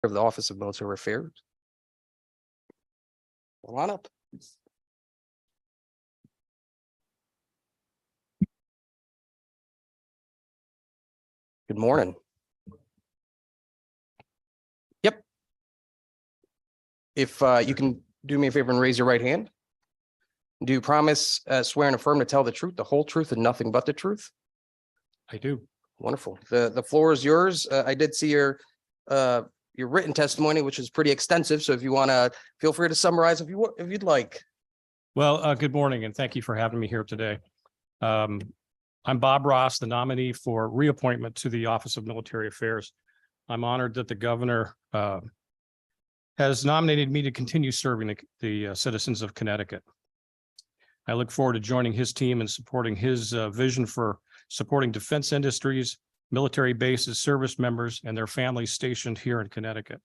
of the Office of Military Affairs. Come on up. Good morning. Yep. If you can do me a favor and raise your right hand. Do you promise, swear and affirm to tell the truth, the whole truth, and nothing but the truth? I do. Wonderful. The floor is yours. I did see your written testimony, which is pretty extensive. So if you want to, feel free to summarize if you'd like. Well, good morning, and thank you for having me here today. I'm Bob Ross, the nominee for reappointment to the Office of Military Affairs. I'm honored that the governor has nominated me to continue serving the citizens of Connecticut. I look forward to joining his team and supporting his vision for supporting defense industries, military bases, service members, and their families stationed here in Connecticut.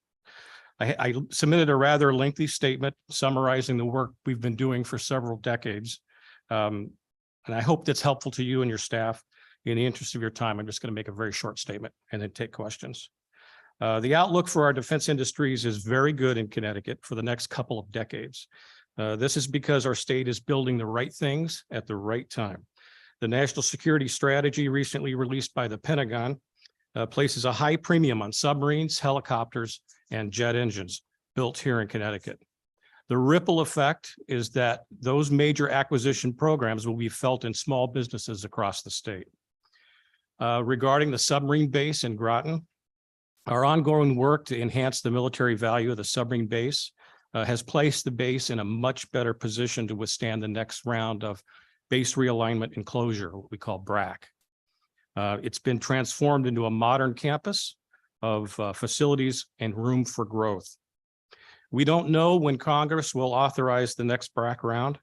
I submitted a rather lengthy statement summarizing the work we've been doing for several decades. And I hope that's helpful to you and your staff. In the interest of your time, I'm just going to make a very short statement and then take questions. The outlook for our defense industries is very good in Connecticut for the next couple of decades. This is because our state is building the right things at the right time. The National Security Strategy recently released by the Pentagon places a high premium on submarines, helicopters, and jet engines built here in Connecticut. The ripple effect is that those major acquisition programs will be felt in small businesses across the state. Regarding the submarine base in Groton, our ongoing work to enhance the military value of the submarine base has placed the base in a much better position to withstand the next round of base realignment and closure, what we call BRAC. It's been transformed into a modern campus of facilities and room for growth. We don't know when Congress will authorize the next BRAC round.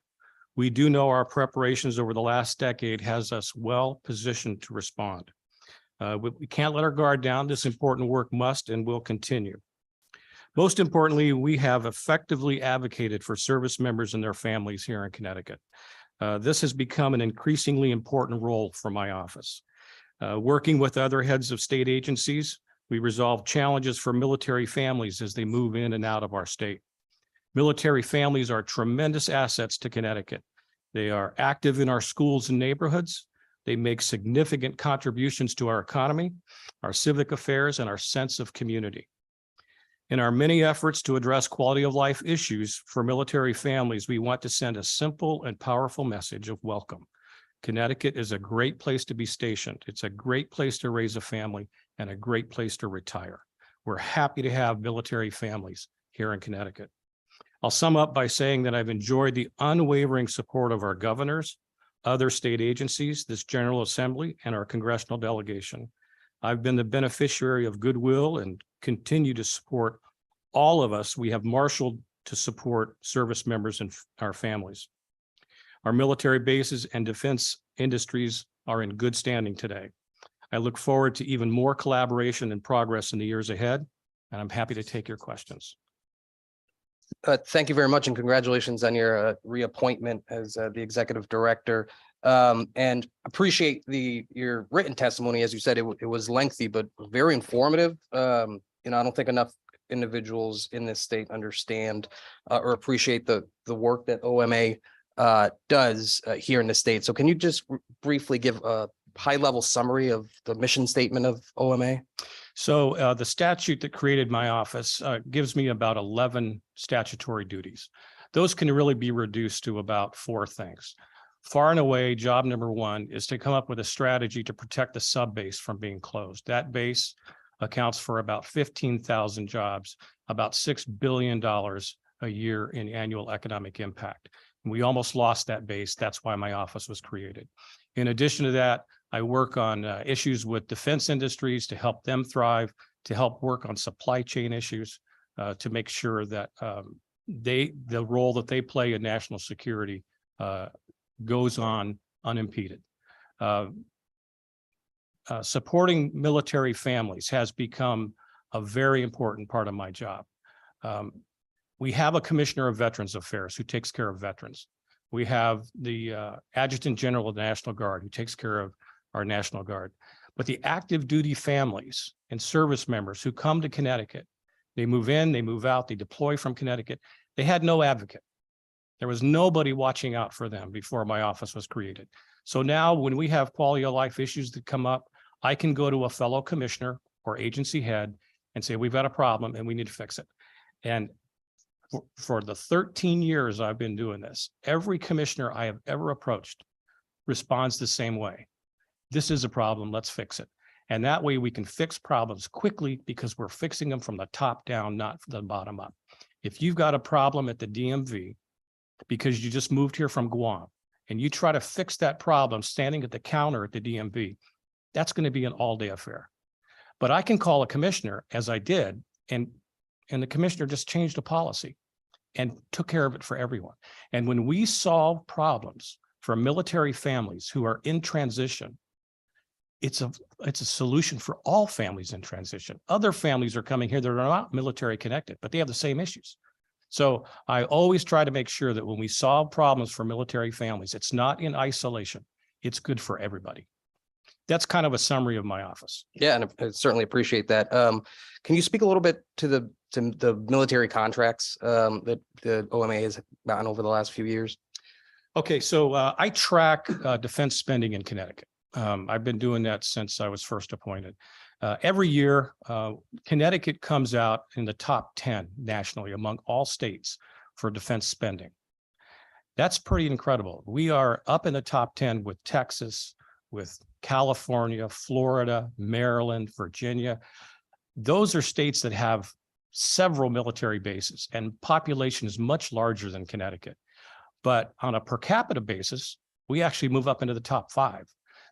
We do know our preparations over the last decade has us well positioned to respond. We can't let our guard down. This important work must and will continue. Most importantly, we have effectively advocated for service members and their families here in Connecticut. This has become an increasingly important role for my office. Working with other heads of state agencies, we resolve challenges for military families as they move in and out of our state. Military families are tremendous assets to Connecticut. They are active in our schools and neighborhoods. They make significant contributions to our economy, our civic affairs, and our sense of community. In our many efforts to address quality of life issues for military families, we want to send a simple and powerful message of welcome. Connecticut is a great place to be stationed. It's a great place to raise a family and a great place to retire. We're happy to have military families here in Connecticut. I'll sum up by saying that I've enjoyed the unwavering support of our governors, other state agencies, this General Assembly, and our congressional delegation. I've been the beneficiary of goodwill and continue to support all of us we have marshaled to support service members and our families. Our military bases and defense industries are in good standing today. I look forward to even more collaboration and progress in the years ahead, and I'm happy to take your questions. Thank you very much, and congratulations on your reappointment as the executive director. And appreciate your written testimony. As you said, it was lengthy, but very informative. I don't think enough individuals in this state understand or appreciate the work that OMA does here in the state. So can you just briefly give a high-level summary of the mission statement of OMA? So the statute that created my office gives me about 11 statutory duties. Those can really be reduced to about 4 things. Far and away, job number 1 is to come up with a strategy to protect the sub base from being closed. That base accounts for about 15,000 jobs, about $6 billion a year in annual economic impact. And we almost lost that base. That's why my office was created. In addition to that, I work on issues with defense industries to help them thrive, to help work on supply chain issues, to make sure that the role that they play in national security goes on unimpeded. Supporting military families has become a very important part of my job. We have a commissioner of Veterans Affairs who takes care of veterans. We have the Adjutant General of the National Guard who takes care of our National Guard. But the active duty families and service members who come to Connecticut They move in, they move out, they deploy from Connecticut. They had no advocate. There was nobody watching out for them before my office was created. So now when we have quality of life issues that come up, I can go to a fellow commissioner or agency head and say, we've got a problem and we need to fix it. And for the 13 years I've been doing this, every commissioner I have ever approached responds the same way. This is a problem, let's fix it. And that way we can fix problems quickly because we're fixing them from the top down, not from the bottom up. If you've got a problem at the DMV because you just moved here from Guam and you try to fix that problem standing at the counter at the DMV, that's going to be an all-day affair. But I can call a commissioner, as I did, and the commissioner just changed the policy and took care of it for everyone. And when we solve problems for military families who are in transition, it's a solution for all families in transition. Other families are coming here that are not military connected, but they have the same issues. So I always try to make sure that when we solve problems for military families, it's not in isolation. It's good for everybody. That's kind of a summary of my office. Yeah, and I certainly appreciate that. Can you speak a little bit to the military contracts that the OMA has gotten over the last few years? Okay, so I track defense spending in Connecticut. I've been doing that since I was first appointed. Every year, Connecticut comes out in the top 10 nationally among all states for defense spending. That's pretty incredible. We are up in the top 10 with Texas, with California, Florida, Maryland, Virginia. Those are states that have several military bases and population is much larger than Connecticut. But on a per capita basis, we actually move up into the top 5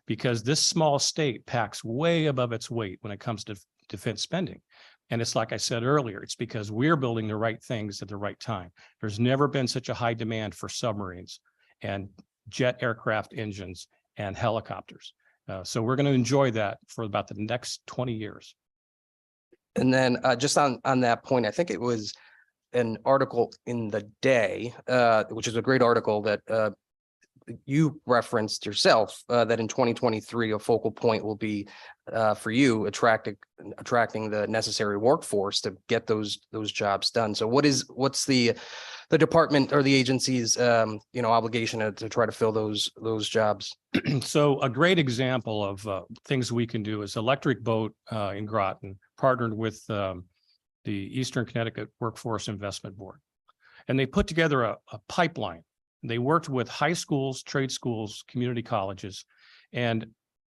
because this small state packs way above its weight when it comes to defense spending. And it's like I said earlier, it's because we're building the right things at the right time. There's never been such a high demand for submarines and jet aircraft engines and helicopters. So we're going to enjoy that for about the next 20 years. And then just on that point, I think it was an article in The Day, which is a great article that you referenced yourself, that in 2023, a focal point will be for you attracting the necessary workforce to get those jobs done. So what's the department or the agency's obligation to try to fill those jobs? So a great example of things we can do is Electric Boat in Groton partnered with the Eastern Connecticut Workforce Investment Board. And they put together a pipeline. They worked with high schools, trade schools, community colleges. And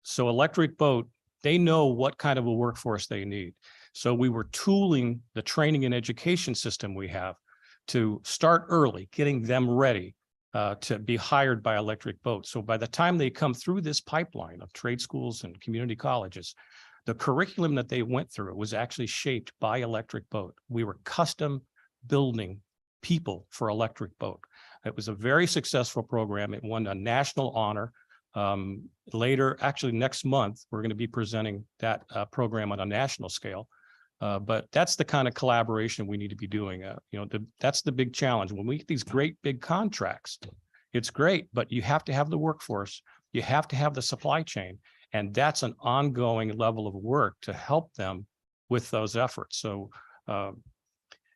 so Electric Boat, they know what kind of a workforce they need. So we were tooling the training and education system we have to start early, getting them ready to be hired by Electric Boat. So by the time they come through this pipeline of trade schools and community colleges, the curriculum that they went through was actually shaped by Electric Boat. We were custom building people for Electric Boat. It was a very successful program. It won a national honor. Later, actually next month, we're going to be presenting that program on a national scale. But that's the kind of collaboration we need to be doing. That's the big challenge. When we get these great big contracts, it's great, but you have to have the workforce. You have to have the supply chain. And that's an ongoing level of work to help them with those efforts. So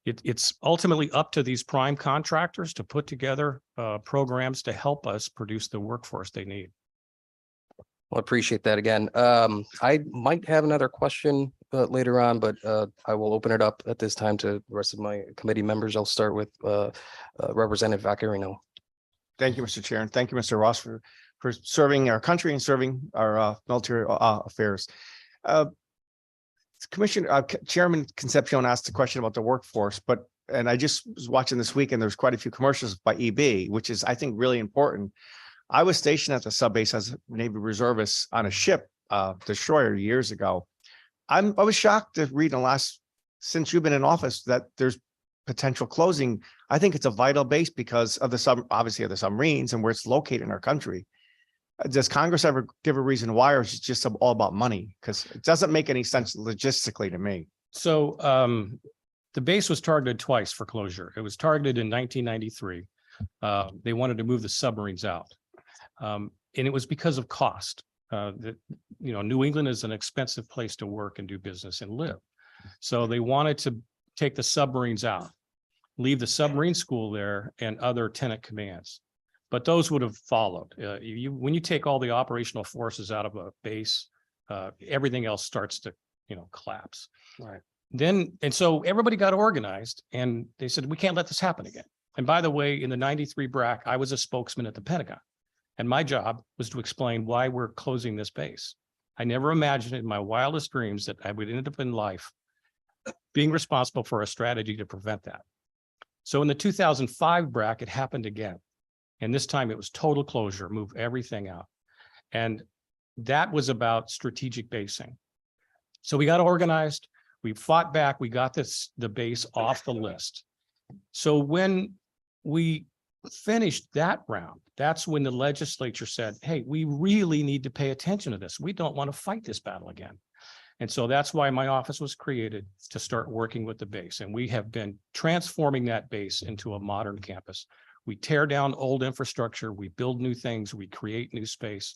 it's ultimately up to these prime contractors to put together programs to help us produce the workforce they need. Well, I appreciate that again. I might have another question later on, but I will open it up at this time to the rest of my committee members. I'll start with Representative Vaccarino. Thank you, Mr. Chair, and thank you, Mr. Ross, for serving our country and serving our military affairs. Chairman Concepcion asked a question about the workforce, and I just was watching this week, and there's quite a few commercials by EB, which is, I think, really important. I was stationed at the sub base as a Navy reservist on a ship destroyer years ago. I was shocked to read since you've been in office, that there's potential closing. I think it's a vital base because of obviously of the submarines and where it's located in our country. Does Congress ever give a reason why, or is it just all about money? Because it doesn't make any sense logistically to me. So the base was targeted twice for closure. It was targeted in 1993. They wanted to move the submarines out. And it was because of cost. New England is an expensive place to work and do business and live. So they wanted to take the submarines out, leave the submarine school there and other tenant commands. But those would have followed. When you take all the operational forces out of a base, everything else starts to, collapse. Right. And so everybody got organized and they said, we can't let this happen again. And by the way, in the 93 BRAC, I was a spokesman at the Pentagon. And my job was to explain why we're closing this base. I never imagined in my wildest dreams that I would end up in life being responsible for a strategy to prevent that. So in the 2005 BRAC, it happened again. And this time it was total closure, move everything out. And that was about strategic basing. So we got organized, we fought back, we got the base off the list. So when we finished that round, that's when the legislature said, hey, we really need to pay attention to this. We don't want to fight this battle again. And so that's why my office was created, to start working with the base. And we have been transforming that base into a modern campus. We tear down old infrastructure, we build new things, we create new space.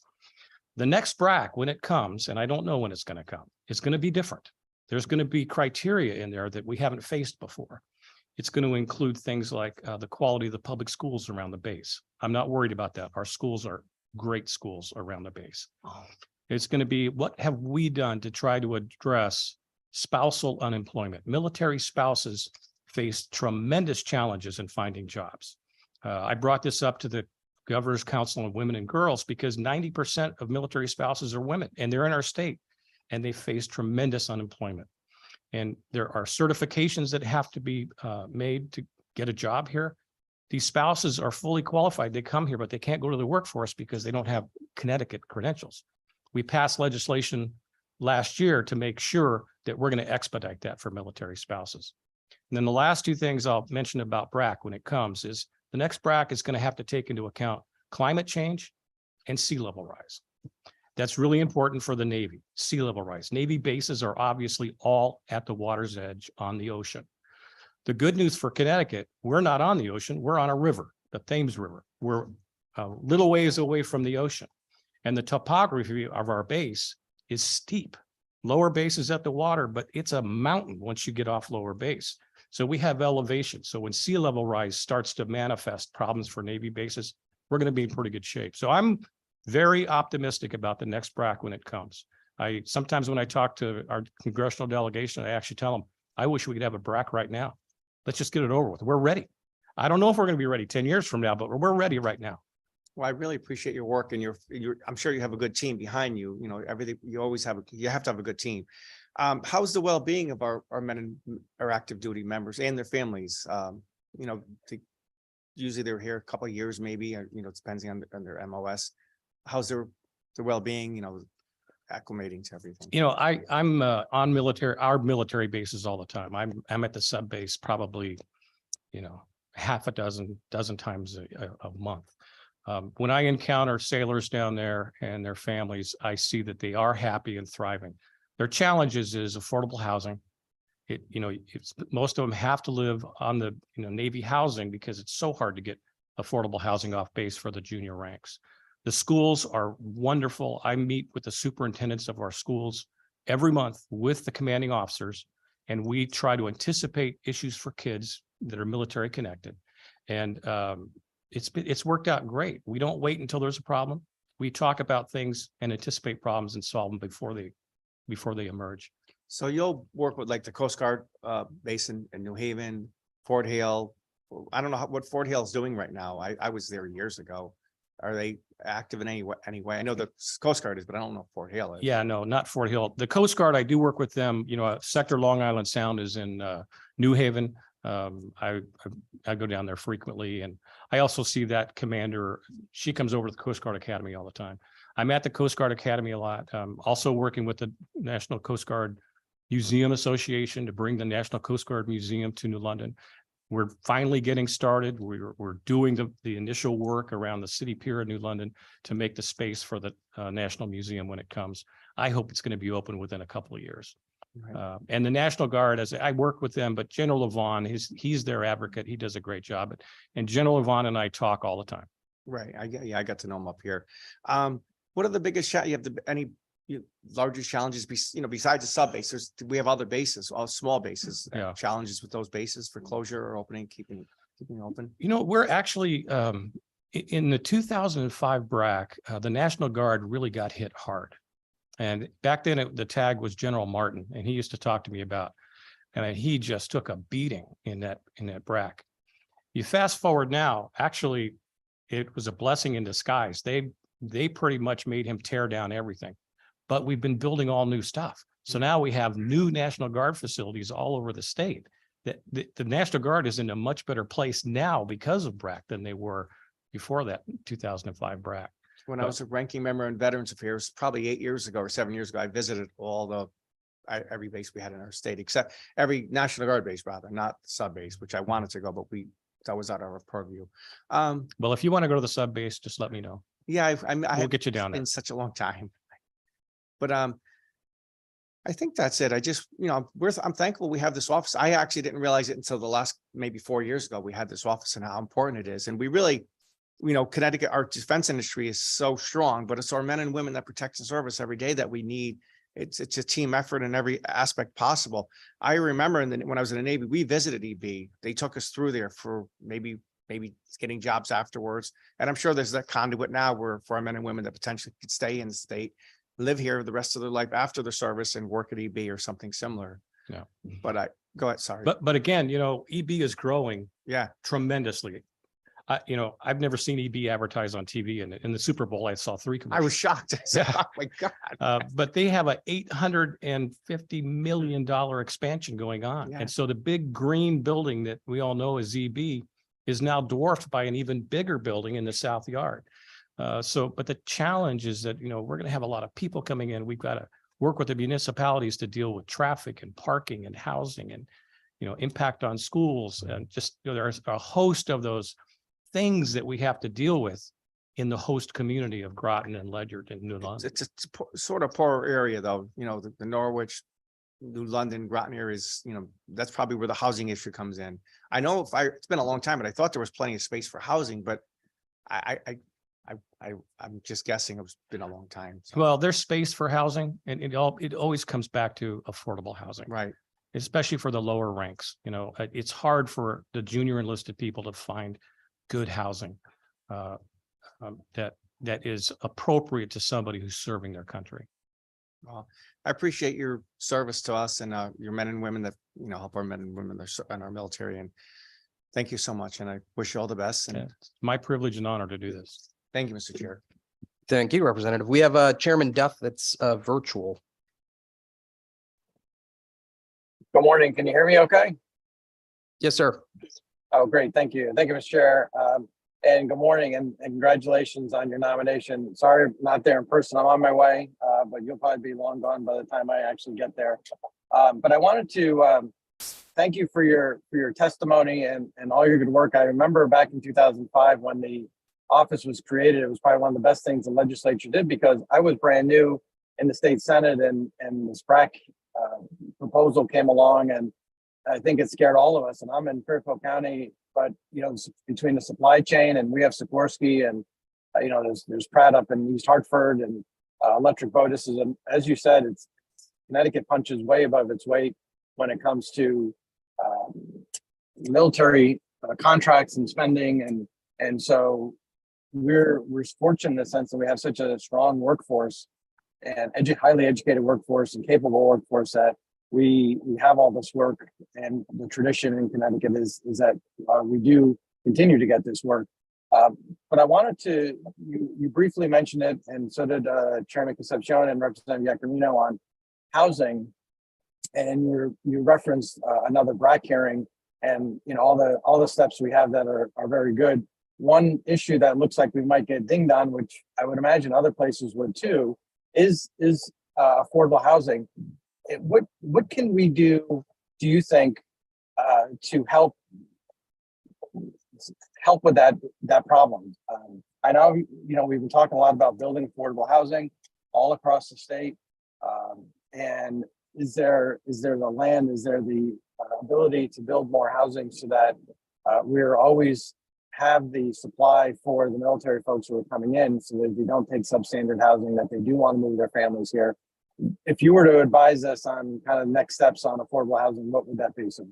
The next BRAC, when it comes, and I don't know when it's going to come, it's going to be different. There's going to be criteria in there that we haven't faced before. It's going to include things like the quality of the public schools around the base. I'm not worried about that. Our schools are great schools around the base. It's going to be, what have we done to try to address spousal unemployment? Military spouses face tremendous challenges in finding jobs. I brought this up to the Governor's Council on Women and Girls because 90% of military spouses are women, and they're in our state, and they face tremendous unemployment. And there are certifications that have to be made to get a job here. These spouses are fully qualified. They come here, but they can't go to the workforce because they don't have Connecticut credentials. We passed legislation last year to make sure that we're going to expedite that for military spouses. And then the last two things I'll mention about BRAC when it comes is the next BRAC is going to have to take into account climate change and sea level rise. That's really important for the Navy, sea level rise. Navy bases are obviously all at the water's edge on the ocean. The good news for Connecticut, we're not on the ocean, we're on a river, the Thames River. We're a little ways away from the ocean. And the topography of our base is steep. Lower base is at the water, but it's a mountain once you get off lower base. So we have elevation. So when sea level rise starts to manifest problems for Navy bases, we're going to be in pretty good shape. So I'm very optimistic about the next BRAC when it comes. Sometimes when I talk to our congressional delegation, I actually tell them, I wish we could have a BRAC right now. Let's just get it over with. We're ready. I don't know if we're going to be ready 10 years from now, but we're ready right now. Well, I really appreciate your work and I'm sure you have a good team behind you. You know, everything, you have to have a good team. How's the well-being of our men and our active duty members and their families? Usually they're here a couple of years, maybe, or, it depends on their MOS. How's their halcclimating to everything? I'm on our military bases all the time. I'm at the sub base probably, half a dozen times a month. When I encounter sailors down there and their families, I see that they are happy and thriving. Their challenges is affordable housing. Most of them have to live on the Navy housing because it's so hard to get affordable housing off base for the junior ranks. The schools are wonderful. I meet with the superintendents of our schools every month with the commanding officers, and we try to anticipate issues for kids that are military connected. And it's worked out great. We don't wait until there's a problem. We talk about things and anticipate problems and solve them before they emerge. So you'll work with like the Coast Guard base in New Haven, Fort Hale. I don't know what Fort Hale is doing right now. I was there years ago. Are they active in any way? I know the Coast Guard is, but I don't know if Fort Hale is. Yeah, no, not Fort Hill. The Coast Guard, I do work with them. Sector Long Island Sound is in New Haven. I go down there frequently, and I also see that commander. She comes over to the Coast Guard Academy all the time. I'm at the Coast Guard Academy a lot. Also working with the National Coast Guard Museum Association to bring the National Coast Guard Museum to New London. We're finally getting started. We're doing the initial work around the city pier in New London to make the space for the National Museum when it comes. I hope it's going to be open within a couple of years. Right. And the National Guard, as I work with them, but General Levon, he's their advocate. He does a great job. And General Levon and I talk all the time. Right. I got to know him up here. What are the biggest any largest challenges, besides the sub base, we have other bases, all small bases. Yeah. Challenges with those bases for closure or opening, keeping open. We're actually, in the 2005 BRAC, the National Guard really got hit hard. And back then the tag was General Martin, and he used to talk to me about, and he just took a beating in that BRAC. You fast forward now, actually, it was a blessing in disguise. They pretty much made him tear down everything, but we've been building all new stuff. So now we have new National Guard facilities all over the state. The National Guard is in a much better place now because of BRAC than they were before that 2005 BRAC. When I was a ranking member in Veterans Affairs, probably 8 years ago or 7 years ago, I visited every base we had in our state, except every National Guard base, rather, not sub base, which I wanted to go, but that was out of our purview. Well, if you want to go to the sub base, just let me know. Yeah, We'll get you down there. in such a long time. But I think that's it. I just, I'm thankful we have this office. I actually didn't realize it until the last maybe 4 years ago. We had this office and how important it is. And we really, Connecticut, our defense industry is so strong, but it's our men and women that protect and service every day that we need. It's a team effort in every aspect possible. I remember when I was in the Navy, we visited EB. They took us through there for maybe getting jobs afterwards. And I'm sure there's that conduit now where for our men and women that potentially could stay in the state, live here the rest of their life after their service and work at EB or something similar. Yeah. But go ahead. Sorry. But again, EB is growing Yeah. tremendously. I've never seen EB advertised on TV, and in the Super Bowl, I saw 3 I commercials. was shocked. I said, Yeah. oh my God. But they have a $850 million expansion going on. Yeah. And so the big green building that we all know as EB is now dwarfed by an even bigger building in the South Yard. But the challenge is that, we're going to have a lot of people coming in. We've got to work with the municipalities to deal with traffic and parking and housing and, impact on schools. And just, there's a host of those things that we have to deal with in the host community of Groton and Ledyard and New London. It's a sort of poor area though, the Norwich, New London, Groton areas, that's probably where the housing issue comes in. I know it's been a long time, but I thought there was plenty of space for housing, but I'm just guessing it's been a long time. So. Well, there's space for housing, and it always comes back to affordable housing, Right. especially for the lower ranks. It's hard for the junior enlisted people to find good housing that is appropriate to somebody who's serving their country. Well, I appreciate your service to us and your men and women that help our men and women in our military, and thank you so much. And I wish you all the best. And It's my privilege and honor to do this. thank you, Mr. Chair. Thank you, Representative. We have Chairman Duff that's virtual. Good morning. Can you hear me okay? Yes, sir. Oh, great. Thank you. Thank you, Mr. Chair. And good morning and congratulations on your nomination. Sorry, I'm not there in person. I'm on my way, but you'll probably be long gone by the time I actually get there. But I wanted to thank you for your testimony and all your good work. I remember back in 2005 when the office was created, it was probably one of the best things the legislature did because I was brand new in the state Senate and the SPRAC proposal came along, and I think it scared all of us. And I'm in Fairfield County, but between the supply chain and we have Sikorsky and there's Pratt up in East Hartford and Electric Boat. This is, as you said, Connecticut punches way above its weight when it comes to military contracts and spending, and so we're fortunate in the sense that we have such a strong workforce and highly educated workforce and capable workforce that we have all this work. And the tradition in Connecticut is that we do continue to get this work. But I wanted to, you briefly mentioned it, and so did Chairman Concepcion and Representative Yaccarino on housing. And you referenced another BRAC hearing, and all the steps we have that are very good. One issue that looks like we might get dinged on, which I would imagine other places would too, is affordable housing. What can we do you think, to help with that problem? I know we've been talking a lot about building affordable housing all across the state, and is there the land? Is there the ability to build more housing so that we're always have the supply for the military folks who are coming in so that they don't take substandard housing, that they do want to move their families here. If you were to advise us on kind of next steps on affordable housing, what would that be? So,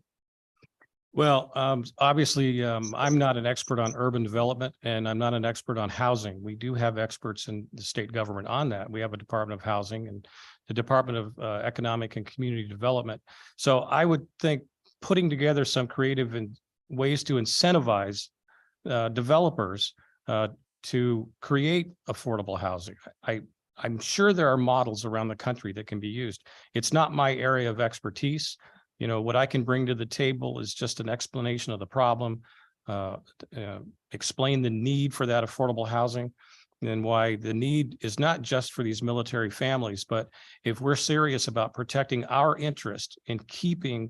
Well, obviously, I'm not an expert on urban development and I'm not an expert on housing. We do have experts in the state government on that. We have a Department of Housing and the Department of Economic and Community Development. So I would think putting together some creative and ways to incentivize developers to create affordable housing. I'm sure there are models around the country that can be used. It's not my area of expertise. You know, what I can bring to the table is just an explanation of the problem, explain the need for that affordable housing and why the need is not just for these military families, but if we're serious about protecting our interest in keeping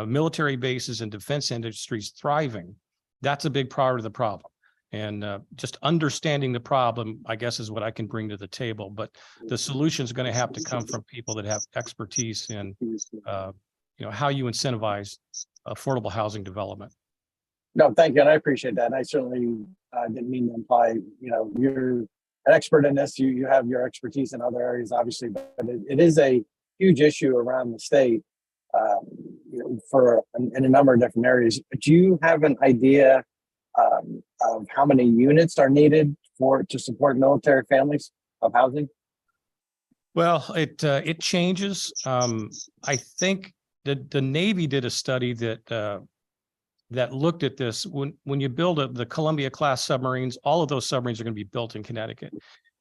military bases and defense industries thriving, that's a big part of the problem. And just understanding the problem, I guess, is what I can bring to the table. But the solution is going to have to come from people that have expertise in how you incentivize affordable housing development. no, thank you, and I appreciate that. And I certainly didn't mean to imply, you're an expert in this. You have your expertise in other areas, obviously, but it is a huge issue around the state in a number of different areas. Do you have an idea of how many units are needed to support military families of housing? Well, it changes. I think the Navy did a study that looked at this. When you build the Columbia class submarines, all of those submarines are going to be built in Connecticut.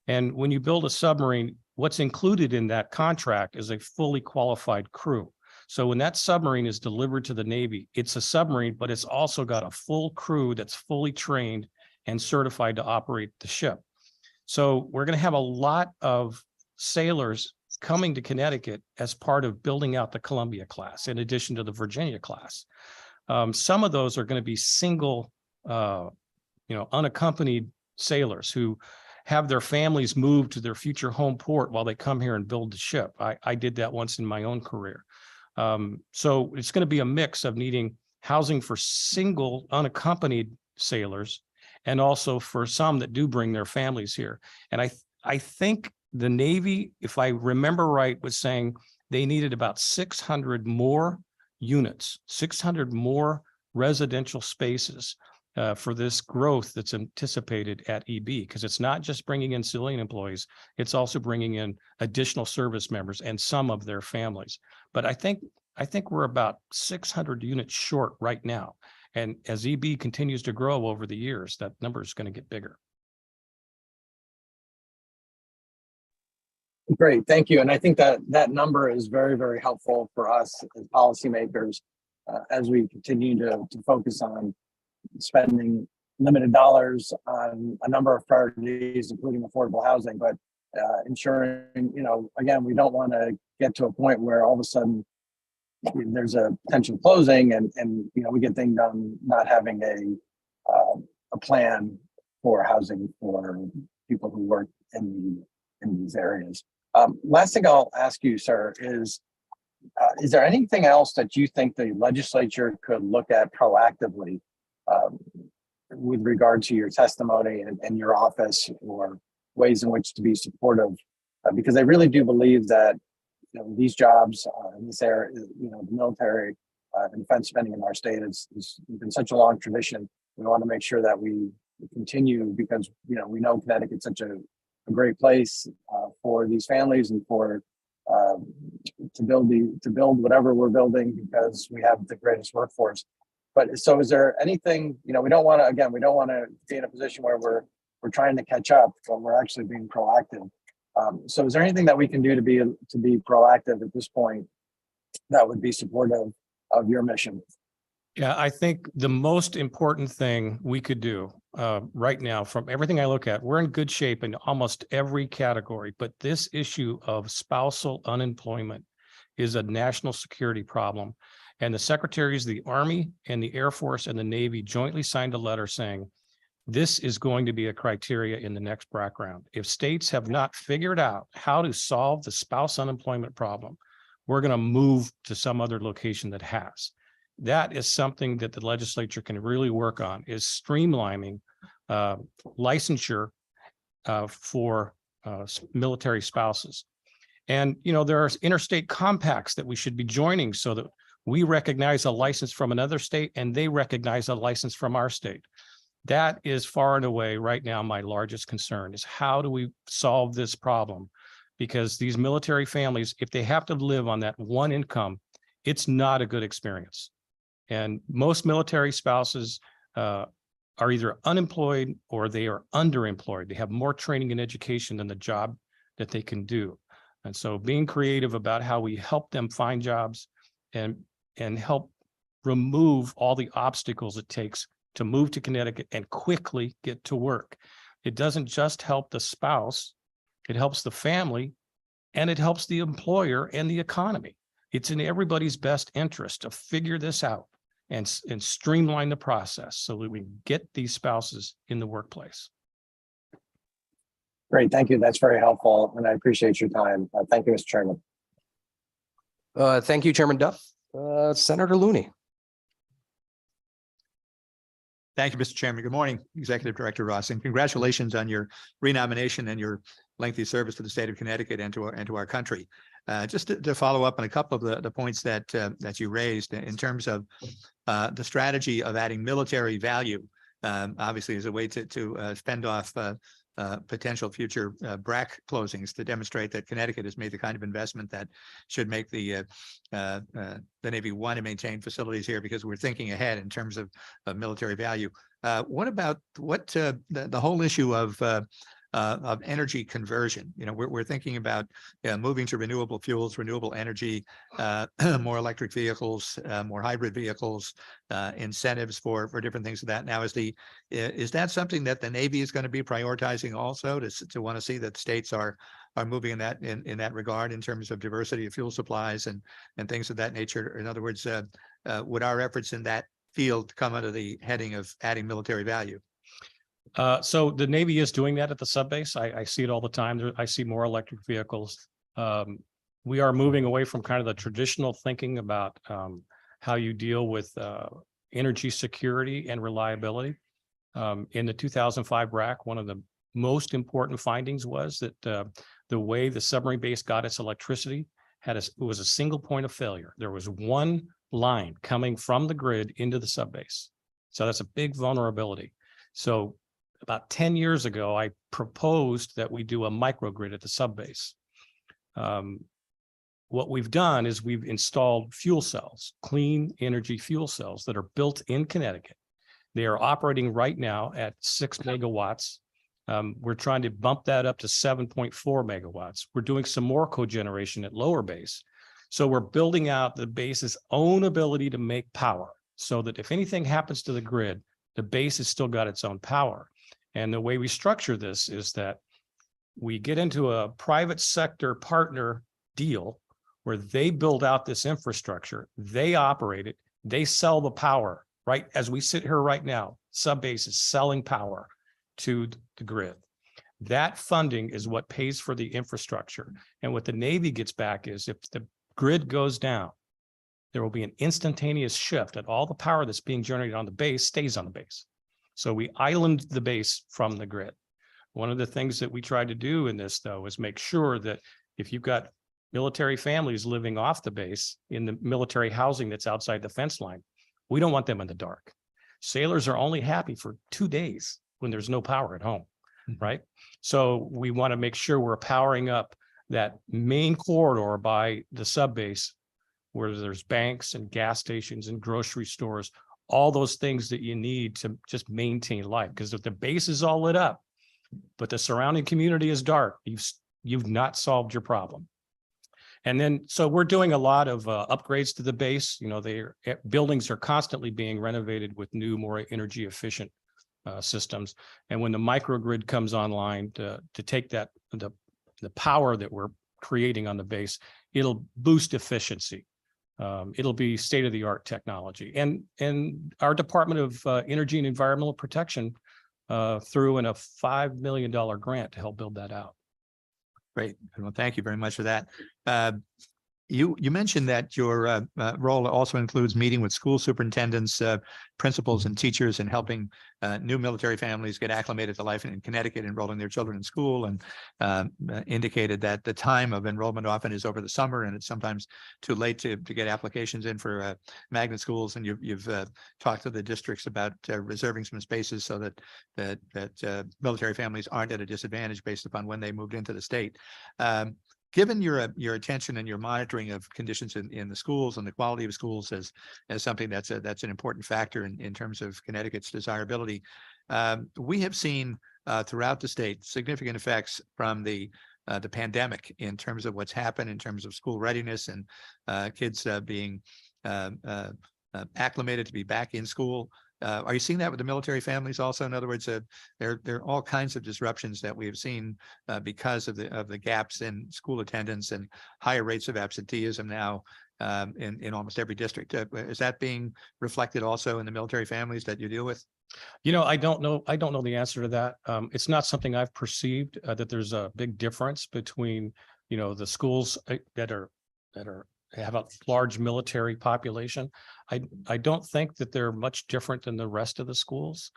And when you build a submarine, what's included in that contract is a fully qualified crew. So when that submarine is delivered to the Navy, it's a submarine, but it's also got a full crew that's fully trained and certified to operate the ship. So we're going to have a lot of sailors coming to Connecticut as part of building out the Columbia class, in addition to the Virginia class. Some of those are going to be single, unaccompanied sailors who have their families move to their future home port while they come here and build the ship. I did that once in my own career. So it's going to be a mix of needing housing for single unaccompanied sailors and also for some that do bring their families here. And I think the Navy, if I remember right, was saying they needed about 600 more units, 600 more residential spaces for this growth that's anticipated at EB, because it's not just bringing in civilian employees, it's also bringing in additional service members and some of their families. But I think we're about 600 units short right now. And as EB continues to grow over the years, that number is going to get bigger. Great, thank you. And I think that number is very, very helpful for us as policymakers as we continue to focus on spending limited dollars on a number of priorities, including affordable housing, but ensuring, again, we don't want to get to a point where all of a sudden there's a potential closing and we get things done not having a plan for housing for people who work in these areas. Last thing I'll ask you, sir, is there anything else that you think the legislature could look at proactively with regard to your testimony and your office, or ways in which to be supportive? Because I really do believe that these jobs in this area, the military and defense spending in our state has been such a long tradition. We want to make sure that we continue, because we know Connecticut's such a great place for these families and for to build whatever we're building, because we have the greatest workforce. But so is there anything, we don't want to be in a position where we're trying to catch up, but we're actually being proactive. So is there anything that we can do to be proactive at this point that would be supportive of your mission? Yeah, I think the most important thing we could do right now, from everything I look at, we're in good shape in almost every category, but this issue of spousal unemployment is a national security problem. And the secretaries of the Army and the Air Force and the Navy jointly signed a letter saying, this is going to be a criteria in the next BRAC round. If states have not figured out how to solve the spouse unemployment problem, we're going to move to some other location that has. That is something that the legislature can really work on, is streamlining licensure for military spouses. And, you know, there are interstate compacts that we should be joining so that we recognize a license from another state and they recognize a license from our state. That is far and away right now my largest concern, is how do we solve this problem? Because these military families, if they have to live on that one income, it's not a good experience. And most military spouses are either unemployed or they are underemployed. They have more training and education than the job that they can do. And so being creative about how we help them find jobs and help remove all the obstacles it takes to move to Connecticut and quickly get to work. It doesn't just help the spouse, it helps the family, and it helps the employer and the economy. It's in everybody's best interest to figure this out and streamline the process so that we get these spouses in the workplace. Great, thank you. That's very helpful, and I appreciate your time. Thank you, Mr. Chairman. Thank you, Chairman Duff. Senator Looney. Thank you, Mr. Chairman. Good morning, Executive Director Ross, and congratulations on your renomination and your lengthy service to the state of Connecticut and to our country. Just to follow up on a couple of the points that you raised in terms of the strategy of adding military value, obviously as a way to fend off potential future BRAC closings, to demonstrate that Connecticut has made the kind of investment that should make the Navy want to maintain facilities here, because we're thinking ahead in terms of military value. What about the whole issue of energy conversion? You know, we're thinking about moving to renewable fuels, renewable energy, more electric vehicles, more hybrid vehicles, incentives for different things of that. Now, is that something that the Navy is going to be prioritizing also, to want to see that states are moving in that regard in terms of diversity of fuel supplies and things of that nature? In other words, would our efforts in that field come under the heading of adding military value? So the Navy is doing that at the subbase. I see it all the time. I see more electric vehicles. We are moving away from kind of the traditional thinking about how you deal with energy security and reliability. In the 2005 BRAC, one of the most important findings was that the way the submarine base got its electricity it was a single point of failure. There was one line coming from the grid into the subbase. So that's a big vulnerability. So about 10 years ago, I proposed that we do a microgrid at the subbase. What we've done is we've installed fuel cells, clean energy fuel cells that are built in Connecticut. They are operating right now at 6 megawatts. We're trying to bump that up to 7.4 megawatts. We're doing some more cogeneration at lower base. So we're building out the base's own ability to make power, so that if anything happens to the grid, the base has still got its own power. And the way we structure this is that we get into a private sector partner deal where they build out this infrastructure, they operate it, they sell the power, right? As we sit here right now, subbase is selling power to the grid. That funding is what pays for the infrastructure. And what the Navy gets back is, if the grid goes down, there will be an instantaneous shift, and all the power that's being generated on the base stays on the base. So we island the base from the grid. One of the things that we try to do in this, though, is make sure that if you've got military families living off the base in the military housing that's outside the fence line, we don't want them in the dark. Sailors are only happy for 2 days when there's no power at home, right? So we want to make sure we're powering up that main corridor by the subbase, where there's banks and gas stations and grocery stores, all those things that you need to just maintain life. Because if the base is all lit up, but the surrounding community is dark, you've not solved your problem. And then, so we're doing a lot of upgrades to the base. You know, buildings are constantly being renovated with new, more energy efficient systems. And when the microgrid comes online to take the power that we're creating on the base, it'll boost efficiency. It'll be state-of-the-art technology. And our Department of Energy and Environmental Protection threw in a $5 million grant to help build that out. Great. Well, thank you very much for that. You mentioned that your role also includes meeting with school superintendents, principals and teachers and helping new military families get acclimated to life in Connecticut, enrolling their children in school, and indicated that the time of enrollment often is over the summer and it's sometimes too late to get applications in for magnet schools. And you've talked to the districts about reserving some spaces so that military families aren't at a disadvantage based upon when they moved into the state. Given your attention and your monitoring of conditions in the schools and the quality of schools as something that's an important factor in terms of Connecticut's desirability, we have seen throughout the state significant effects from the pandemic in terms of what's happened in terms of school readiness and kids being acclimated to be back in school. Are you seeing that with the military families also? In other words, there are all kinds of disruptions that we have seen because of the gaps in school attendance and higher rates of absenteeism now in almost every district. Is that being reflected also in the military families that you deal with? You know, I don't know the answer to that. It's not something I've perceived that there's a big difference between, you know, the schools that have a large military population. I don't think that they're much different than the rest of the schools.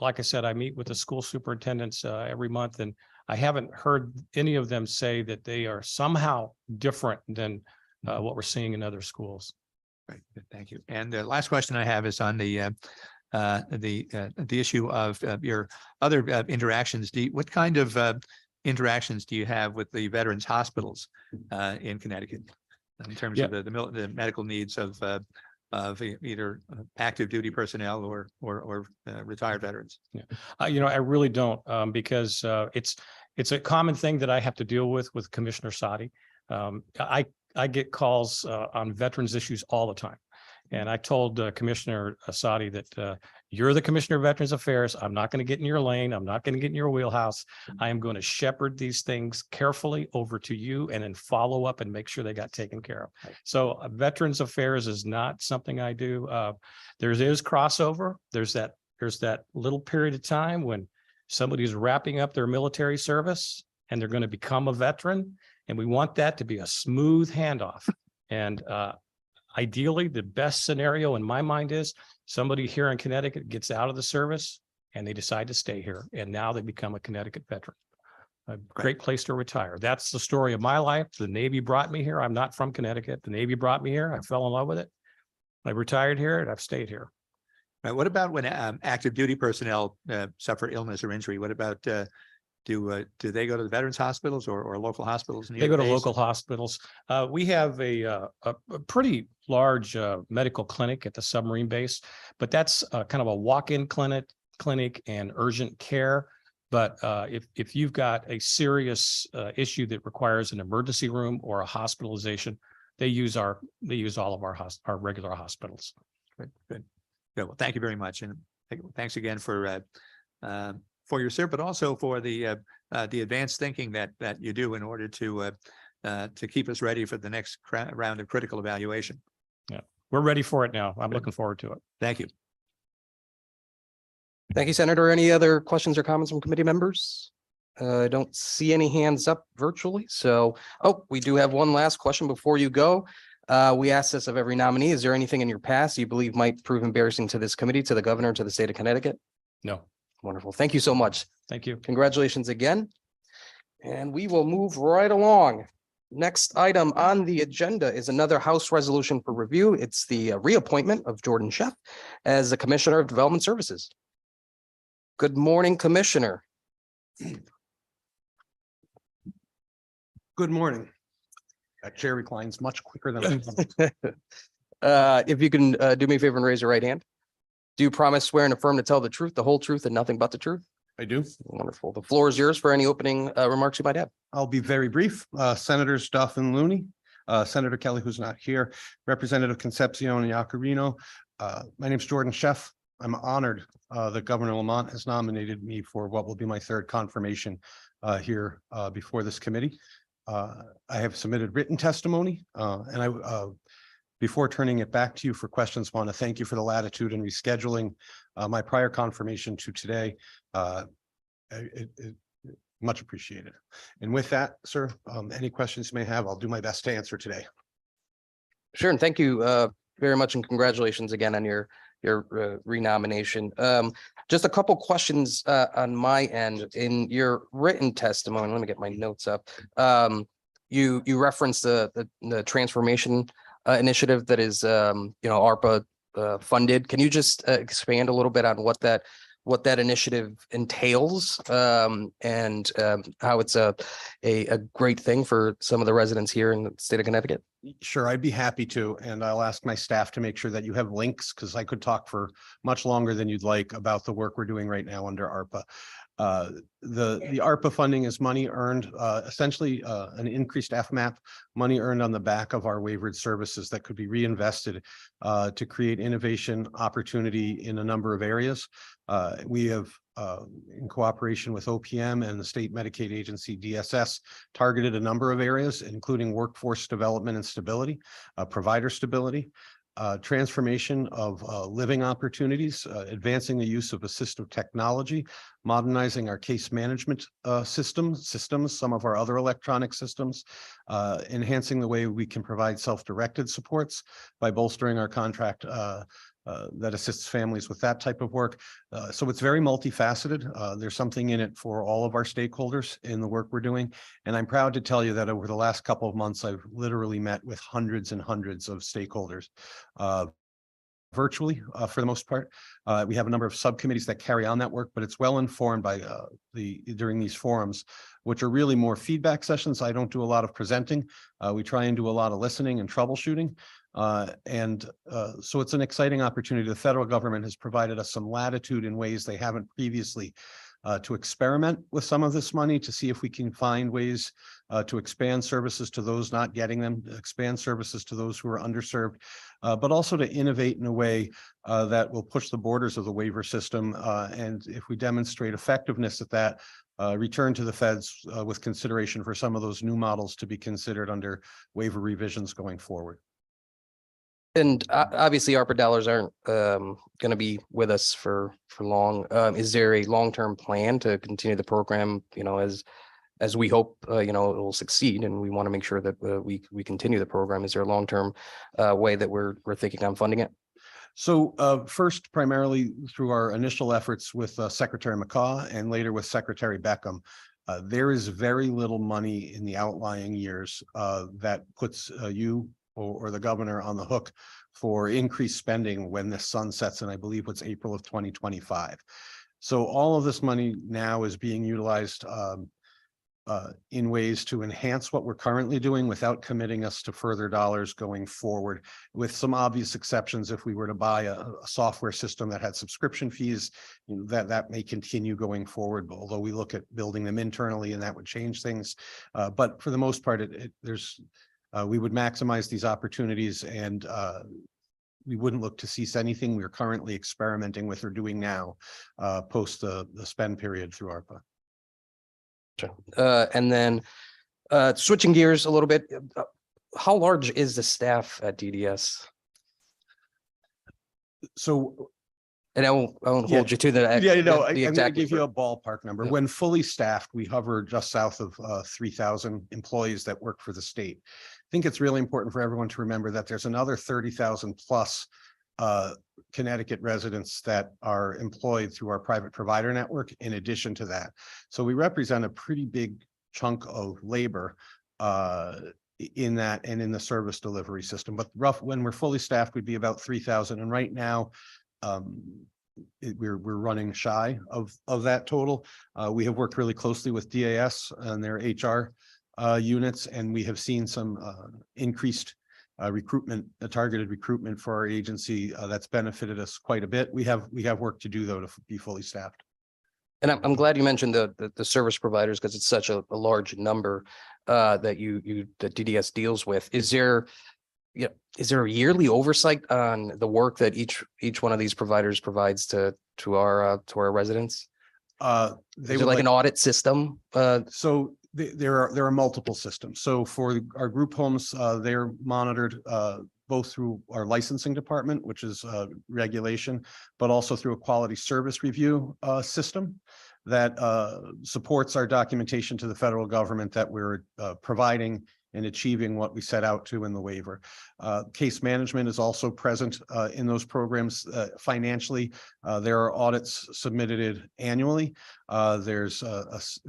Like I said, I meet with the school superintendents every month, and I haven't heard any of them say that they are somehow different than what we're seeing in other schools. Right. Good, thank you. And the last question I have is on the issue of your other interactions. What kind of interactions do you have with the veterans hospitals in Connecticut in terms of the medical needs of either active duty personnel or retired veterans? You know, I really don't, because it's a common thing that I have to deal with Commissioner Sadi. I get calls on veterans issues all the time. And I told Commissioner Sadi that you're the Commissioner of Veterans Affairs. I'm not going to get in your lane. I'm not going to get in your wheelhouse. I am going to shepherd these things carefully over to you and then follow up and make sure they got taken care of. So Veterans Affairs is not something I do. There is crossover. There's that little period of time when somebody's wrapping up their military service and they're going to become a veteran. And we want that to be a smooth handoff. And ideally, the best scenario in my mind is somebody here in Connecticut gets out of the service and they decide to stay here. And now they become a Connecticut veteran. A great place to retire. That's the story of my life. The Navy brought me here. I'm not from Connecticut. The Navy brought me here. I fell in love with it. I retired here and I've stayed here. Right. What about when active duty personnel suffer illness or injury? What about do they go to the veterans hospitals or local hospitals? They go to local hospitals. We have a pretty large medical clinic at the submarine base, but that's kind of a walk-in clinic and urgent care. But if you've got a serious issue that requires an emergency room or a hospitalization, they use all of our regular hospitals. Good. Well, thank you very much, and thanks again for your service, but also for the advanced thinking that you do in order to keep us ready for the next round of critical evaluation. Yeah, we're ready for it now. I'm looking forward to it. Thank you. Thank you, Senator. Any other questions or comments from committee members? I don't see any hands up virtually. So, we do have one last question before you go. We ask this of every nominee. Is there anything in your past you believe might prove embarrassing to this committee, to the governor, to the state of Connecticut? No. Wonderful. Thank you so much. Thank you. Congratulations again. And we will move right along. Next item on the agenda is another House resolution for review. It's the reappointment of Jordan Sheff as the Commissioner of Development Services. Good morning, Commissioner. Good morning. That chair reclines much quicker than If you can do me a favor and raise your right hand. Do you promise, swear, and affirm to tell the truth, the whole truth, and nothing but the truth? I do. Wonderful. The floor is yours for any opening remarks you might have. I'll be very brief. Senators Duff and Looney, Senator Kelly, who's not here, Representative Concepcion and Yacarino. My name's Jordan Sheff. I'm honored that Governor Lamont has nominated me for what will be my third confirmation here before this committee. I have submitted written testimony and I before turning it back to you for questions, want to thank you for the latitude in rescheduling my prior confirmation to today. Much appreciated. And with that, sir, any questions you may have, I'll do my best to answer today. Sure, and thank you very much, and congratulations again on your renomination. Just a couple questions on my end. In your written testimony, let me get my notes up. You referenced the transformation initiative that is ARPA funded. Can you just expand a little bit on what that initiative entails, and how it's a great thing for some of the residents here in the state of Connecticut? Sure, I'd be happy to, and I'll ask my staff to make sure that you have links, because I could talk for much longer than you'd like about the work we're doing right now under ARPA. The ARPA funding is money earned, essentially an increased FMAP, money earned on the back of our waivered services that could be reinvested to create innovation opportunity in a number of areas. We have, in cooperation with OPM and the state Medicaid agency DSS, targeted a number of areas, including workforce development and stability, provider stability, transformation of living opportunities, advancing the use of assistive technology, modernizing our case management systems, some of our other electronic systems, enhancing the way we can provide self-directed supports by bolstering our contract that assists families with that type of work. So it's very multifaceted. There's something in it for all of our stakeholders in the work we're doing. And I'm proud to tell you that over the last couple of months, I've literally met with hundreds and hundreds of stakeholders virtually for the most part. We have a number of subcommittees that carry on that work, but it's well informed by during these forums, which are really more feedback sessions. I don't do a lot of presenting. We try and do a lot of listening and troubleshooting. So it's an exciting opportunity. The federal government has provided us some latitude in ways they haven't previously to experiment with some of this money to see if we can find ways to expand services to those not getting them, expand services to those who are underserved, but also to innovate in a way that will push the borders of the waiver system. And if we demonstrate effectiveness at that, return to the feds with consideration for some of those new models to be considered under waiver revisions going forward. And obviously ARPA dollars aren't going to be with us for long. Is there a long-term plan to continue the program, as we hope, it will succeed, and we want to make sure that we continue the program? Is there a long-term way that we're thinking on funding it? So first, primarily through our initial efforts with Secretary McCaw and later with Secretary Beckham, there is very little money in the outlying years that puts you or the governor on the hook for increased spending when this sunsets, and I believe it's April of 2025. So all of this money now is being utilized in ways to enhance what we're currently doing without committing us to further dollars going forward, with some obvious exceptions. If we were to buy a software system that had subscription fees, that may continue going forward, although we look at building them internally and that would change things. But for the most part, we would maximize these opportunities, and we wouldn't look to cease anything we're currently experimenting with or doing now post the spend period through ARPA. Sure. And then switching gears a little bit, how large is the staff at DDS? So, And I won't hold you to the I'm going to exact give you number. a ballpark number. Yeah. When fully staffed, we hover just south of 3,000 employees that work for the state. I think it's really important for everyone to remember that there's another 30,000 plus Connecticut residents that are employed through our private provider network in addition to that. So we represent a pretty big chunk of labor in that and in the service delivery system. But when we're fully staffed, we'd be about 3,000. And right now, we're running shy of that total. We have worked really closely with DAS and their HR units, and we have seen some increased targeted recruitment for our agency that's benefited us quite a bit. We have work to do though to be fully staffed. And I'm glad you mentioned the service providers, because it's such a large number that that DDS deals with. Is there a yearly oversight on the work that each one of these providers provides to our residents? Is there like an audit system? So there are multiple systems. So for our group homes, they're monitored both through our licensing department, which is regulation, but also through a quality service review system. that supports our documentation to the federal government that we're providing and achieving what we set out to in the waiver. Case management is also present in those programs financially. There are audits submitted annually. There's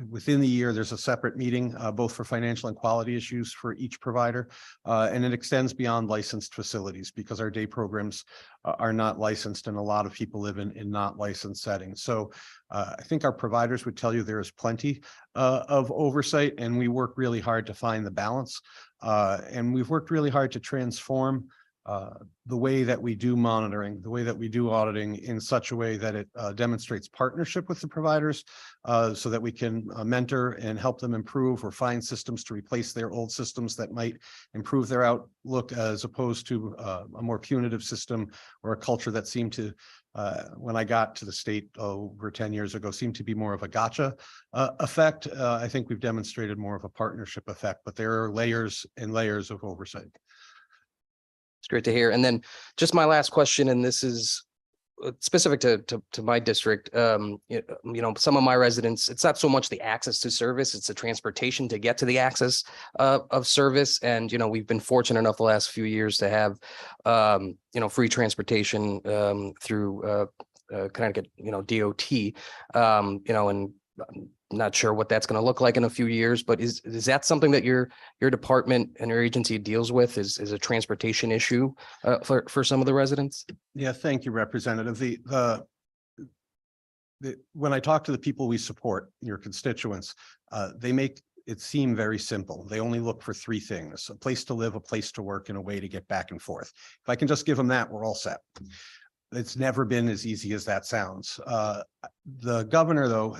within the year, there's a separate meeting both for financial and quality issues for each provider. And it extends beyond licensed facilities because our day programs are not licensed and a lot of people live in not licensed settings. So I think our providers would tell you there is plenty of oversight, and we work really hard to find the balance. And we've worked really hard to transform the way that we do monitoring, the way that we do auditing in such a way that it demonstrates partnership with the providers so that we can mentor and help them improve or find systems to replace their old systems that might improve their outlook, as opposed to a more punitive system or a culture that seemed to, when I got to the state over 10 years ago, seemed to be more of a gotcha effect. I think we've demonstrated more of a partnership effect, but there are layers and layers of oversight. It's great to hear. And then just my last question, and this is specific to my district. You know, some of my residents, it's not so much the access to service, it's the transportation to get to the access of service. And, you know, we've been fortunate enough the last few years to have, you know, free transportation through Connecticut, you know, DOT, you know, and I'm not sure what that's going to look like in a few years, but is that something that your department and your agency deals with, is a transportation issue for some of the residents? Yeah, thank you, Representative. When I talk to the people we support, your constituents, they make it seem very simple. They only look for three things: a place to live, a place to work, and a way to get back and forth. If I can just give them that, we're all set. It's never been as easy as that sounds. The governor, though,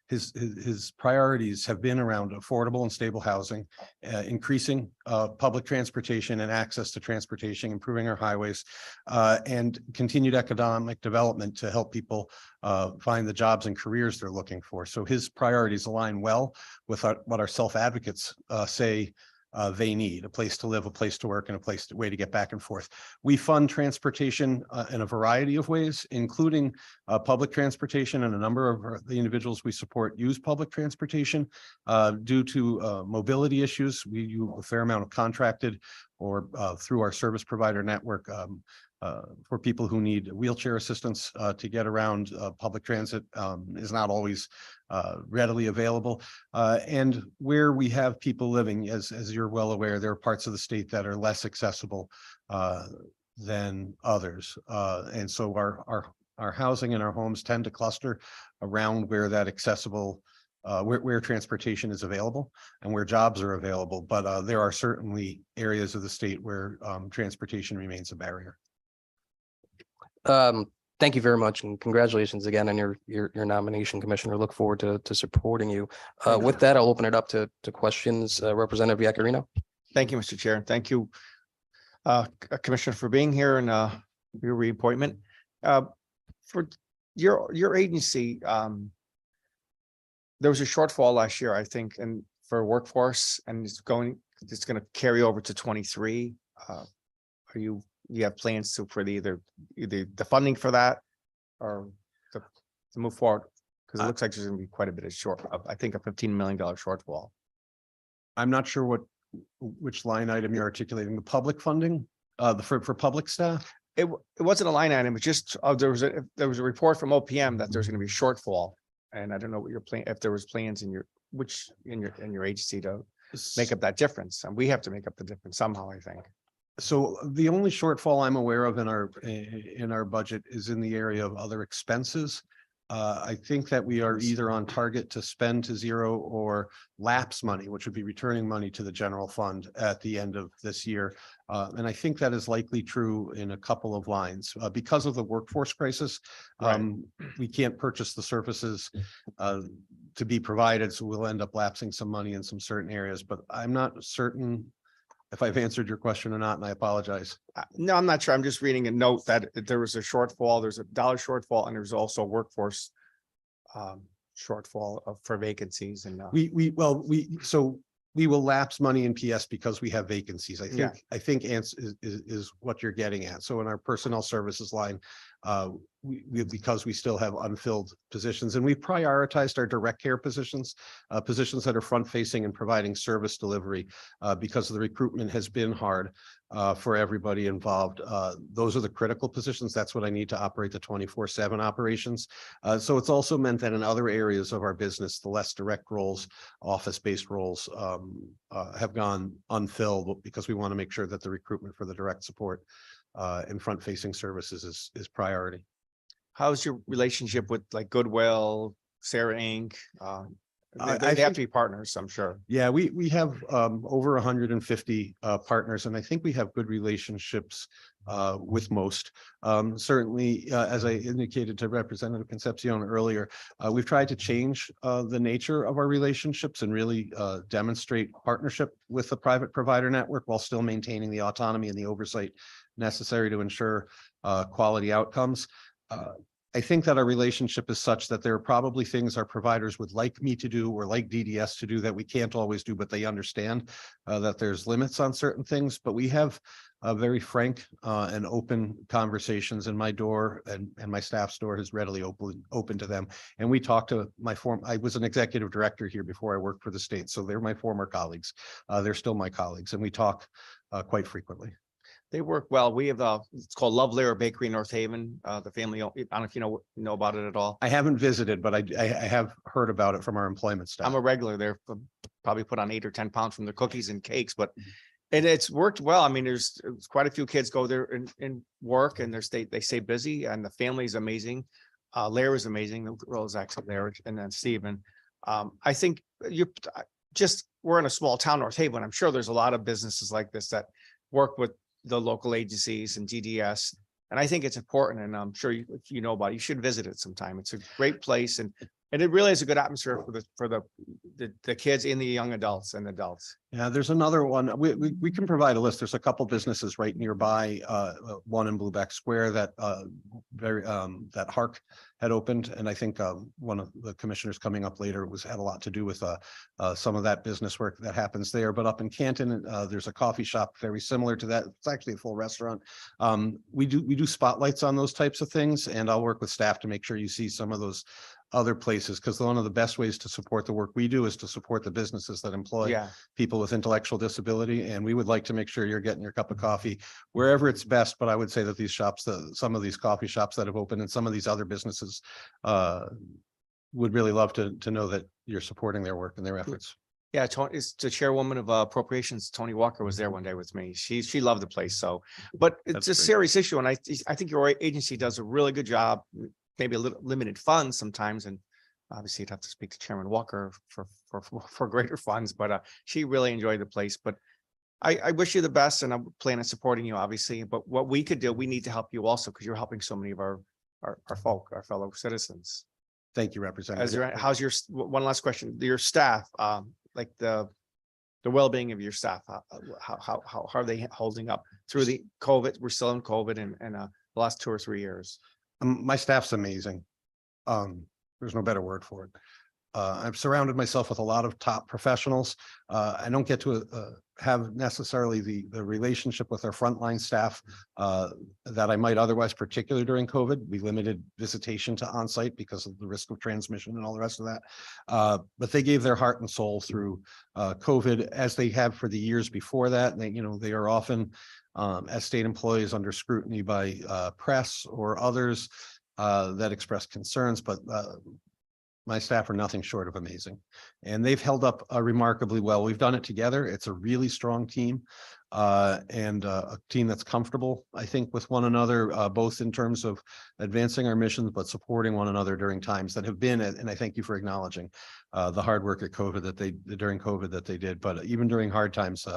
his priorities have been around affordable and stable housing, increasing public transportation and access to transportation, improving our highways, and continued economic development to help people find the jobs and careers they're looking for. So his priorities align well with what our self-advocates say they need: a place to live, a place to work, and a way to get back and forth. We fund transportation in a variety of ways, including public transportation, and a number of the individuals we support use public transportation due to mobility issues. We use a fair amount of contracted or through our service provider network for people who need wheelchair assistance to get around. Public transit is not always readily available. And where we have people living, as you're well aware, there are parts of the state that are less accessible than others. And so our housing and our homes tend to cluster around where that accessible where transportation is available and where jobs are available. But there are certainly areas of the state where transportation remains a barrier. Thank you very much, and congratulations again on your nomination, Commissioner. Look forward to supporting you. With that, I'll open it up to questions. Representative Iaccarino. Thank you, Mr. Chair. Thank you, Commissioner, for being here and your reappointment. For your agency, there was a shortfall last year, I think, and for workforce, and it's going to carry over to 23. You have plans for either the funding for that or to move forward? Because it looks like there's going to be quite a bit of I think a $15 million shortfall. I'm not sure which line item you're articulating. The public funding, for public staff? It wasn't a line item. It's just there was a report from OPM that there's going to be a shortfall, and I don't know what your plan, if there was plans in your agency to make up that difference, and we have to make up the difference somehow, I think. So the only shortfall I'm aware of in our budget is in the area of other expenses. I think that we are either on target to spend to zero or lapse money, which would be returning money to the general fund at the end of this year. And I think that is likely true in a couple of lines because of the workforce crisis. We can't purchase the services to be provided, so we'll end up lapsing some money in some certain areas, but I'm not certain if I've answered your question or not, and I apologize. No, I'm not sure. I'm just reading a note that there was a shortfall, there's $1 shortfall, and there's also a workforce shortfall for vacancies. And we will lapse money in PS because we have vacancies. I think is what you're getting at. So in our personnel services line, because we still have unfilled positions, and we prioritized our direct care positions, positions that are front facing and providing service delivery, because the recruitment has been hard for everybody involved. Those are the critical positions. That's what I need to operate the 24/7 operations. So it's also meant that in other areas of our business, the less direct roles, office-based roles, have gone unfilled because we want to make sure that the recruitment for the direct support and front-facing services is priority. How's your relationship with like Goodwill, Sarah Inc.? I They have think- to be partners, I'm sure. Yeah, we have over 150 partners, and I think we have good relationships with most. Certainly, as I indicated to Representative Concepcion earlier, we've tried to change the nature of our relationships and really demonstrate partnership with the private provider network while still maintaining the autonomy and the oversight necessary to ensure quality outcomes. I think that our relationship is such that there are probably things our providers would like me to do or like DDS to do that we can't always do, but they understand that there's limits on certain things. But we have very frank and open conversations, and my door and my staff's door is readily open to them. And we talk to I was an executive director here before I worked for the state, so they're my former colleagues. They're still my colleagues, and we talk quite frequently. They work well. We have it's called Love Lair Bakery in North Haven. The family, I don't know if you know about it at all. I haven't visited, but I have heard about it from our employment staff. I'm a regular there, probably put on 8 or 10 pounds from their cookies and cakes, but and it's worked well. I mean, there's quite a few kids go there and work, and they stay busy, and the family is amazing. Lair is amazing. The girl is actually Lair, and then Stephen. I think we're in a small town, North Haven. I'm sure there's a lot of businesses like this that work with the local agencies and DDS. And I think it's important, and I'm sure if you know about it, you should visit it sometime. It's a great place, and it really is a good atmosphere for the kids and the young adults and adults. Yeah, there's another one. We can provide a list. There's a couple businesses right nearby, one in Blueback Square that that Hark had opened. And I think one of the commissioners coming up later had a lot to do with some of that business work that happens there. But up in Canton, there's a coffee shop very similar to that. It's actually a full restaurant. We do spotlights on those types of things, and I'll work with staff to make sure you see some of those other places, because one of the best ways to support the work we do is to support the businesses that employ people with intellectual disability. And we would like to make sure you're getting your cup of coffee wherever it's best. But I would say that these shops, some of these coffee shops that have opened and some of these other businesses would really love to know that you're supporting their work and their efforts. Yeah, Tony is the chairwoman of appropriations. Tony Walker was there one day with me. She loved the place. So, but it's That's a great. Great issue, and I think your agency does a really good job. Maybe a little limited funds sometimes, and obviously you'd have to speak to Chairman Walker for greater funds. But she really enjoyed the place. But I wish you the best, and I plan on supporting you, obviously. But what we could do, we need to help you also, because you're helping so many of our fellow citizens. Thank you, Representative. How's your one last question? Your staff, like the well-being of your staff, how are they holding up through the COVID? We're still in COVID and the last 2 or 3 years. My staff's amazing. There's no better word for it. I've surrounded myself with a lot of top professionals. I don't get to have necessarily the relationship with our frontline staff that I might otherwise, particularly during COVID. We limited visitation to onsite because of the risk of transmission and all the rest of that. But they gave their heart and soul through COVID, as they have for the years before that. And they are often as state employees under scrutiny by press or others that express concerns, but my staff are nothing short of amazing, and they've held up remarkably well. We've done it together. It's a really strong team and a team that's comfortable, I think, with one another, both in terms of advancing our missions, but supporting one another during times that have been, and I thank you for acknowledging the hard work at COVID during COVID that they did. But even during hard times,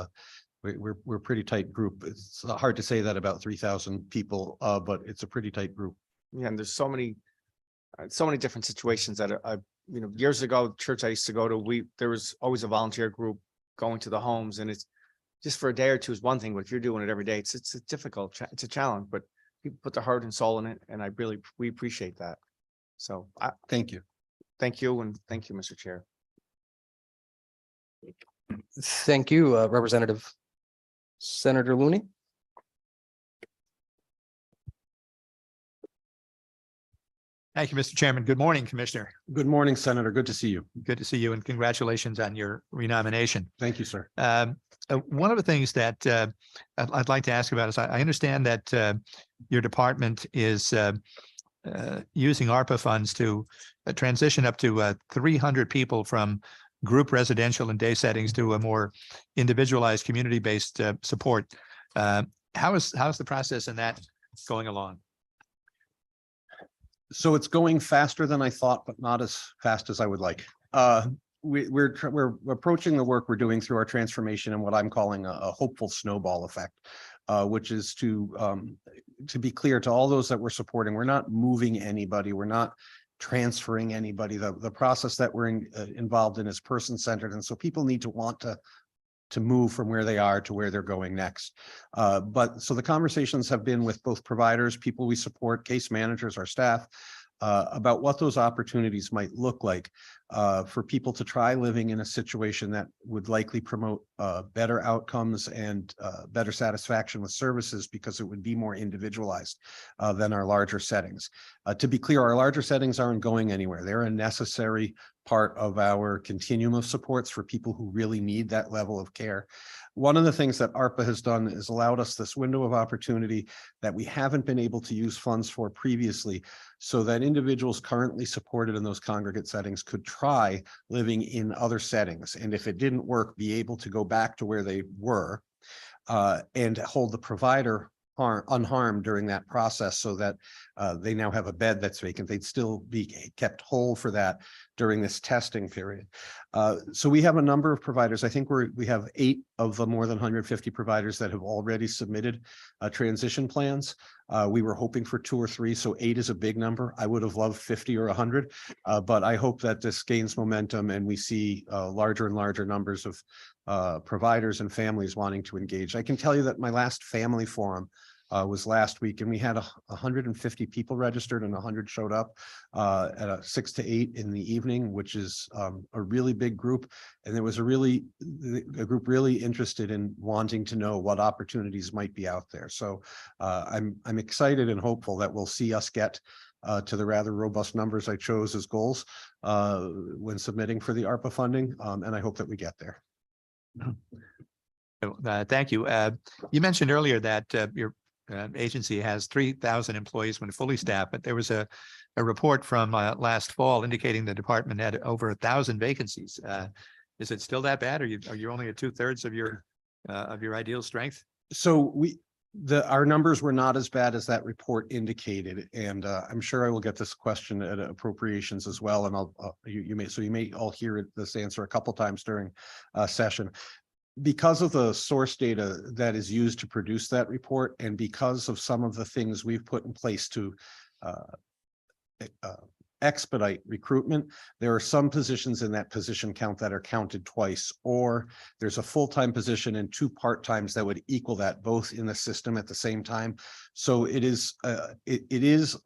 we're a pretty tight group. It's hard to say that about 3,000 people, but it's a pretty tight group. Yeah, and there's so many different situations that years ago, church I used to go to, there was always a volunteer group going to the homes, and it's just for a day or two is one thing, but if you're doing it every day, it's a difficult, it's a challenge, but people put their heart and soul in it, and we appreciate that. So Thank you. thank you, and thank you, Mr. Chair. Thank you, Representative Senator Looney. Thank you, Mr. Chairman. Good morning, Commissioner. Good morning, Senator. Good to see you. Good to see you and congratulations on your renomination. Thank you, sir. One of the things that I'd like to ask about is I understand that your department is using ARPA funds to transition up to 300 people from group residential and day settings to a more individualized community-based support. How's the process in that going along? So it's going faster than I thought, but not as fast as I would like. We're approaching the work we're doing through our transformation and what I'm calling a hopeful snowball effect, which is to be clear to all those that we're supporting, we're not moving anybody, we're not transferring anybody. The process that we're involved in is person-centered, and so people need to want to move from where they are to where they're going next. But so the conversations have been with both providers, people we support, case managers, our staff, about what those opportunities might look like for people to try living in a situation that would likely promote better outcomes and better satisfaction with services, because it would be more individualized than our larger settings. To be clear, our larger settings aren't going anywhere. They're a necessary part of our continuum of supports for people who really need that level of care. One of the things that ARPA has done is allowed us this window of opportunity that we haven't been able to use funds for previously, so that individuals currently supported in those congregate settings could try living in other settings. And if it didn't work, be able to go back to where they were and hold the provider unharmed during that process, so that they now have a bed that's vacant. They'd still be kept whole for that during this testing period. So we have a number of providers. I think we have 8 of the more than 150 providers that have already submitted transition plans. We were hoping for 2 or 3, so 8 is a big number. I would have loved 50 or 100, but I hope that this gains momentum and we see larger and larger numbers of providers and families wanting to engage. I can tell you that my last family forum was last week, and we had 150 people registered and 100 showed up at 6 to 8 in the evening, which is a really big group. And there was a group really interested in wanting to know what opportunities might be out there. So I'm excited and hopeful that we'll see us get to the rather robust numbers I chose as goals when submitting for the ARPA funding, and I hope that we get there. Thank you. You mentioned earlier that your agency has 3,000 employees when fully staffed, but there was a report from last fall indicating the department had over 1,000 vacancies. Is it still that bad? Are you only at 2/3 of your ideal strength? So our numbers were not as bad as that report indicated, and I'm sure I will get this question at appropriations as well. And you may all hear this answer a couple times during session. Because of the source data that is used to produce that report, and because of some of the things we've put in place to expedite recruitment, there are some positions in that position count that are counted twice, or there's a full-time position and 2 part-times that would equal that both in the system at the same time. So it is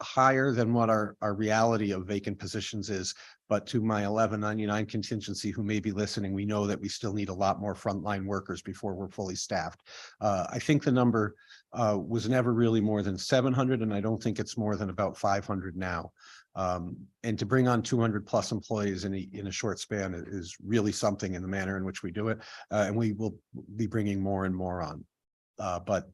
higher than what our reality of vacant positions is. But to my 1199 contingency who may be listening, we know that we still need a lot more frontline workers before we're fully staffed. I think the number was never really more than 700, and I don't think it's more than about 500 now. And to bring on 200 plus employees in a short span is really something in the manner in which we do it. And we will be bringing more and more on. But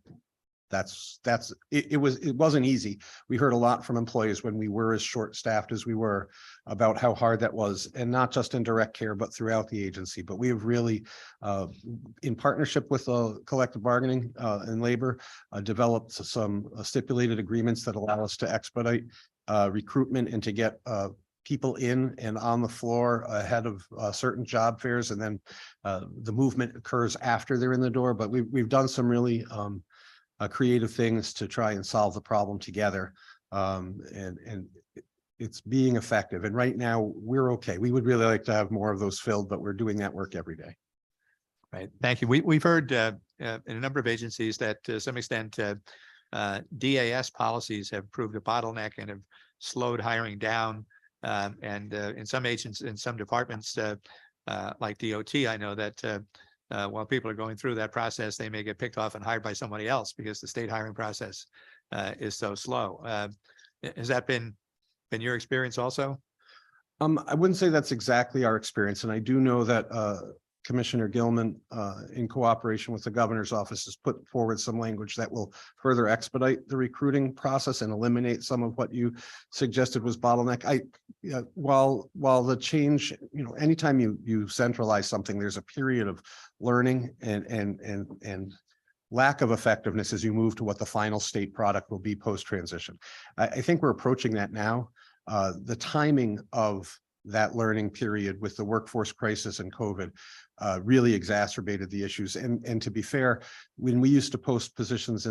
it wasn't easy. We heard a lot from employees when we were as short staffed as we were about how hard that was, and not just in direct care, but throughout the agency. But we have really, in partnership with collective bargaining and labor, developed some stipulated agreements that allow us to expedite recruitment and to get people in and on the floor ahead of certain job fairs, and then the movement occurs after they're in the door. But we've done some really creative things to try and solve the problem together, and it's being effective. And right now we're okay. We would really like to have more of those filled, but we're doing that work every day. Right. Thank you. We've heard in a number of agencies that to some extent DAS policies have proved a bottleneck and have slowed hiring down. And in some agents, in some departments like DOT, I know that while people are going through that process, they may get picked off and hired by somebody else because the state hiring process is so slow. Has that been been your experience also? I wouldn't say that's exactly our experience, and I do know that Commissioner Gilman, in cooperation with the governor's office, has put forward some language that will further expedite the recruiting process and eliminate some of what you suggested was bottleneck. While the change, anytime you centralize something, there's a period of learning and lack of effectiveness as you move to what the final state product will be post-transition. I think we're approaching that now. The timing of that learning period with the workforce crisis and COVID really exacerbated the issues. And to be fair, when we used to post positions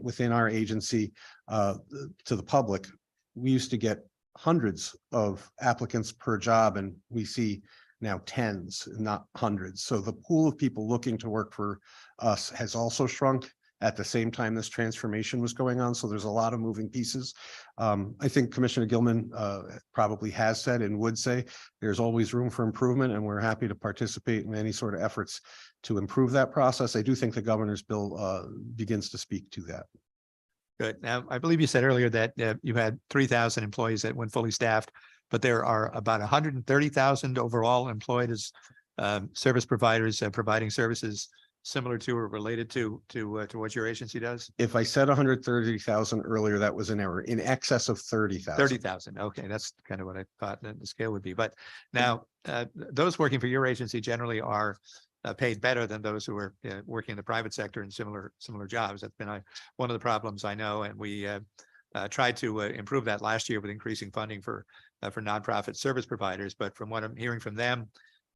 within our agency to the public, we used to get hundreds of applicants per job, and we see now tens, not hundreds. So the pool of people looking to work for us has also shrunk at the same time this transformation was going on. So there's a lot of moving pieces. I think Commissioner Gilman probably has said and would say there's always room for improvement, and we're happy to participate in any sort of efforts to improve that process. I do think the governor's bill begins to speak to that. Good. Now, I believe you said earlier that you had 3,000 employees that when fully staffed, but there are about 130,000 overall employed as service providers providing services similar to or related to what your agency does? If I said 130,000 earlier, that was an error. In excess of 30,000. 30,000. Okay, that's kind of what I thought the scale would be. But now those working for your agency generally are paid better than those who are working in the private sector in similar jobs. That's been one of the problems I know, and we tried to improve that last year with increasing funding for nonprofit service providers. But from what I'm hearing from them,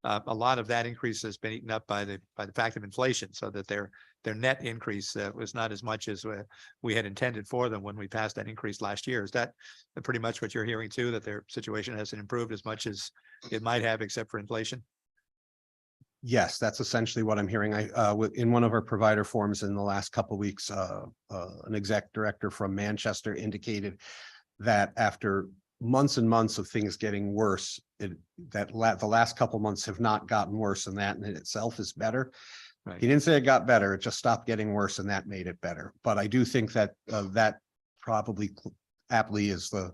a lot of that increase has been eaten up by the fact of inflation, so that their net increase was not as much as we had intended for them when we passed that increase last year. Is that pretty much what you're hearing too, that their situation hasn't improved as much as it might have, except for inflation? Yes, that's essentially what I'm hearing. In one of our provider forums in the last couple of weeks, an exec director from Manchester indicated that after months and months of things getting worse, the last couple of months have not gotten worse, and that in itself is better. Right. He didn't say it got better; it just stopped getting worse, and that made it better. But I do think that that probably aptly is the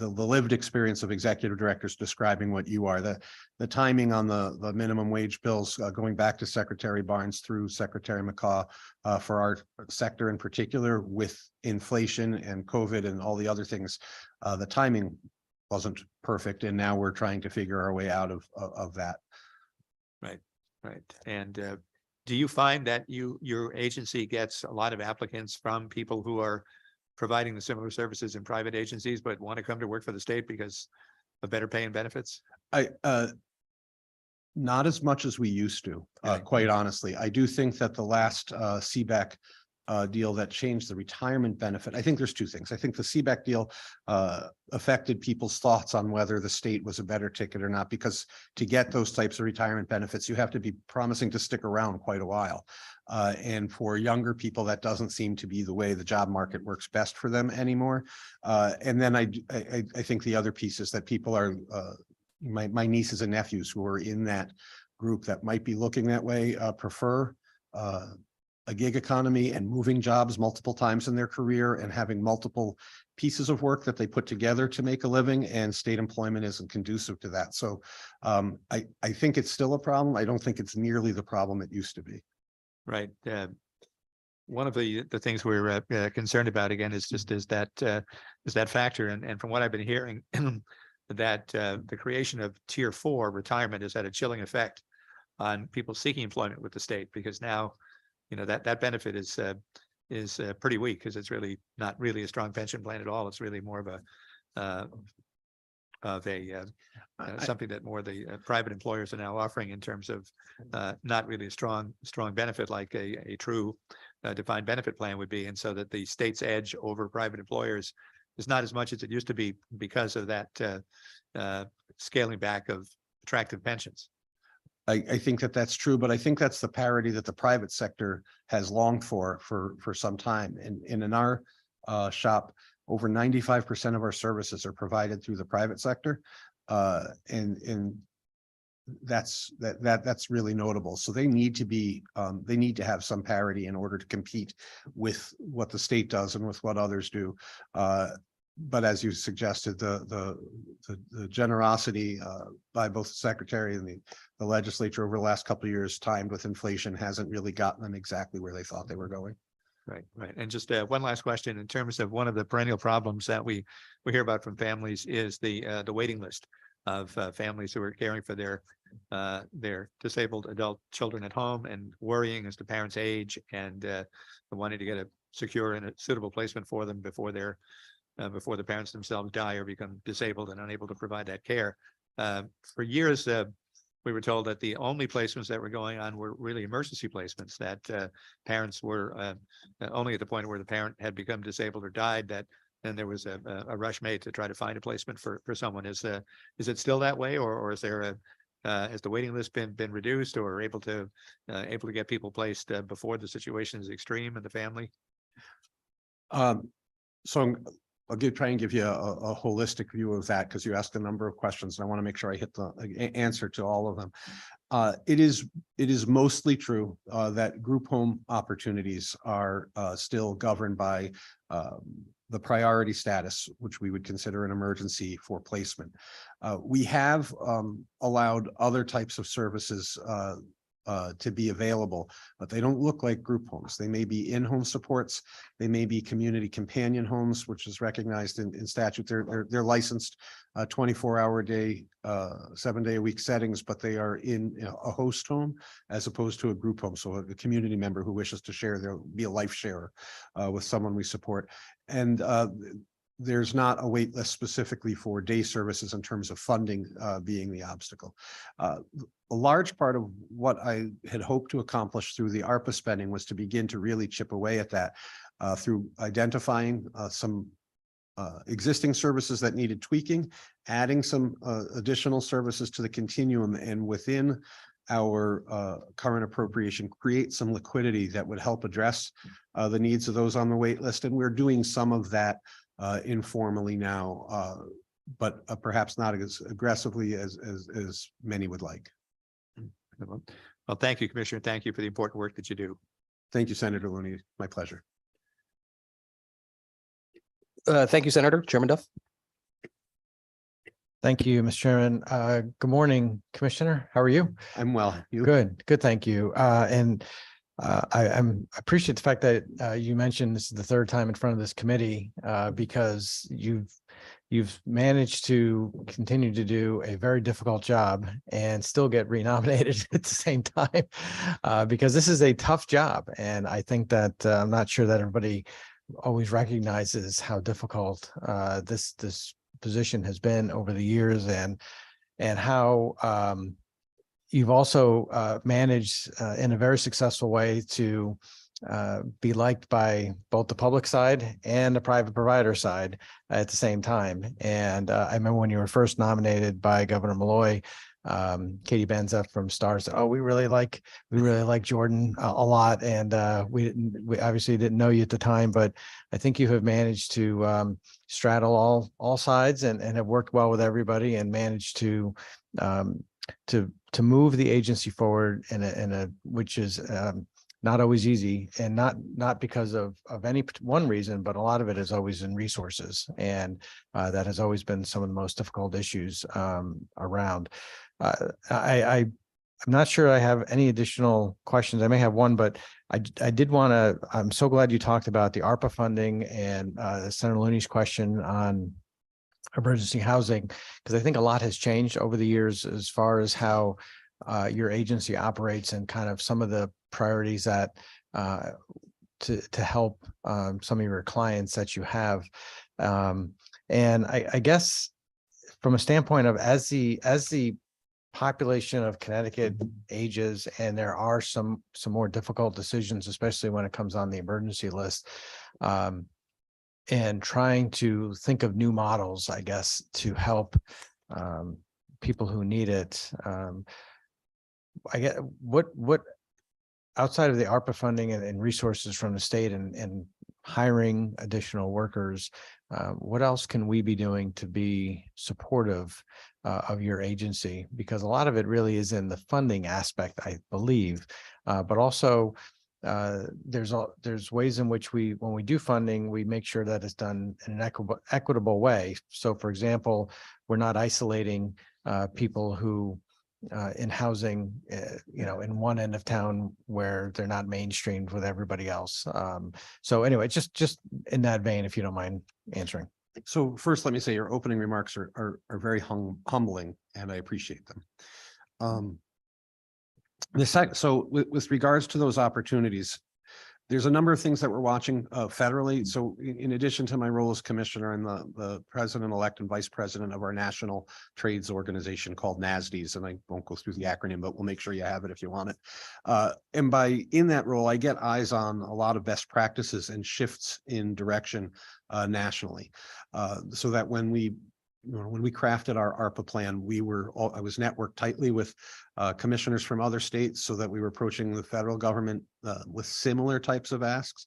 lived experience of executive directors describing what you are. The timing on the minimum wage bills, going back to Secretary Barnes through Secretary McCaw, for our sector in particular, with inflation and COVID and all the other things, the timing wasn't perfect, and now we're trying to figure our way out of that. Right. And do you find that your agency gets a lot of applicants from people who are providing the similar services in private agencies, but want to come to work for the state because of better pay and benefits? Not as much as we used to, quite honestly. I do think that the last CBAC deal that changed the retirement benefit, I think there's two things. I think the CBAC deal affected people's thoughts on whether the state was a better ticket or not, because to get those types of retirement benefits, you have to be promising to stick around quite a while. And for younger people, that doesn't seem to be the way the job market works best for them anymore. And then I think the other piece is that people are, my nieces and nephews who are in that group that might be looking that way, prefer a gig economy and moving jobs multiple times in their career and having multiple pieces of work that they put together to make a living, and state employment isn't conducive to that. So I think it's still a problem. I don't think it's nearly the problem it used to be. Right. One of the things we're concerned about again is that factor. And from what I've been hearing, that the creation of Tier 4 retirement has had a chilling effect on people seeking employment with the state, because now, that benefit is pretty weak, because it's really not really a strong pension plan at all. It's really more of something that more the private employers are now offering in terms of not really a strong benefit like a true defined benefit plan would be. And so that the state's edge over private employers is not as much as it used to be because of that scaling back of attractive pensions. I think that that's true, but I think that's the parity that the private sector has longed for some time. And in our shop, over 95% of our services are provided through the private sector. And that's really notable. So they need to have some parity in order to compete with what the state does and with what others do. but as you suggested, the generosity by both the secretary and the legislature over the last couple of years, timed with inflation, hasn't really gotten them exactly where they thought they were going. Right, right. And just one last question in terms of one of the perennial problems that we hear about from families is the waiting list of families who are caring for their disabled adult children at home and worrying as the parents age and wanting to get a secure and a suitable placement for them before the parents themselves die or become disabled and unable to provide that care. For years, we were told that the only placements that were going on were really emergency placements, that parents were only at the point where the parent had become disabled or died, that then there was a rush made to try to find a placement for someone. Is it still that way, or is there has the waiting list been reduced, or able to get people placed before the situation is extreme in the family? So I'll try and give you a holistic view of that, because you asked a number of questions and I want to make sure I hit the answer to all of them. It is mostly true that group home opportunities are still governed by the priority status, which we would consider an emergency for placement. We have allowed other types of services to be available, but they don't look like group homes. They may be in-home supports. They may be community companion homes, which is recognized in statute. They're licensed 24-hour-a-day, 7-day-a-week settings, but they are in a host home as opposed to a group home. So a community member who wishes to share, there'll be a life sharer with someone we support. And there's not a wait list specifically for day services in terms of funding being the obstacle. A large part of what I had hoped to accomplish through the ARPA spending was to begin to really chip away at that through identifying some existing services that needed tweaking, adding some additional services to the continuum, and within our current appropriation, create some liquidity that would help address the needs of those on the wait list. And we're doing some of that informally now, but perhaps not as aggressively as many would like. Well, thank you, Commissioner. Thank you for the important work that you do. Thank you, Senator Looney. My pleasure. Thank you, Senator. Chairman Duff. Thank you, Mr. Chairman. Good morning, Commissioner. How are you? I'm well. You? Good, thank you. I appreciate the fact that you mentioned this is the third time in front of this committee because you've managed to continue to do a very difficult job and still get renominated at the same time because this is a tough job. And I think that I'm not sure that everybody always recognizes how difficult this position has been over the years, and how you've also managed in a very successful way to be liked by both the public side and the private provider side at the same time. And I remember when you were first nominated by Governor Malloy, Katie Benza from STAR said, "Oh, we really like Jordan a lot." And we obviously didn't know you at the time, but I think you have managed to straddle all sides and have worked well with everybody and managed to move the agency forward in a which is not always easy, and not because of any one reason, but a lot of it is always in resources, and that has always been some of the most difficult issues around. I'm not sure I have any additional questions. I may have one, but I did want to. I'm so glad you talked about the ARPA funding and Senator Looney's question on emergency housing, because I think a lot has changed over the years as far as how your agency operates and kind of some of the priorities that to help some of your clients that you have. And I guess from a standpoint of as the population of Connecticut ages, and there are some more difficult decisions, especially when it comes on the emergency list, and trying to think of new models, I guess, to help people who need it. I get what outside of the ARPA funding and resources from the state and hiring additional workers, what else can we be doing to be supportive of your agency? Because a lot of it really is in the funding aspect, I believe, but also there's ways in which when we do funding, we make sure that it's done in an equitable way. So for example, we're not isolating people who in housing, in one end of town where they're not mainstreamed with everybody else. So anyway, just in that vein, if you don't mind answering. So first, let me say your opening remarks are very humbling, and I appreciate them. So with regards to those opportunities, there's a number of things that we're watching federally. So in addition to my role as commissioner, I'm the president-elect and vice president of our national trades organization called NASDs, and I won't go through the acronym, but we'll make sure you have it if you want it. And in that role, I get eyes on a lot of best practices and shifts in direction nationally, so that when we crafted our ARPA plan, I was networked tightly with commissioners from other states so that we were approaching the federal government with similar types of asks.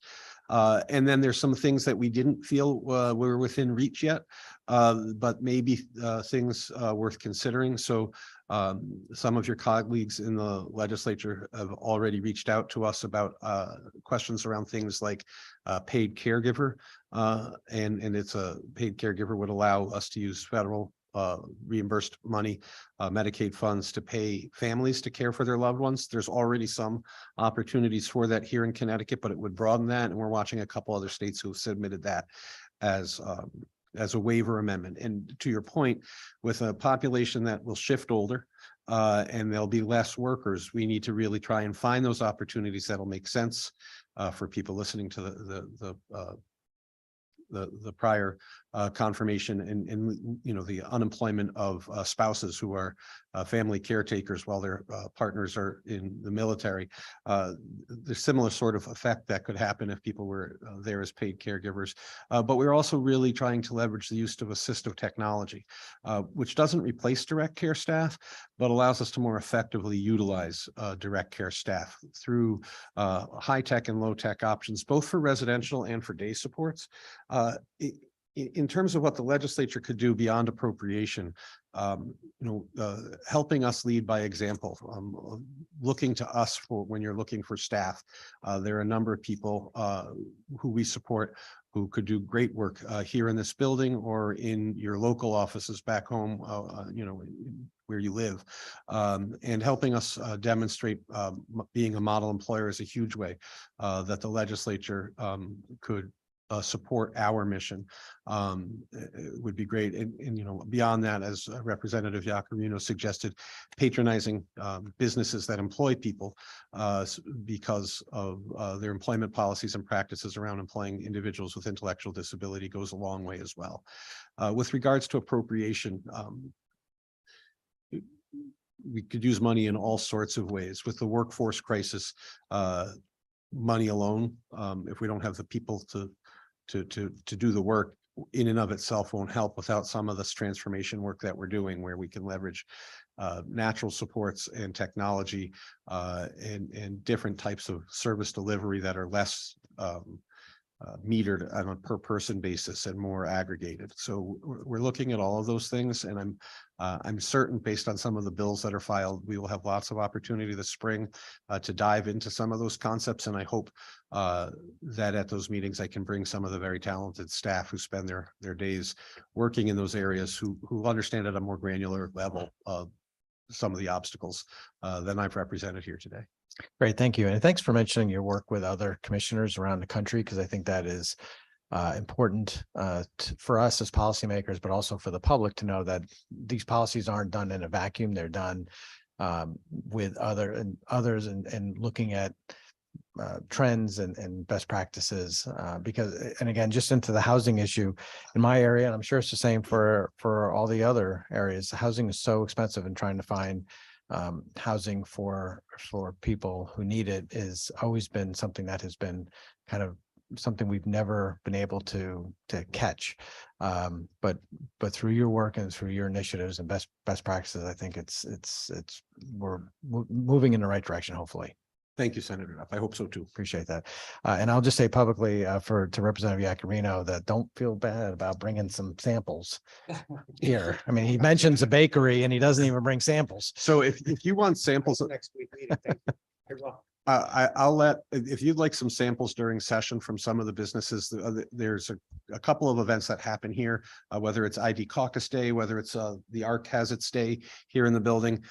And then there's some things that we didn't feel were within reach yet, but maybe things worth considering. So some of your colleagues in the legislature have already reached out to us about questions around things like paid caregiver. And it's a paid caregiver would allow us to use federal reimbursed money, Medicaid funds to pay families to care for their loved ones. There's already some opportunities for that here in Connecticut, but it would broaden that. And we're watching a couple other states who have submitted that as a waiver amendment. And to your point, with a population that will shift older, and there'll be less workers, we need to really try and find those opportunities that'll make sense for people listening to the prior confirmation and the unemployment of spouses who are family caretakers while their partners are in the military. There's similar sort of effect that could happen if people were there as paid caregivers. But we're also really trying to leverage the use of assistive technology, which doesn't replace direct care staff, but allows us to more effectively utilize direct care staff through high tech and low tech options, both for residential and for day supports. In terms of what the legislature could do beyond appropriation, helping us lead by example, looking to us for when you're looking for staff. There are a number of people who we support who could do great work here in this building or in your local offices back home, where you live, and helping us demonstrate being a model employer is a huge way that the legislature could support our mission. Would be great. And beyond that, as Representative Yacarino suggested, patronizing businesses that employ people because of their employment policies and practices around employing individuals with intellectual disability goes a long way as well. With regards to appropriation, we could use money in all sorts of ways. With the workforce crisis, money alone, if we don't have the people to do the work in and of itself won't help without some of this transformation work that we're doing, where we can leverage natural supports and technology and different types of service delivery that are less metered on a per person basis and more aggregated. So we're looking at all of those things, and I'm certain, based on some of the bills that are filed, we will have lots of opportunity this spring to dive into some of those concepts. And I hope that at those meetings I can bring some of the very talented staff who spend their days working in those areas, who understand at a more granular level some of the obstacles than I've represented here today. Great, thank you. And thanks for mentioning your work with other commissioners around the country, because I think that is important for us as policymakers, but also for the public to know that these policies aren't done in a vacuum. They're done with others and looking at trends and best practices, because, and again, just into the housing issue in my area, and I'm sure it's the same for all the other areas, housing is so expensive, and trying to find housing for people who need it is always been something that has been kind of something we've never been able to catch. But through your work and through your initiatives and best practices, I think we're moving in the right direction, hopefully. Thank you, Senator Duff. I hope so too. Appreciate that. And I'll just say publicly to Representative Yacarino that don't feel bad about bringing some samples here. I mean, he mentions a bakery and he doesn't even bring samples. So if you want samples, Next week meeting. Thank you. I'll let, if you'd like some samples during session from some of the businesses, there's a couple of events that happen here, whether it's ID Caucus Day, whether it's the ARC has its day here in the building.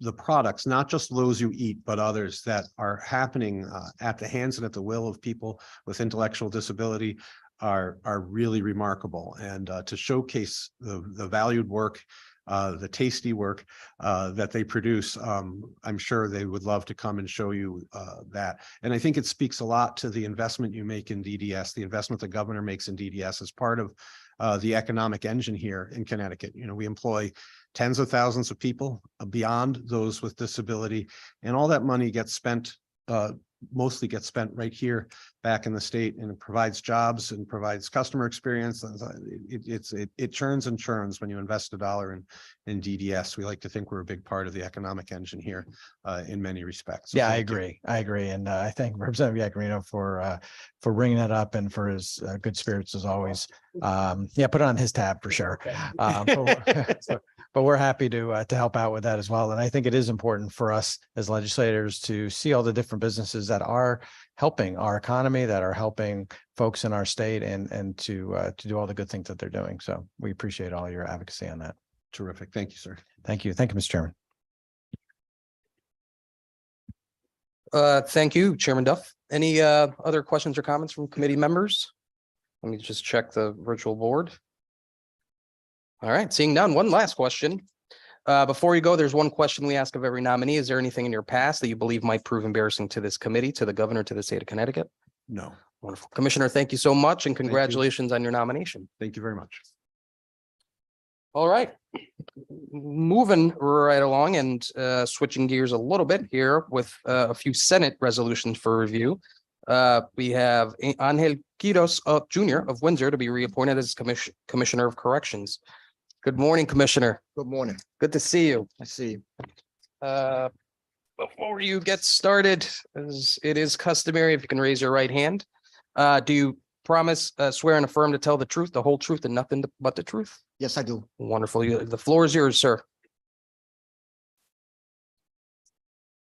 The products, not just those you eat, but others that are happening at the hands and at the will of people with intellectual disability are really remarkable. And to showcase the valued work, the tasty work that they produce, I'm sure they would love to come and show you that. And I think it speaks a lot to the investment you make in DDS, the investment the governor makes in DDS as part of the economic engine here in Connecticut. You know, we employ tens of thousands of people beyond those with disability, and all that money gets spent, mostly gets spent right here back in the state, and it provides jobs and provides customer experience. It churns and churns when you invest $1 in DDS. We like to think we're a big part of the economic engine here in many respects. So Yeah, I thank you. agree. I agree. And I thank Representative Yakarino for bringing that up and for his good spirits as always. Yeah, put it on his tab for sure. But we're happy to help out with that as well. And I think it is important for us as legislators to see all the different businesses that are helping our economy, that are helping folks in our state, and to do all the good things that they're doing. So we appreciate all your advocacy on that. Terrific. Thank you, sir. Thank you. Thank you, Mr. Chairman. Thank you, Chairman Duff. Any other questions or comments from committee members? Let me just check the virtual board. All right, seeing none, one last question. Before you go, there's one question we ask of every nominee. Is there anything in your past that you believe might prove embarrassing to this committee, to the governor, to the state of Connecticut? No, Wonderful. Commissioner, thank you so much and you. congratulations on your nomination. thank you very much. All right. Moving right along and switching gears a little bit here with a few Senate resolutions for review. We have Angel Quiros Jr. of Windsor to be reappointed as Commissioner of Corrections. Good morning, Commissioner. Good morning. Good to see you. I see. Before you get started, as it is customary, if you can raise your right hand. Do you promise, swear and affirm to tell the truth, the whole truth, and nothing but the truth? Yes, I do. Wonderful. The floor is yours, sir.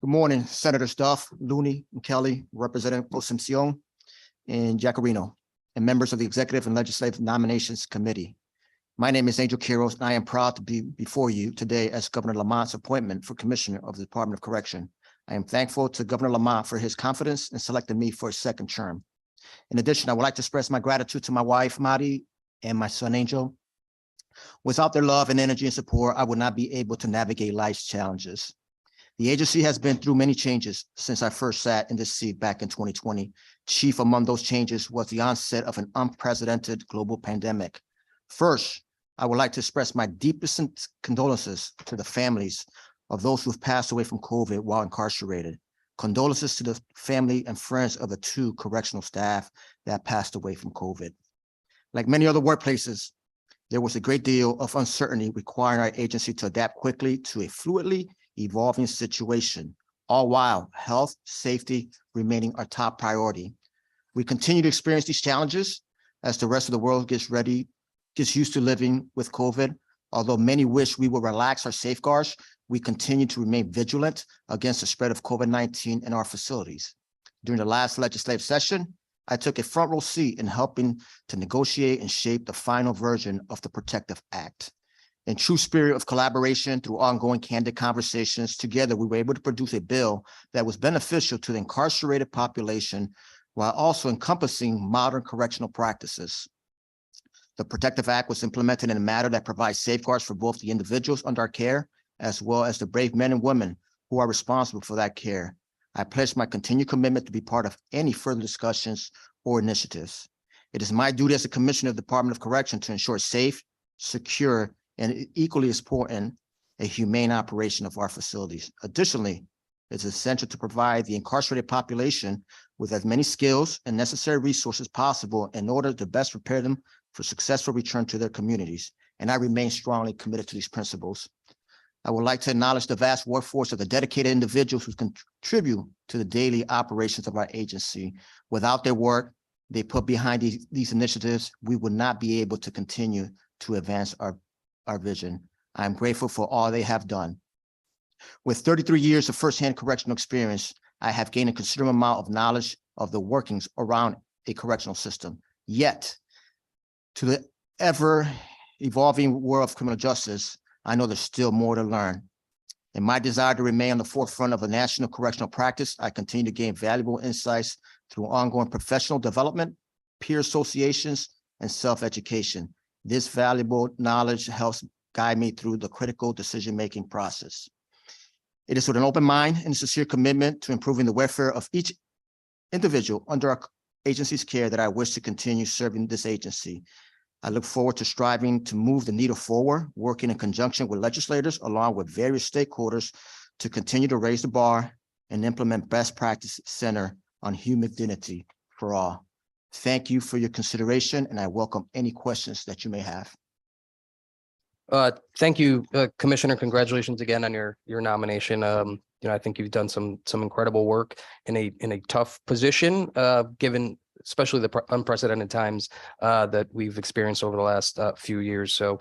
Good morning, Senator Duff, Looney, and Kelly, Representative Concepcion, and Jacarino, and members of the Executive and Legislative Nominations Committee. My name is Angel Quiros, and I am proud to be before you today as Governor Lamont's appointment for Commissioner of the Department of Correction. I am thankful to Governor Lamont for his confidence in selecting me for a second term. In addition, I would like to express my gratitude to my wife, Madi, and my son, Angel. Without their love and energy and support, I would not be able to navigate life's challenges. The agency has been through many changes since I first sat in this seat back in 2020. Chief among those changes was the onset of an unprecedented global pandemic. First, I would like to express my deepest condolences to the families of those who have passed away from COVID while incarcerated. Condolences to the family and friends of the 2 correctional staff that passed away from COVID. Like many other workplaces, there was a great deal of uncertainty requiring our agency to adapt quickly to a fluidly evolving situation, all while health, safety remaining our top priority. We continue to experience these challenges as the rest of the world gets used to living with COVID. Although many wish we will relax our safeguards, we continue to remain vigilant against the spread of COVID-19 in our facilities. During the last legislative session, I took a front row seat in helping to negotiate and shape the final version of the Protective Act. In true spirit of collaboration through ongoing candid conversations, together we were able to produce a bill that was beneficial to the incarcerated population while also encompassing modern correctional practices. The Protective Act was implemented in a manner that provides safeguards for both the individuals under our care, as well as the brave men and women who are responsible for that care. I pledge my continued commitment to be part of any further discussions or initiatives. It is my duty as a Commissioner of the Department of Correction to ensure safe, secure, and equally as important, a humane operation of our facilities. Additionally, it's essential to provide the incarcerated population with as many skills and necessary resources possible in order to best prepare them for successful return to their communities. And I remain strongly committed to these principles. I would like to acknowledge the vast workforce of the dedicated individuals who contribute to the daily operations of our agency. Without their work they put behind these initiatives, we would not be able to continue to advance our vision. I'm grateful for all they have done. With 33 years of firsthand correctional experience, I have gained a considerable amount of knowledge of the workings around a correctional system. Yet, to the ever evolving world of criminal justice, I know there's still more to learn. In my desire to remain on the forefront of a national correctional practice, I continue to gain valuable insights through ongoing professional development, peer associations, and self-education. This valuable knowledge helps guide me through the critical decision-making process. It is with an open mind and sincere commitment to improving the welfare of each individual under our agency's care that I wish to continue serving this agency. I look forward to striving to move the needle forward, working in conjunction with legislators along with various stakeholders to continue to raise the bar and implement best practice centered on human dignity for all. Thank you for your consideration, and I welcome any questions that you may have. Thank you, Commissioner. Congratulations again on your nomination. I think you've done some incredible work in a tough position, given especially the unprecedented times that we've experienced over the last few years. So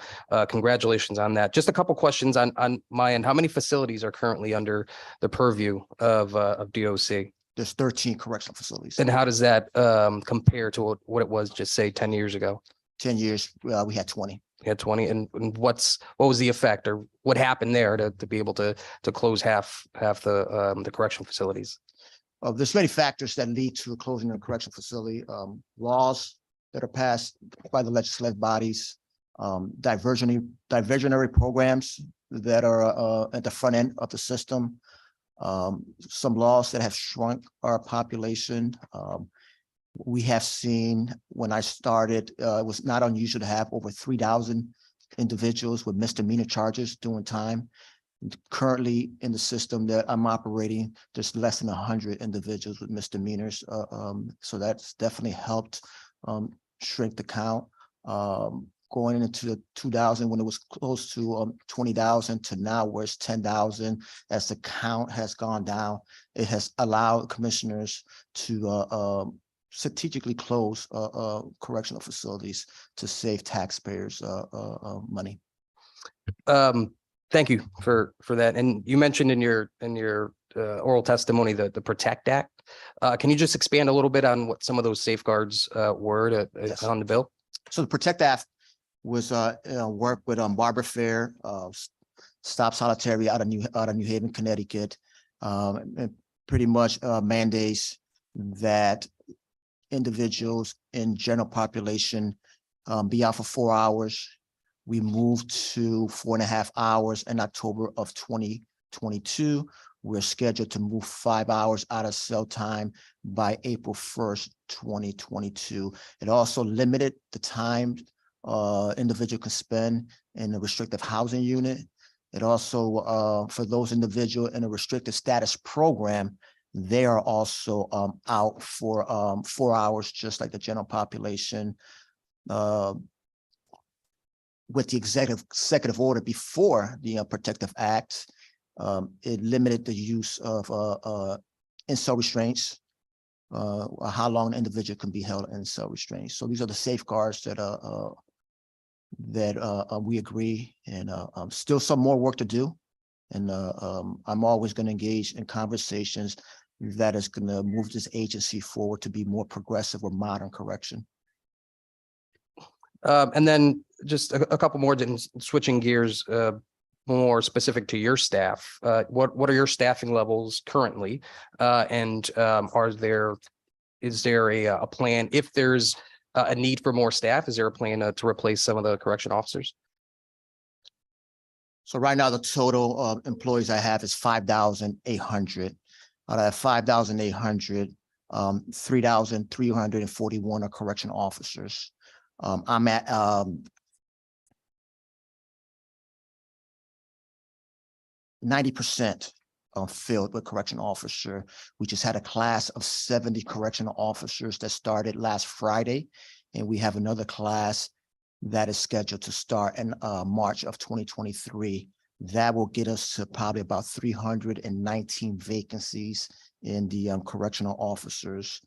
congratulations on that. Just a couple questions on my end. How many facilities are currently under the purview of DOC? There's 13 correctional facilities. And how does that compare to what it was just say 10 years ago? 10 years, we had 20. We had 20, and what was the effect, or what happened there to be able to close half the correctional facilities? There's many factors that lead to closing a correctional facility. Laws that are passed by the legislative bodies, diversionary programs that are at the front end of the system, some laws that have shrunk our population. We have seen, when I started, it was not unusual to have over 3,000 individuals with misdemeanor charges doing time. Currently in the system that I'm operating, there's less than 100 individuals with misdemeanors. So that's definitely helped shrink the count. Going into the 2000, when it was close to 20,000 to now where it's 10,000, as the count has gone down, it has allowed commissioners to strategically close correctional facilities to save taxpayers money. Thank you for that. And you mentioned in your oral testimony the PROTECT Act. Can you just expand a little bit on what some of those safeguards were Yes. on the bill? So the PROTECT Act was work with Barbara Fair, Stop Solitary out of New Haven, Connecticut, and pretty much mandates that individuals in general population be out for 4 hours. We moved to 4.5 hours in October of 2022. We're scheduled to move 5 hours out of cell time by April 1st, 2022. It also limited the time individual can spend in a restrictive housing unit. It also, for those individuals in a restricted status program, they are also out for 4 hours, just like the general population. With the executive order before the Protective Act, it limited the use of in-cell restraints, how long an individual can be held in cell restraints. So these are the safeguards that we agree, and still some more work to do. And I'm always going to engage in conversations that is going to move this agency forward to be more progressive or modern correction. And then just a couple more, switching gears, more specific to your staff. What are your staffing levels currently? And is there a plan, if there's a need for more staff, is there a plan to replace some of the correction officers? So right now, the total employees I have is 5,800. Out of that 5,800, 3,341 are correction officers. I'm at 90% filled with correction officer. We just had a class of 70 correctional officers that started last Friday, and we have another class that is scheduled to start in March of 2023. That will get us to probably about 319 vacancies in the correctional officers.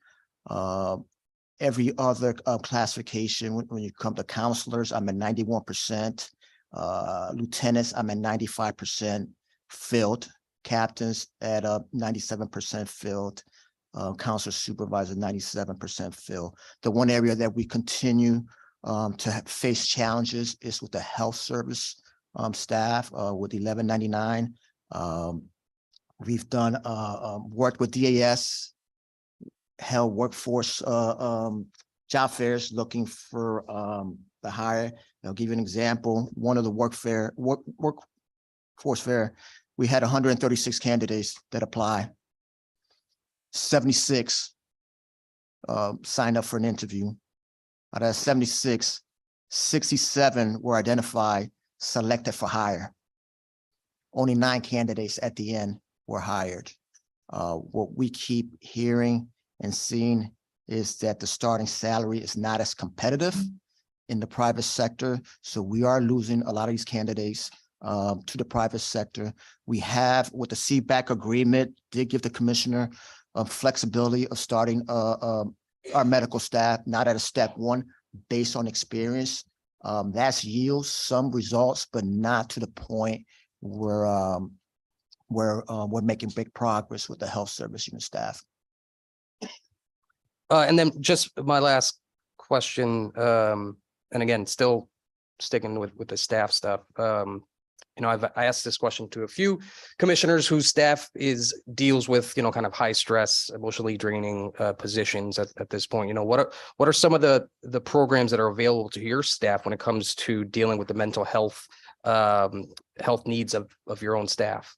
Every other classification, when you come to counselors, I'm at 91%. Lieutenants, I'm at 95% filled. captains at 97% filled. Counselor supervisor, 97% filled. The one area that we continue face challenges is with the health service staff with 1199. We've done work with DAS, held workforce job fairs looking for the hire. I'll give you an example. One of the workforce fair, we had 136 candidates that apply. 76 signed up for an interview. Out of that 76, 67 were identified, selected for hire. Only 9 candidates at the end were hired. What we keep hearing and seeing is that the starting salary is not as competitive in the private sector. So we are losing a lot of these candidates to the private sector. We have, with the CBAC agreement, did give the commissioner flexibility of starting our medical staff, not at a step 1, based on experience. That's yields some results, but not to the point where we're making big progress with the health service unit staff. And then just my last question, and again, still sticking with the staff stuff. I asked this question to a few commissioners whose staff deals with, kind of high stress, emotionally draining positions at this point. What are some of the programs that are available to your staff when it comes to dealing with the mental health needs of your own staff?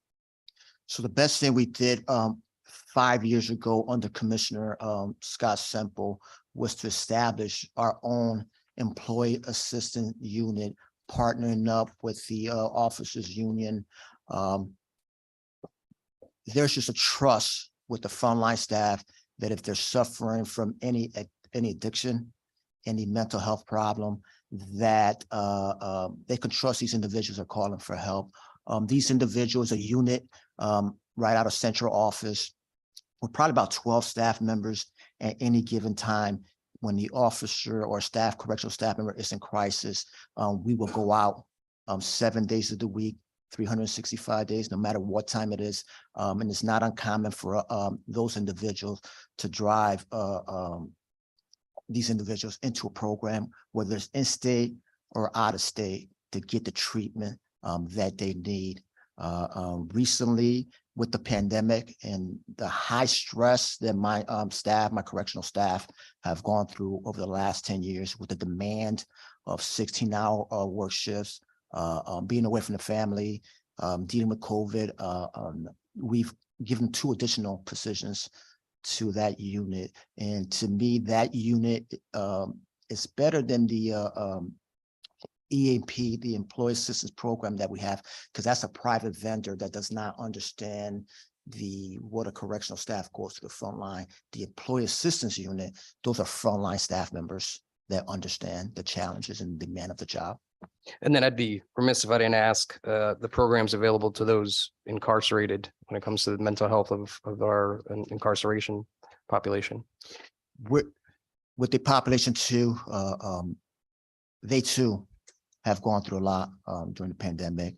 So the best thing we did 5 years ago under Commissioner Scott Semple was to establish our own employee assistance unit, partnering up with the officers union. There's just a trust with the frontline staff that if they're suffering from any addiction, any mental health problem, that they can trust these individuals are calling for help. These individuals, a unit right out of central office, with probably about 12 staff members at any given time. When the officer or correctional staff member is in crisis, we will go out 7 days of the week, 365 days, no matter what time it is. And it's not uncommon for those individuals to drive these individuals into a program, whether it's in-state or out-of-state, to get the treatment that they need. Recently, with the pandemic and the high stress that my correctional staff have gone through over the last 10 years, with the demand of 16-hour work shifts, being away from the family, dealing with COVID, we've given 2 additional positions to that unit. And to me, that unit is better than the EAP, the Employee Assistance Program that we have, because that's a private vendor that does not understand what a correctional staff goes to the front line. The Employee Assistance Unit, those are frontline staff members that understand the challenges and demand of the job. And then I'd be remiss if I didn't ask the programs available to those incarcerated when it comes to the mental health of our incarceration population. With the population too, they too have gone through a lot during the pandemic.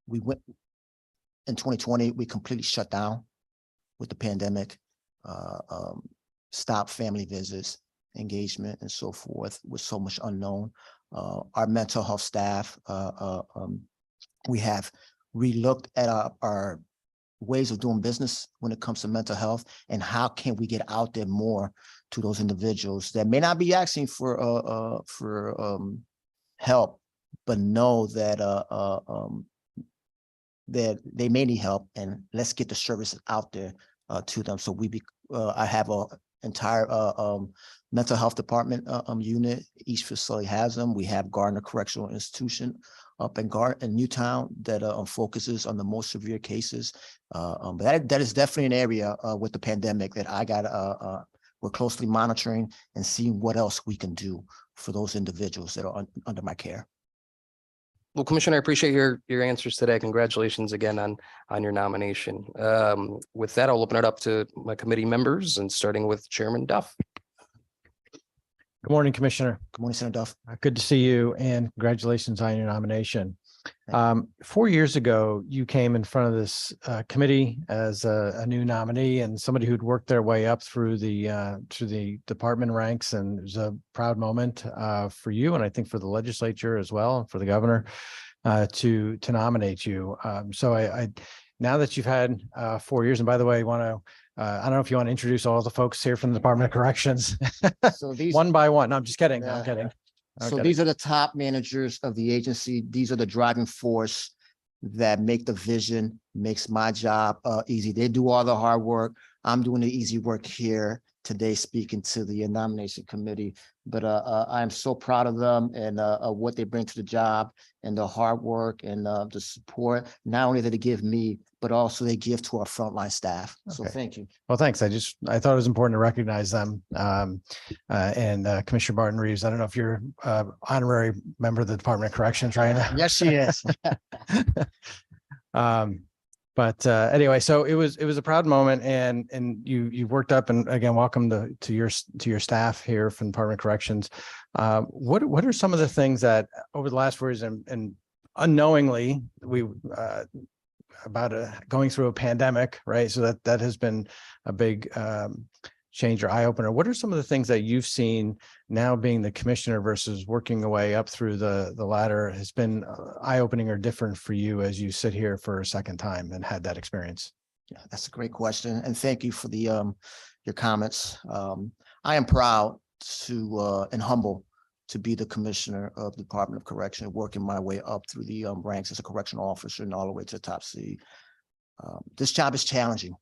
We went in 2020, we completely shut down with the pandemic, stopped family visits, engagement, and so forth, with so much unknown. Our mental health staff, we have relooked at our ways of doing business when it comes to mental health, and how can we get out there more to those individuals that may not be asking for help, but know that that they may need help, and let's get the services out there to them. So I have a entire mental health department unit. Each facility has them. We have Gardner Correctional Institution up in Newtown that focuses on the most severe cases. But that is definitely an area with the pandemic that we're closely monitoring and seeing what else we can do for those individuals that are under my care. Well, Commissioner, I appreciate your answers today. Congratulations again on your nomination. With that, I'll open it up to my committee members, and starting with Chairman Duff. Good morning, Commissioner. Good morning, Senator Duff. Good to see you, and congratulations on your nomination. Thank 4 years ago, you came in front of this committee as a new nominee and somebody who'd worked their way up through the department ranks, and it was a proud moment for you, and I think for the legislature as well, and for the governor to nominate you. So I now that you've had 4 years, and by the way, I want to I don't know if you want to introduce all the folks here from the Department of Corrections So these. one by one. No, I'm just kidding. No, Yeah. I'm kidding. So these are the top managers of the agency. These are the driving force that make the vision, makes my job easy. They do all the hard work. I'm doing the easy work here today, speaking to the nomination committee. But I'm so proud of them and what they bring to the job and the hard work and the support, not only that they give me, but also they give to our frontline staff. So Okay. thank you. Well, thanks. I thought it was important to recognize them. And Commissioner Barton Reeves, I don't know if you're honorary member of the Department of Corrections, right? Yes, she is. But anyway, so it was a proud moment, and you worked up, and again, welcome to your staff here from Department of Corrections. What are some of the things that over the last 4 years and unknowingly we about going through a pandemic, right? So that has been a big change or eye opener. What are some of the things that you've seen now being the commissioner versus working your way up through the ladder has been eye opening or different for you as you sit here for a second time and had that experience? Yeah, that's a great question. And thank you for the your comments. I am proud to and humble to be the commissioner of the Department of Correction, working my way up through the ranks as a correctional officer and all the way to the top seat. This job is challenging.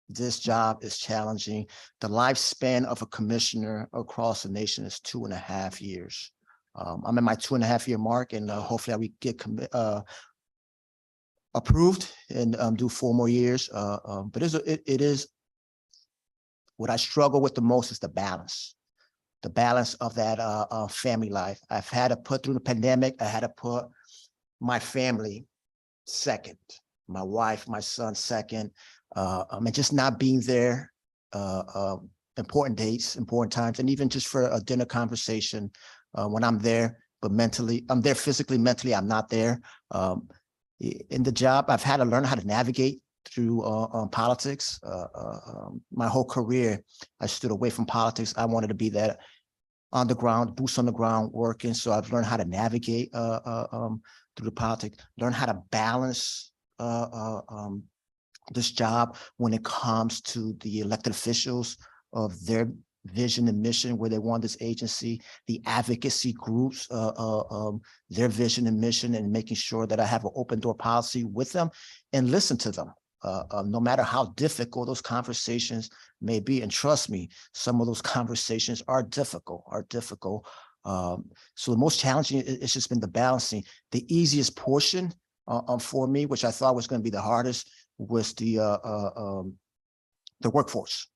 This job is challenging. The lifespan of a commissioner across the nation is 2.5 years. I'm in my 2.5-year mark, and hopefully we get approved and do 4 more years. But it is what I struggle with the most is the balance of that family life. I've had to put through the pandemic. I had to put my family second, my wife, my son second, and just not being there, important dates, important times, and even just for a dinner conversation when I'm there, but mentally, I'm there physically, mentally, I'm not there. In the job, I've had to learn how to navigate through politics. My whole career, I stood away from politics. I wanted to be that on the ground, boots on the ground working. So I've learned how to navigate through the politics, learn how to balance this job when it comes to the elected officials of their vision and mission, where they want this agency, the advocacy groups, their vision and mission, and making sure that I have an open door policy with them and listen to them. No matter how difficult those conversations may be. And trust me, some of those conversations are difficult. So the most challenging, it's just been the balancing. The easiest portion for me, which I thought was going to be the hardest, was the workforce.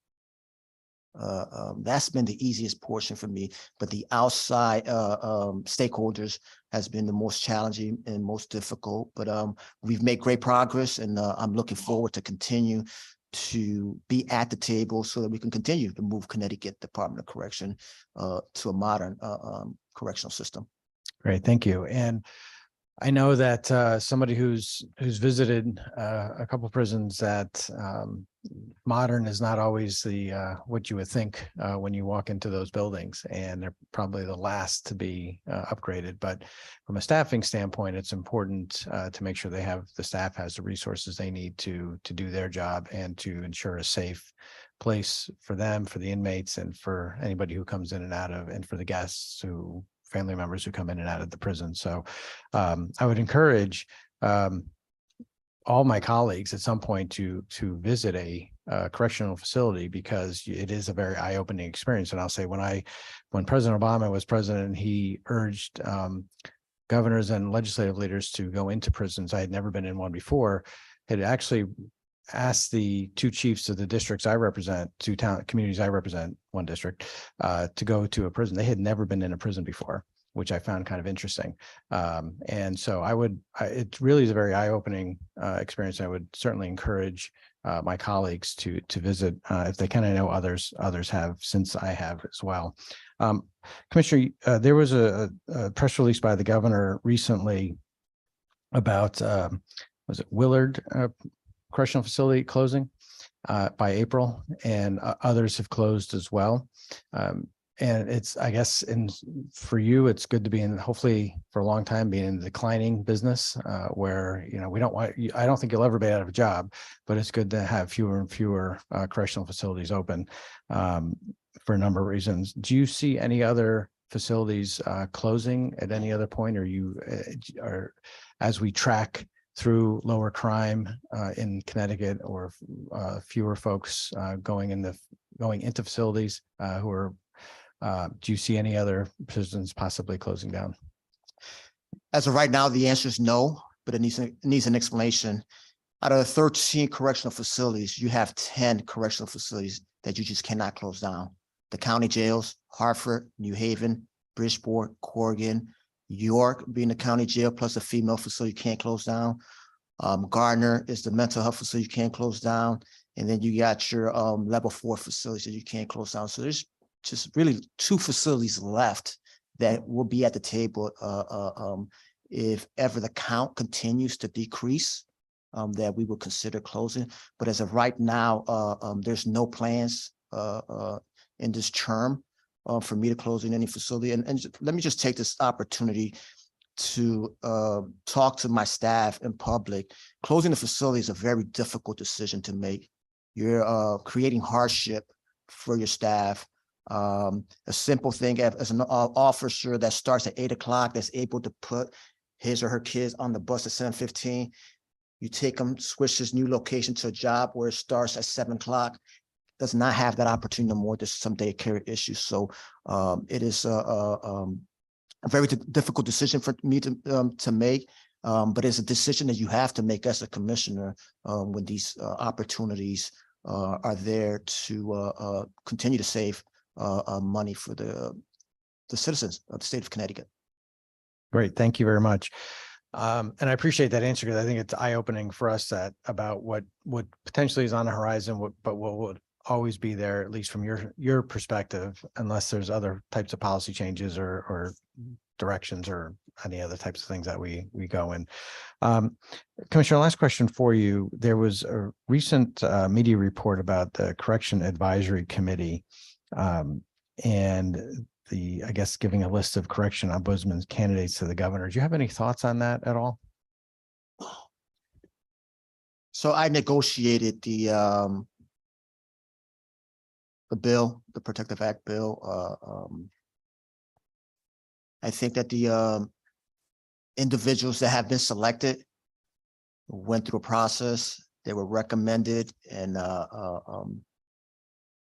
That's been the easiest portion for me, but the outside stakeholders has been the most challenging and most difficult. But we've made great progress, and I'm looking forward to continue to be at the table so that we can continue to move Connecticut Department of Correction to a modern correctional system. Great, thank you. And I know that somebody who's visited a couple of prisons, that modern is not always the what you would think when you walk into those buildings, and they're probably the last to be upgraded. But from a staffing standpoint, it's important to make sure the staff has the resources they need to do their job and to ensure a safe place for them, for the inmates, and for anybody who comes in and out of, and for the guests family members who come in and out of the prison. So I would encourage all my colleagues at some point to visit a correctional facility, because it is a very eye-opening experience. And I'll say when President Obama was president, he urged governors and legislative leaders to go into prisons. I had never been in one before. Had actually asked the 2 chiefs of the districts I represent, 2 town communities I represent, 1 district, to go to a prison. They had never been in a prison before, which I found kind of interesting. And so it really is a very eye-opening experience. I would certainly encourage my colleagues to visit if they can. I know others have, since I have as well. Commissioner, there was a press release by the governor recently about, was it Willard Correctional Facility closing by April, and others have closed as well. And it's, I guess, for you, it's good to be in, hopefully for a long time, being in a declining business where, we don't want, I don't think you'll ever be out of a job, but it's good to have fewer and fewer correctional facilities open for a number of reasons. Do you see any other facilities closing at any other point? Or are, as we track through lower crime in Connecticut, or fewer folks going into facilities who are, do you see any other prisons possibly closing down? As of right now, the answer is no, but it needs an explanation. Out of the 13 correctional facilities, you have 10 correctional facilities that you just cannot close down. The county jails, Hartford, New Haven, Bridgeport, Corrigan, York being the county jail plus a female facility you can't close down. Gardner is the mental health facility you can't close down. And then you got your level 4 facilities that you can't close down. So there's just really 2 facilities left that will be at the table if ever the count continues to decrease, that we will consider closing. But as of right now, there's no plans in this term for me to close in any facility. And let me just take this opportunity to talk to my staff in public. Closing the facility is a very difficult decision to make. You're creating hardship for your staff. A simple thing as an officer that starts at 8 o'clock, that's able to put his or her kids on the bus at 7:15. You take them, switch this new location to a job where it starts at 7 o'clock, does not have that opportunity no more. There's some daycare issues. So it is a very difficult decision for me to make. But it's a decision that you have to make as a commissioner when these opportunities are there to continue to save money for the citizens of the state of Connecticut. Great, thank you very much. And I appreciate that answer, because I think it's eye-opening for us about what potentially is on the horizon, but what would always be there, at least from your perspective, unless there's other types of policy changes or directions or any other types of things that we go in. Commissioner, last question for you. There was a recent media report about the Correction Advisory Committee and I guess, giving a list of correction ombudsman candidates to the governor. Do you have any thoughts on that at all? So I negotiated the bill, the Protective Act bill. I think that the individuals that have been selected went through a process. They were recommended, and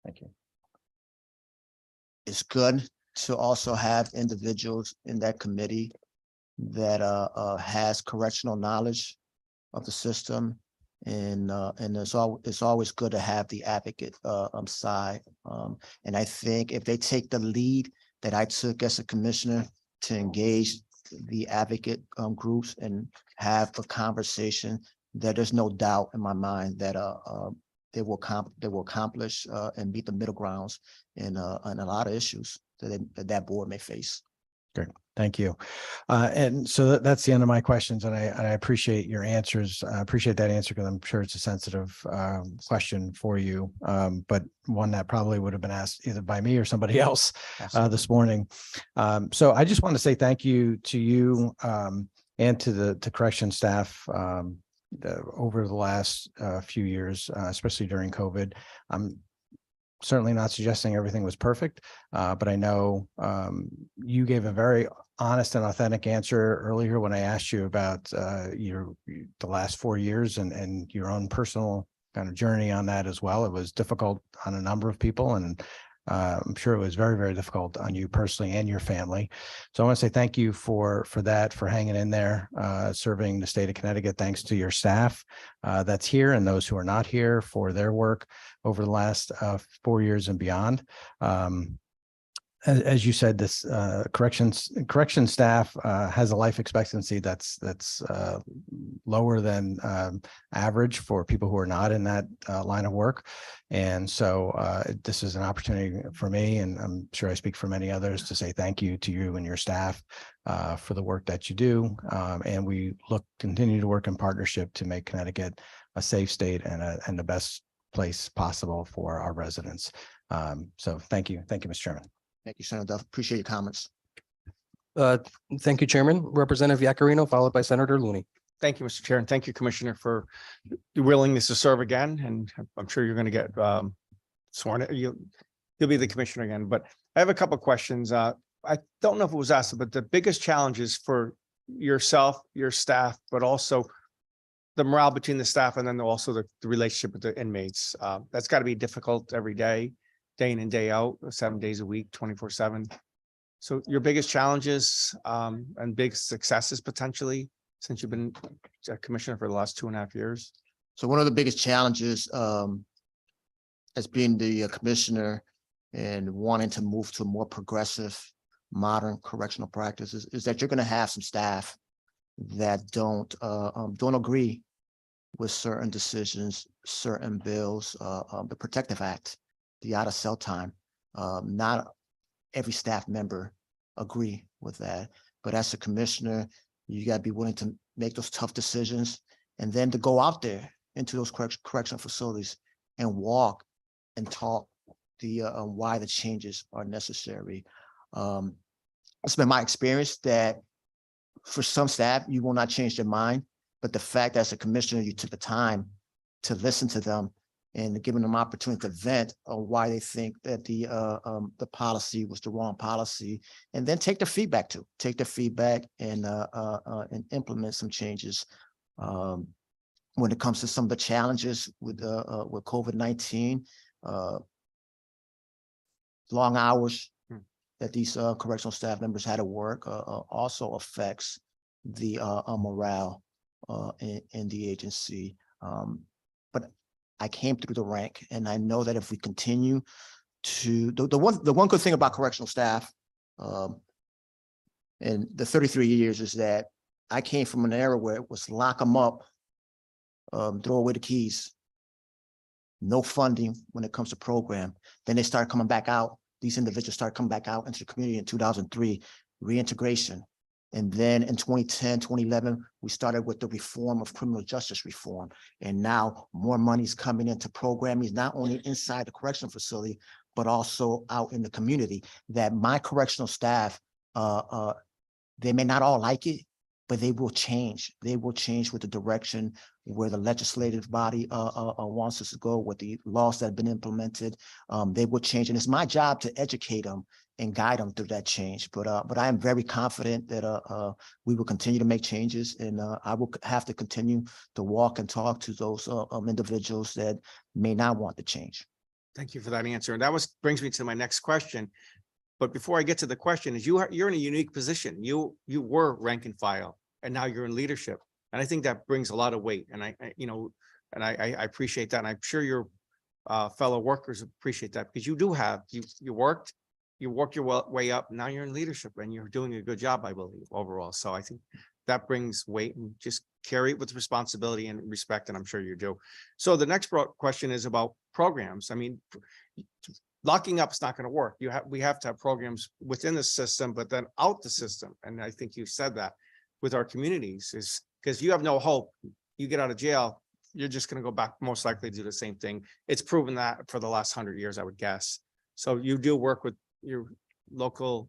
Thank you. It's good to also have individuals in that committee that has correctional knowledge of the system, and it's always good to have the advocate side. And I think if they take the lead that I took as a commissioner to engage the advocate groups and have a conversation, that there's no doubt in my mind that they will accomplish and meet the middle grounds in a lot of issues that board may face. Great, thank you. And so that's the end of my questions, and I appreciate your answers. I appreciate that answer, because I'm sure it's a sensitive question for you, but one that probably would have been asked either by me or somebody else this morning. So I just want to say thank you to you and to the correction staff over the last few years, especially during COVID. I'm certainly not suggesting everything was perfect, but I know you gave a very honest and authentic answer earlier when I asked you about the last 4 years and your own personal kind of journey on that as well. It was difficult on a number of people, and I'm sure it was very, very difficult on you personally and your family. So I want to say thank you for that, for hanging in there, serving the state of Connecticut. Thanks to your staff that's here and those who are not here for their work over the last 4 years and beyond. as you said, this correction staff has a life expectancy that's lower than average for people who are not in that line of work. And so this is an opportunity for me, and I'm sure I speak for many others, to say thank you to you and your staff for the work that you do. And we continue to work in partnership to make Connecticut a safe state and the best place possible for our residents. So thank you. Thank you, Mr. Chairman. Thank you, Senator Duff. Appreciate your comments. Thank you, Chairman. Representative Yakarino, followed by Senator Looney. Thank you, Mr. Chair, and thank you, Commissioner, for your willingness to serve again. And I'm sure you're going to get sworn. You'll be the commissioner again. But I have a couple of questions. I don't know if it was asked, but the biggest challenges for yourself, your staff, but also the morale between the staff, and then also the relationship with the inmates. That's got to be difficult every day in and day out, 7 days a week, 24/7. So your biggest challenges and big successes potentially since you've been a commissioner for the last 2.5 years? So one of the biggest challenges as being the commissioner and wanting to move to a more progressive, modern correctional practices is that you're going to have some staff that don't agree with certain decisions, certain bills, the Protective Act, the out of cell time. Not every staff member agree with that, but as a commissioner, you got to be willing to make those tough decisions and then to go out there into those correctional facilities and walk and talk why the changes are necessary. It's been my experience that for some staff, you will not change their mind, but the fact that as a commissioner, you took the time to listen to them and giving them opportunity to vent on why they think that the policy was the wrong policy, and then take the feedback and implement some changes. When it comes to some of the challenges with COVID-19, long hours that these correctional staff members had to work also affects the morale in the agency. But I came through the rank, and I know that if we continue to the one good thing about correctional staff in the 33 years is that I came from an era where it was lock them up, throw away the keys, no funding when it comes to program. Then they start coming back out. These individuals start coming back out into the community in 2003, reintegration. And then in 2010, 2011, we started with the reform of criminal justice reform. And now more money is coming into programming, not only inside the correctional facility, but also out in the community, that my correctional staff, they may not all like it, but they will change. They will change with the direction where the legislative body wants us to go, with the laws that have been implemented. They will change. And it's my job to educate them and guide them through that change. But I am very confident that we will continue to make changes, and I will have to continue to walk and talk to those individuals that may not want the change. Thank you for that answer. And that brings me to my next question. But before I get to the question, is you're in a unique position. You were rank and file, and now you're in leadership. And I think that brings a lot of weight. And I appreciate that. And I'm sure your fellow workers appreciate that, because you worked your way up. Now you're in leadership and you're doing a good job, I believe, overall. So I think that brings weight, and just carry it with responsibility and respect. And I'm sure you do. So the next question is about programs. I mean, locking up is not going to work. We have to have programs within the system, but then out the system. And I think you said that with our communities, is because you have no hope. You get out of jail, you're just going to go back, most likely to do the same thing. It's proven that for the last 100 years, I would guess. So you do work with your local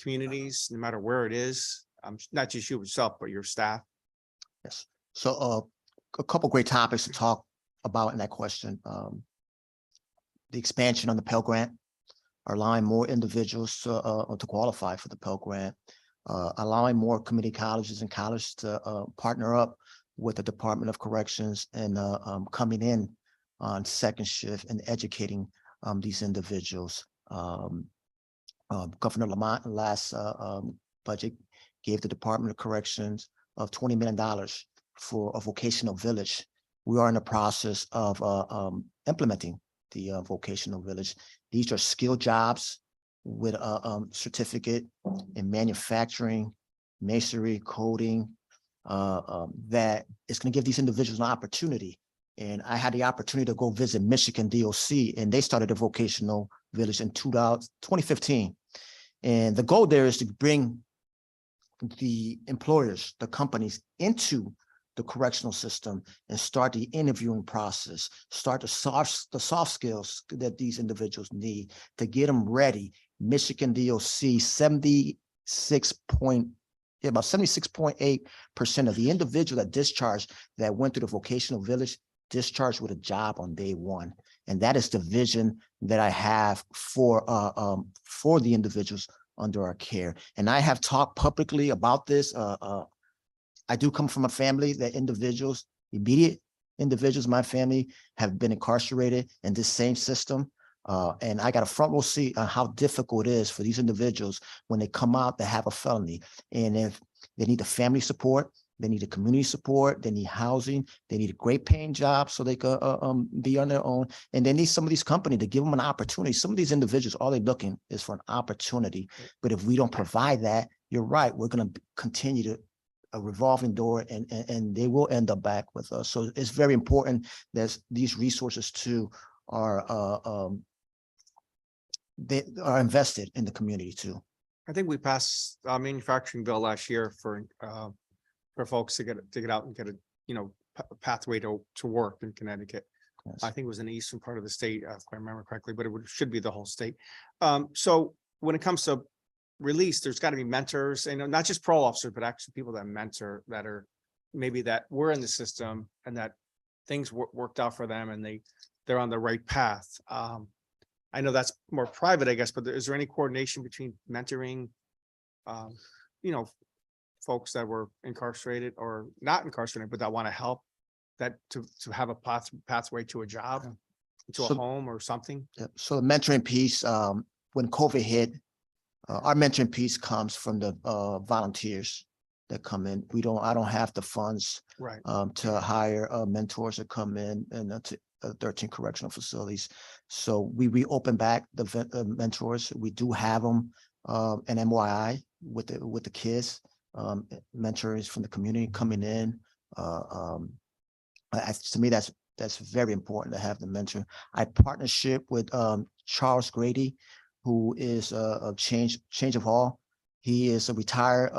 communities, no matter where it is, not just you yourself, but your staff. Yes. So a couple great topics to talk about in that question. The expansion on the Pell Grant, allowing more individuals to qualify for the Pell Grant, allowing more community colleges and colleges to partner up with the Department of Corrections and coming in on second shift and educating these individuals. Governor Lamont last budget gave the Department of Corrections of $20 million for a vocational village. We are in the process of implementing the vocational village. These are skilled jobs with a certificate in manufacturing, masonry, coding, that is going to give these individuals an opportunity. And I had the opportunity to go visit Michigan DOC, and they started a vocational village in 2015. And the goal there is to bring the employers, the companies into the correctional system and start the interviewing process, start the soft skills that these individuals need to get them ready. Michigan DOC, about 76.8% of the individual that discharged that went through the vocational village discharged with a job on day one. And that is the vision that I have for the individuals under our care. And I have talked publicly about this. I do come from a family that immediate individuals in my family have been incarcerated in this same system. And I got a front row seat on how difficult it is for these individuals when they come out to have a felony. And if they need the family support, they need the community support, they need housing, they need a great paying job so they could be on their own. And they need some of these companies to give them an opportunity. Some of these individuals, all they're looking is for an opportunity. But if we don't provide that, you're right, we're going to continue to a revolving door, and they will end up back with us. So it's very important that these resources too they are invested in the community too. I think we passed a manufacturing bill last year for folks to get out and get a, pathway to work in Connecticut. Yes. I think it was in the eastern part of the state, if I remember correctly, but should be the whole state. So when it comes to release, there's got to be mentors, and not just parole officers, but actually people that mentor, that are maybe that were in the system and that things worked out for them and they're on the right path. I know that's more private, I guess, but is there any coordination between mentoring, folks that were incarcerated or not incarcerated, but that want to help, that to have a pathway to a job, to a So- home or something? Yep. So the mentoring piece, when COVID hit, our mentoring piece comes from the volunteers that come in. I don't have the funds Right. to hire mentors to come in and to 13 correctional facilities. So we reopen back the mentors. We do have them an MYI with the kids, mentors from the community coming in. To me, that's very important to have the mentor. I partnership with Charles Grady, who is a change of all. He is a retired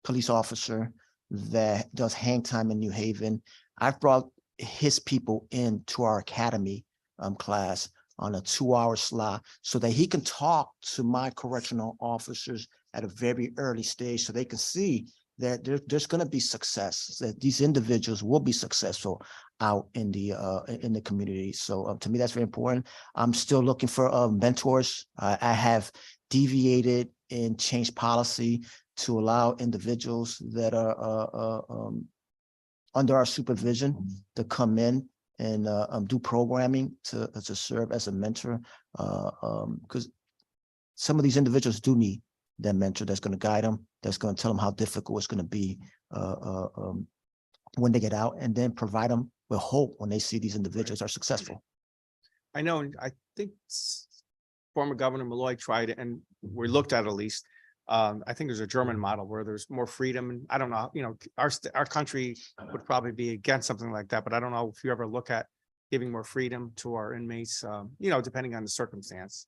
police officer that does hang time in New Haven. I've brought his people into our academy class on a 2-hour slot so that he can talk to my correctional officers at a very early stage so they can see that there's going to be success, that these individuals will be successful out in the community. So to me, that's very important. I'm still looking for mentors. I have deviated and changed policy to allow individuals that are under our supervision to come in and do programming to serve as a mentor, because some of these individuals do need that mentor that's going to guide them, that's going to tell them how difficult it's going to be when they get out, and then provide them with hope when they see these individuals are successful. I know, and I think former Governor Malloy tried it, and we looked at it at least. I think there's a German model where there's more freedom, and I don't know, our country would probably be against something like that, but I don't know if you ever look at giving more freedom to our inmates, depending on the circumstance.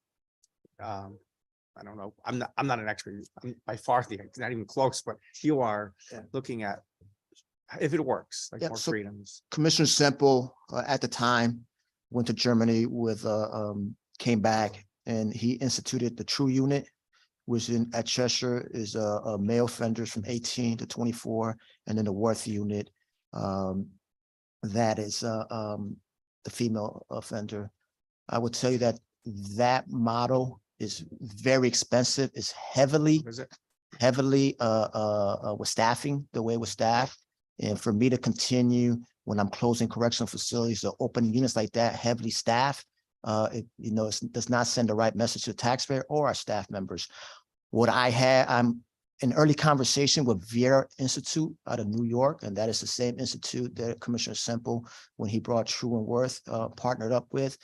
I don't know. I'm not an expert. I'm by far not even close, but you are looking at if it works, like more So freedoms. Commissioner Semple at the time went to Germany came back, and he instituted the True Unit, which at Cheshire is male offenders from 18 to 24, and then the Worth Unit, that is the female offender. I would tell you that model is very expensive. It's heavily Is it? with staffing, the way it was staffed. And for me to continue when I'm closing correctional facilities or opening units like that, heavily staffed, it does not send the right message to the taxpayer or our staff members. I'm in early conversation with Vieira Institute out of New York, and that is the same institute that Commissioner Semple, when he brought True and Worth, partnered up with.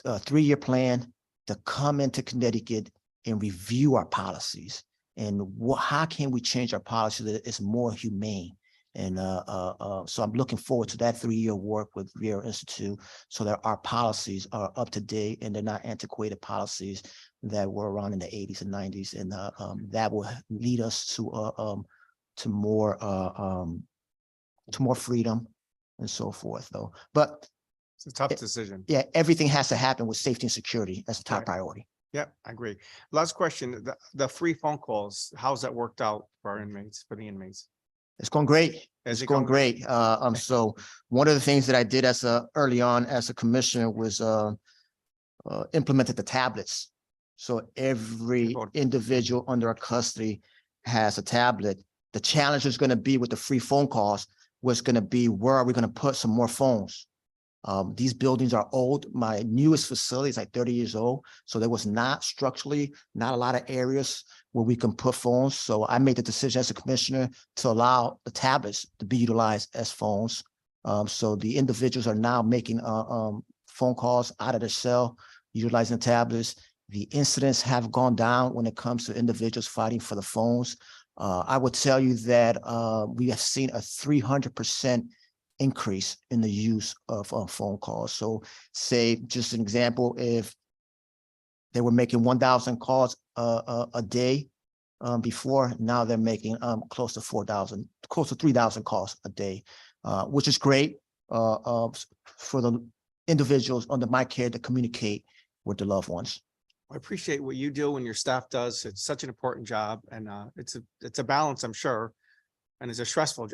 A 3-year plan to come into Connecticut and review our policies and how can we change our policy that it's more humane. And so I'm looking forward to that 3-year work with Vieira Institute so that our policies are up to date and they're not antiquated policies that were around in the 80s and 90s. And that will lead us to more freedom and so forth, though. But It's a tough decision. yeah, everything has to happen with safety and security. That's a top Right. priority. Yeah, I agree. Last question, the free phone calls, how's that worked out for our inmates, for the inmates? It's going great. Is It's it going going great. So one of the things that I did early on as a commissioner was implemented the tablets. So every People- individual under our custody has a tablet. The challenge is going to be with the free phone calls was going to be, where are we going to put some more phones? These buildings are old. My newest facility is like 30 years old. So there was not structurally, not a lot of areas where we can put phones. So I made the decision as a commissioner to allow the tablets to be utilized as phones. So the individuals are now making phone calls out of their cell, utilizing the tablets. The incidents have gone down when it comes to individuals fighting for the phones. I would tell you that we have seen a 300% increase in the use of phone calls. So say, just an example, if they were making 1,000 calls a day before, now they're making close to 4,000, close to 3,000 calls a day, which is great for the individuals under my care to communicate with their loved ones. I appreciate what you do and your staff does. It's such an important job and it's a balance, I'm sure. And it's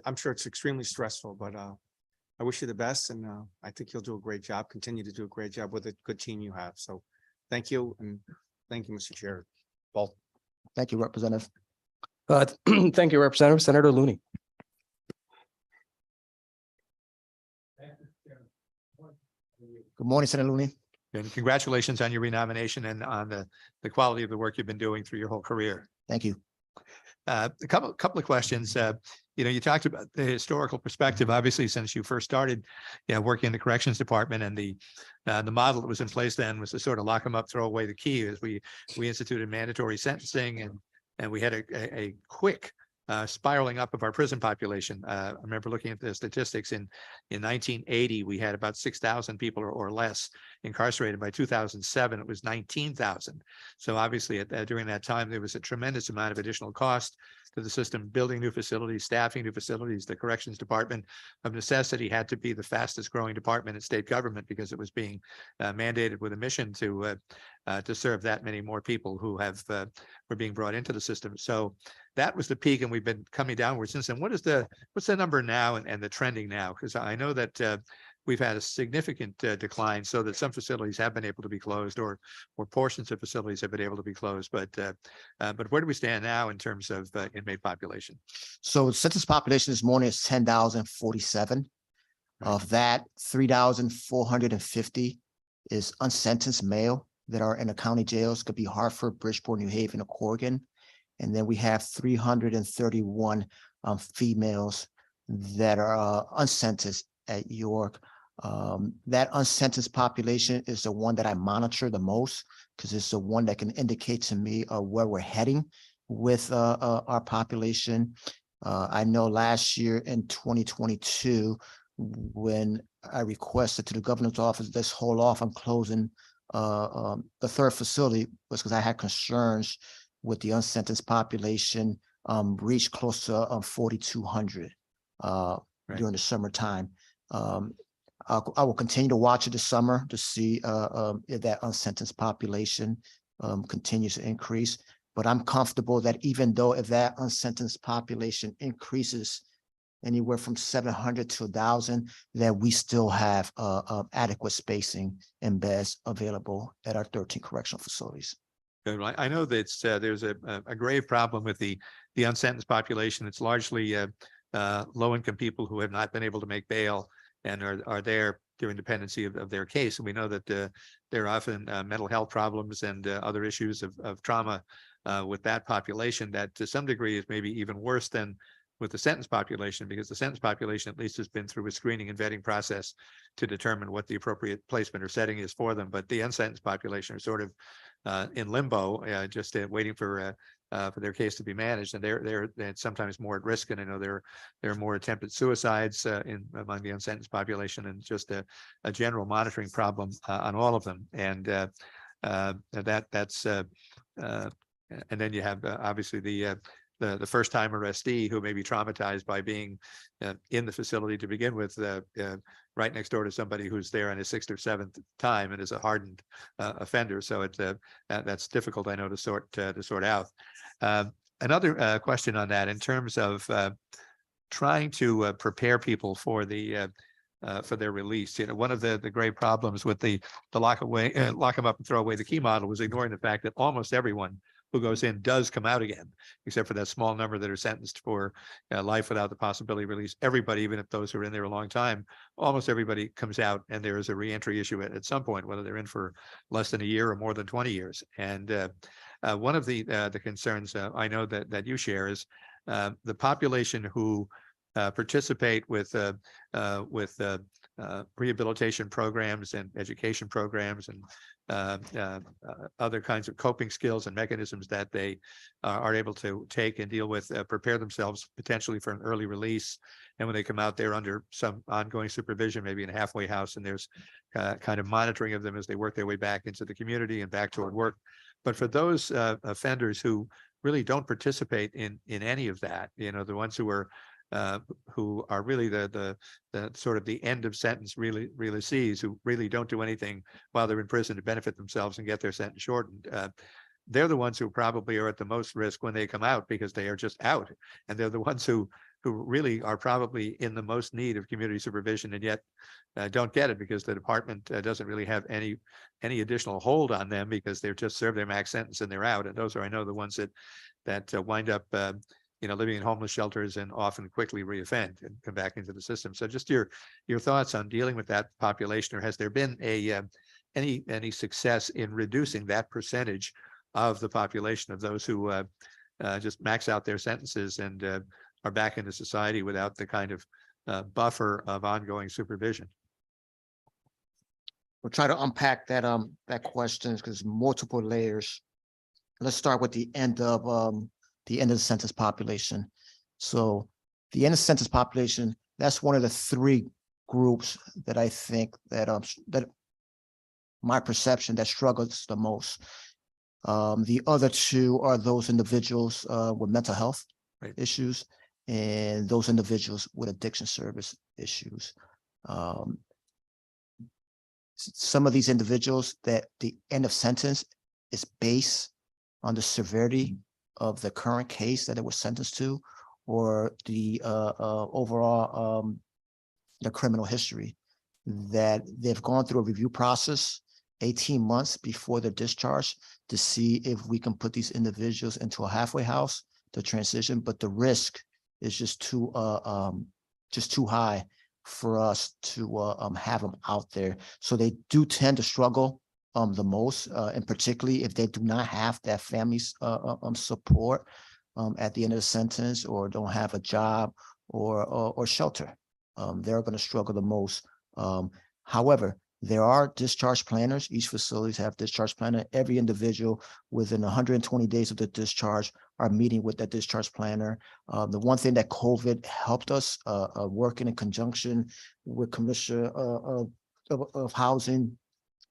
I'm sure it's extremely stressful, but I wish you the best and I think you'll do a great job, continue to do a great job with the good team you have. So thank you. And thank you, Mr. Chair. Paul. Thank you, Representative. Thank you, Representative. Senator Looney. Good morning, Senator Looney. And congratulations on your renomination and on the quality of the work you've been doing through your whole career. Thank you. A couple of questions. You talked about the historical perspective, obviously, since you first started, working in the corrections department, and the model that was in place then was to sort of lock them up, throw away the key, as we instituted mandatory sentencing, and we had a quick spiraling up of our prison population. I remember looking at the statistics in 1980, we had about 6,000 people or less incarcerated. By 2007, it was 19,000. So obviously during that time, there was a tremendous amount of additional cost to the system, building new facilities, staffing new facilities. The corrections department of necessity had to be the fastest growing department in state government because it was being mandated with a mission to serve that many more people who were being brought into the system. So that was the peak, and we've been coming downward since then. What's the number now and the trending now? Because I know that we've had a significant decline, so that some facilities have been able to be closed, or portions of facilities have been able to be closed. But where do we stand now in terms of inmate population? So census population this morning is 10,047. Of that, 3,450 is unsentenced male that are in the county jails. Could be Hartford, Bridgeport, New Haven, or Corrigan. And then we have 331 females that are unsentenced at York. That unsentenced population is the one that I monitor the most, because it's the one that can indicate to me where we're heading with our population. I know last year in 2022, when I requested to the governor's office, let's hold off on closing the third facility, was because I had concerns with the unsentenced population reached close to 4,200 during the summertime. I will continue to watch it this summer to see if that unsentenced population continues to increase. But I'm comfortable that even though if that unsentenced population increases anywhere from 700 to 1,000, that we still have adequate spacing and beds available at our 13 correctional facilities. Good. Well, I know that there's a grave problem with the unsentenced population. It's largely low-income people who have not been able to make bail and are there during dependency of their case. And we know that there are often mental health problems and other issues of trauma with that population that to some degree is maybe even worse than with the sentence population, because the sentence population at least has been through a screening and vetting process to determine what the appropriate placement or setting is for them. But the unsentenced population are sort of in limbo, just waiting for their case to be managed, and they're sometimes more at risk. And I know there are more attempted suicides among the unsentenced population, and just a general monitoring problem on all of them. And that's and then you have obviously the first time arrestee who may be traumatized by being in the facility to begin with, right next door to somebody who's there on his 6th or 7th time and is a hardened offender. So it's that's difficult, I know, to sort out. Another question on that, in terms of trying to prepare people for their release. You know, one of the great problems with the lock them up and throw away the key model was ignoring the fact that almost everyone who goes in does come out again, except for that small number that are sentenced for life without the possibility of release. Everybody, even if those who are in there a long time, almost everybody comes out, and there is a reentry issue at some point, whether they're in for less than a year or more than 20 years. And one of the concerns I know that you share is the population who participate with rehabilitation programs and education programs and other kinds of coping skills and mechanisms that they are able to take and deal with, prepare themselves potentially for an early release. And when they come out, they're under some ongoing supervision, maybe in a halfway house, and there's kind of monitoring of them as they work their way back into the community and back toward work. But for those offenders who really don't participate in any of that, you know, the ones who are really the sort of the end of sentence releasees, who really don't do anything while they're in prison to benefit themselves and get their sentence shortened. They're the ones who probably are at the most risk when they come out, because they are just out, and they're the ones who really are probably in the most need of community supervision, and yet don't get it because the department doesn't really have any additional hold on them, because they've just served their max sentence and they're out. And those are, I know, the ones that wind up living in homeless shelters and often quickly reoffend and come back into the system. So just your thoughts on dealing with that population, or has there been any success in reducing that percentage of the population of those who just max out their sentences and are back into society without the kind of buffer of ongoing supervision? We'll try to unpack that question, because multiple layers. Let's start with the end of the sentence population. So the end of sentence population, that's one of the three groups that I think that my perception that struggles the most. The other two are those individuals with mental health issues, and those individuals with addiction service issues. Some of these individuals, that the end of sentence is based on the severity of the current case that it was sentenced to, or the overall the criminal history, that they've gone through a review process 18 months before their discharge to see if we can put these individuals into a halfway house to transition, but the risk is just too high for us to have them out there. So they do tend to struggle the most, and particularly if they do not have that family's support at the end of the sentence, or don't have a job or shelter. They're going to struggle the most. However, there are discharge planners. Each facilities have discharge planner. Every individual within 120 days of the discharge are meeting with that discharge planner. The one thing that COVID helped us working in conjunction with Commissioner of Housing,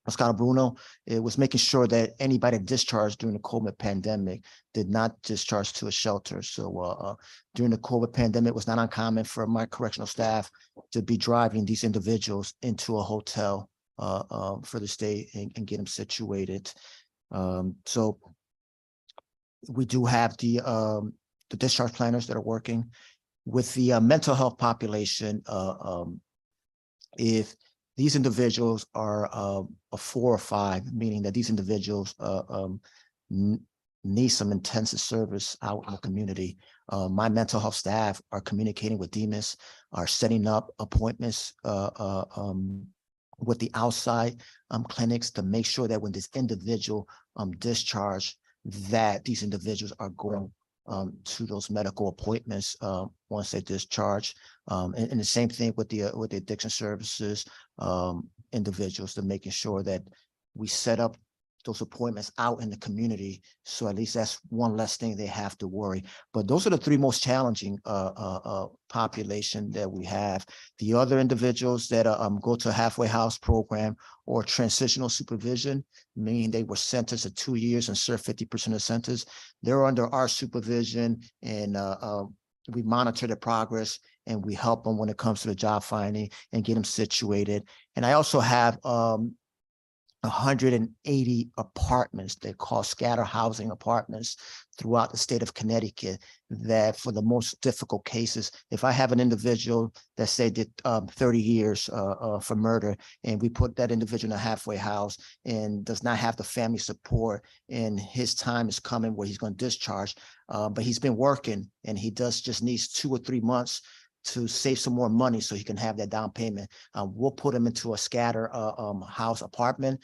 Scott Bruno, it was making sure that anybody discharged during the COVID pandemic did not discharge to a shelter. So during the COVID pandemic, it was not uncommon for my correctional staff to be driving these individuals into a hotel for the stay and get them situated. So we do have the discharge planners that are working with the mental health population. If these individuals are a 4 or 5, meaning that these individuals need some intensive service out in the community. My mental health staff are communicating with DMIS, are setting up appointments with the outside clinics to make sure that when this individual discharge, that these individuals are going to those medical appointments once they discharge, and the same thing with the addiction services individuals, to making sure that we set up those appointments out in the community. So at least that's one less thing they have to worry. But those are the three most challenging population that we have. The other individuals that go to a halfway house program or transitional supervision, meaning they were sentenced to 2 years and served 50% of the sentence, they're under our supervision, and we monitor the progress and we help them when it comes to the job finding and get them situated. And I also have 180 apartments they call scatter housing apartments throughout the state of Connecticut, that for the most difficult cases, if I have an individual that say did 30 years for murder, and we put that individual in a halfway house and does not have the family support, and his time is coming where he's going to discharge, but he's been working and he just needs 2 or 3 months to save some more money so he can have that down payment. We'll put him into a scatter house apartment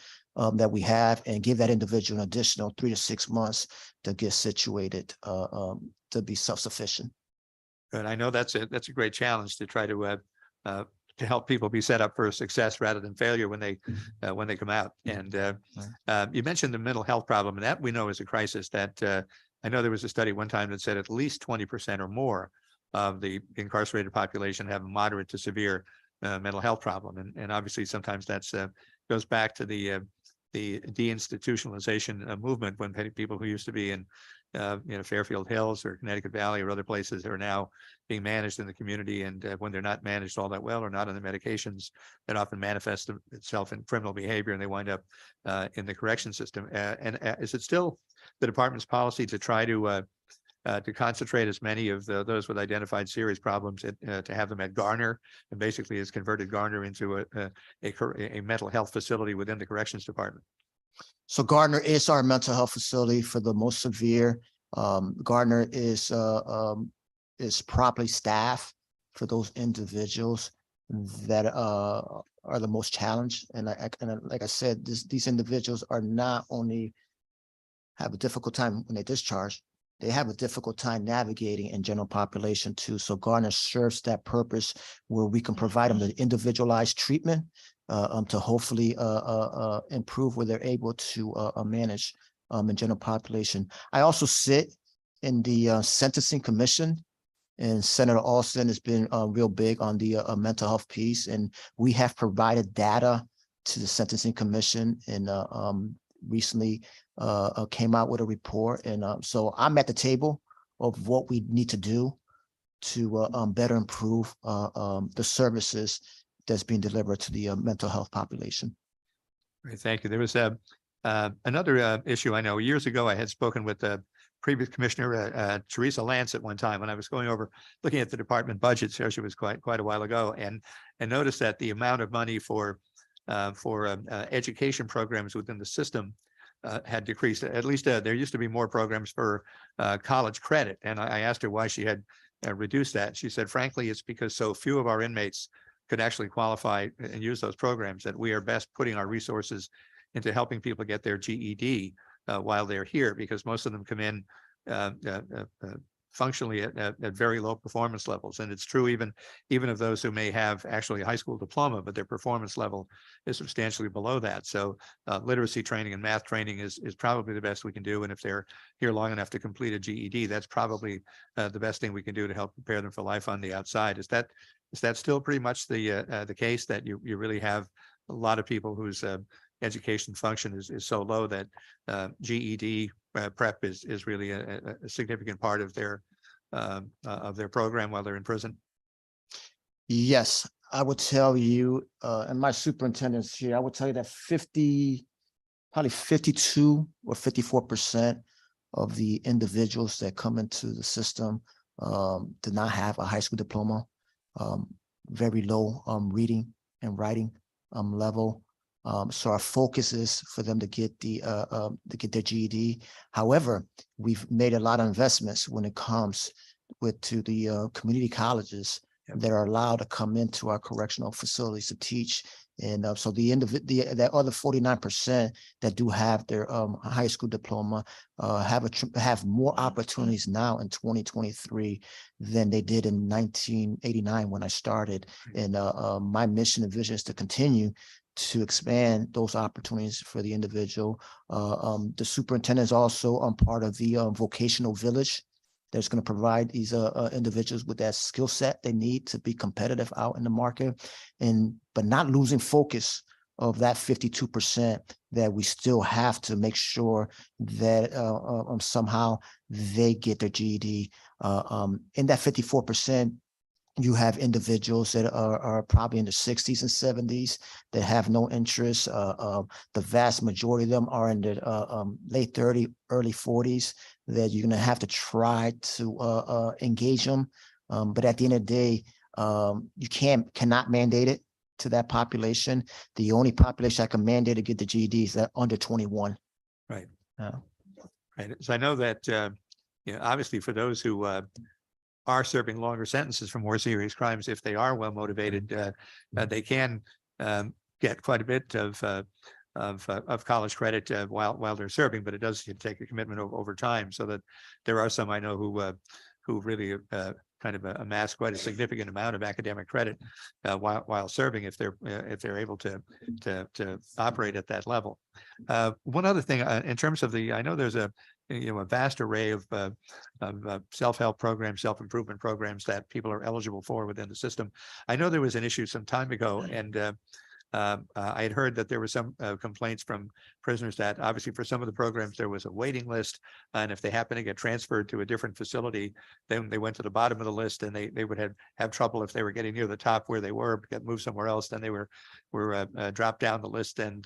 that we have, and give that individual an additional 3 to 6 months to get situated to be self-sufficient. But I know that's a great challenge to try to help people be set up for success rather than failure when they come out. And you mentioned the mental health problem, and that we know is a crisis. That I know there was a study one time that said at least 20% or more of the incarcerated population have a moderate to severe mental health problem, and obviously sometimes that's goes back to the deinstitutionalization movement, when people who used to be in Fairfield Hills or Connecticut Valley or other places are now being managed in the community, and when they're not managed all that well or not on the medications, that often manifests itself in criminal behavior, and they wind up in the correction system. And is it still the department's policy to try to concentrate as many of those with identified serious problems to have them at Garner, and basically has converted Garner into a mental health facility within the corrections department? So Gardner is our mental health facility for the most severe. Gardner is properly staffed for those individuals that are the most challenged. And like I said, these individuals are not only have a difficult time when they discharge, they have a difficult time navigating in general population too. So Gardner serves that purpose, where we can provide them the individualized treatment to hopefully improve where they're able to manage in general population. I also sit in the Sentencing Commission, and Senator Alston has been real big on the mental health piece, and we have provided data to the Sentencing Commission, and recently came out with a report. And so I'm at the table of what we need to do to better improve the services that's being delivered to the mental health population. Great, thank you. There was another issue. I know years ago I had spoken with the previous commissioner, Teresa Lance, at one time when I was going over looking at the department budgets. Here she was quite a while ago, and noticed that the amount of money for education programs within the system had decreased. At least there used to be more programs for college credit, and I asked her why she had reduced that. She said, frankly, it's because so few of our inmates could actually qualify and use those programs, that we are best putting our resources into helping people get their GED while they're here, because most of them come in functionally at very low performance levels. And it's true even of those who may have actually a high school diploma, but their performance level is substantially below that. So literacy training and math training is probably the best we can do. And if they're here long enough to complete a GED, that's probably the best thing we can do to help prepare them for life on the outside. Is that still pretty much the case, that you really have a lot of people whose education function is so low that GED prep is really a significant part of their program while they're in prison? Yes, I would tell you, and my superintendent's here, I would tell you that probably 52 or 54% of the individuals that come into the system do not have a high school diploma, very low reading and writing level. So our focus is for them to get their GED. However, we've made a lot of investments when it comes to the community colleges that are allowed to come into our correctional facilities to teach. And so that other 49% that do have their high school diploma have more opportunities now in 2023 than they did in 1989 when I started. And my mission and vision is to continue to expand those opportunities for the individual. The superintendent is also part of the vocational village that's going to provide these individuals with that skill set they need to be competitive out in the market, but not losing focus of that 52% that we still have to make sure that somehow they get their GED. In that 54%, you have individuals that are probably in the 60s and 70s that have no interest. The vast majority of them are in the late 30s, early 40s, that you're going to have to try to engage them. But at the end of the day, you cannot mandate it to that population. The only population I can mandate to get the GED is that under 21. Right. Yeah. Right. So I know that, obviously for those who are serving longer sentences for more serious crimes, if they are well motivated, they can get quite a bit of college credit while they're serving, but it does take a commitment over time. So that there are some I know who really kind of amass quite a significant amount of academic credit while serving if they're able to operate at that level. One other thing in terms of I know there's a vast array of self-help programs, self-improvement programs that people are eligible for within the system. I know there was an issue some time ago, and I had heard that there were some complaints from prisoners that obviously for some of the programs there was a waiting list, and if they happen to get transferred to a different facility, then they went to the bottom of the list, and they would have trouble if they were getting near the top where they were, get moved somewhere else. Then they were dropped down the list and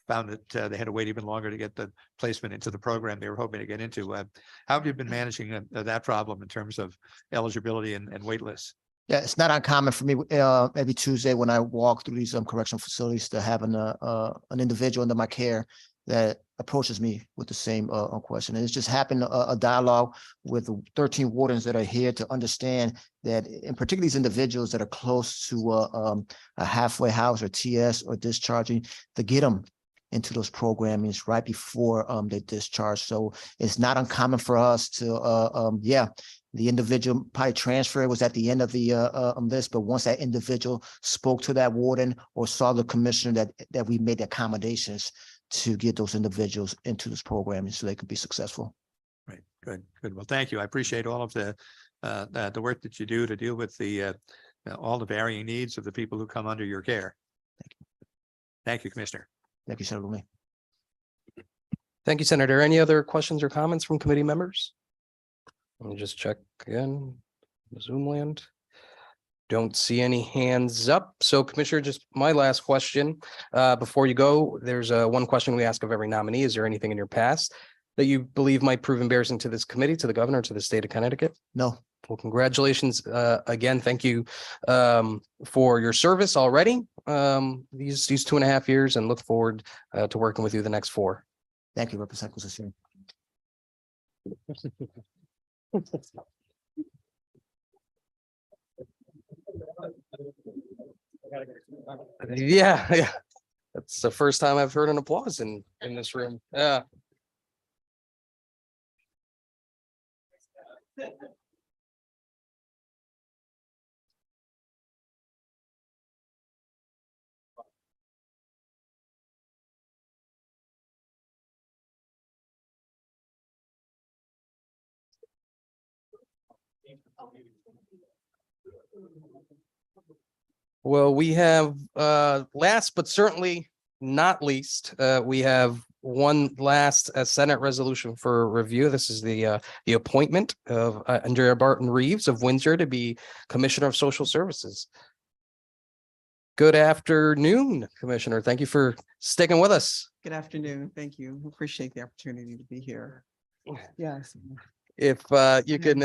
found that they had to wait even longer to get the placement into the program they were hoping to get into. How have you been managing that problem in terms of eligibility and wait lists? Yeah, it's not uncommon for me every Tuesday when I walk through these correctional facilities to have an individual under my care that approaches me with the same question. And it's just happened a dialogue with the 13 wardens that are here to understand that, in particular, these individuals that are close to a halfway house or TS or discharging, to get them into those programs right before they discharge. So it's not uncommon for us to, the individual probably transfer was at the end of the list, but once that individual spoke to that warden or saw the commissioner, that we made accommodations to get those individuals into this program so they could be successful. Right. Good. Well, thank you. I appreciate all of the work that you do to deal with all the varying needs of the people who come under your care. Thank you, Commissioner. Thank you, Senator Lee. Thank you, Senator. Any other questions or comments from committee members? Let me just check again. Zoom land. Don't see any hands up. So Commissioner, just my last question. Before you go, there's one question we ask of every nominee. Is there anything in your past that you believe might prove embarrassing to this committee, to the governor, to the state of Connecticut? No. Well, congratulations. Again, thank you for your service already. These 2.5 years, and look forward to working with you the next 4. Thank you, Representative Concepcion. Yeah. That's the first time I've heard an applause in this room. Yeah. Well, we have last but certainly not least, we have one last Senate resolution for review. This is the appointment of Andrea Barton Reeves of Windsor to be Commissioner of Social Services. Good afternoon, Commissioner. Thank you for sticking with us. Good afternoon. Thank you. Appreciate the opportunity to be here. Yes, If you can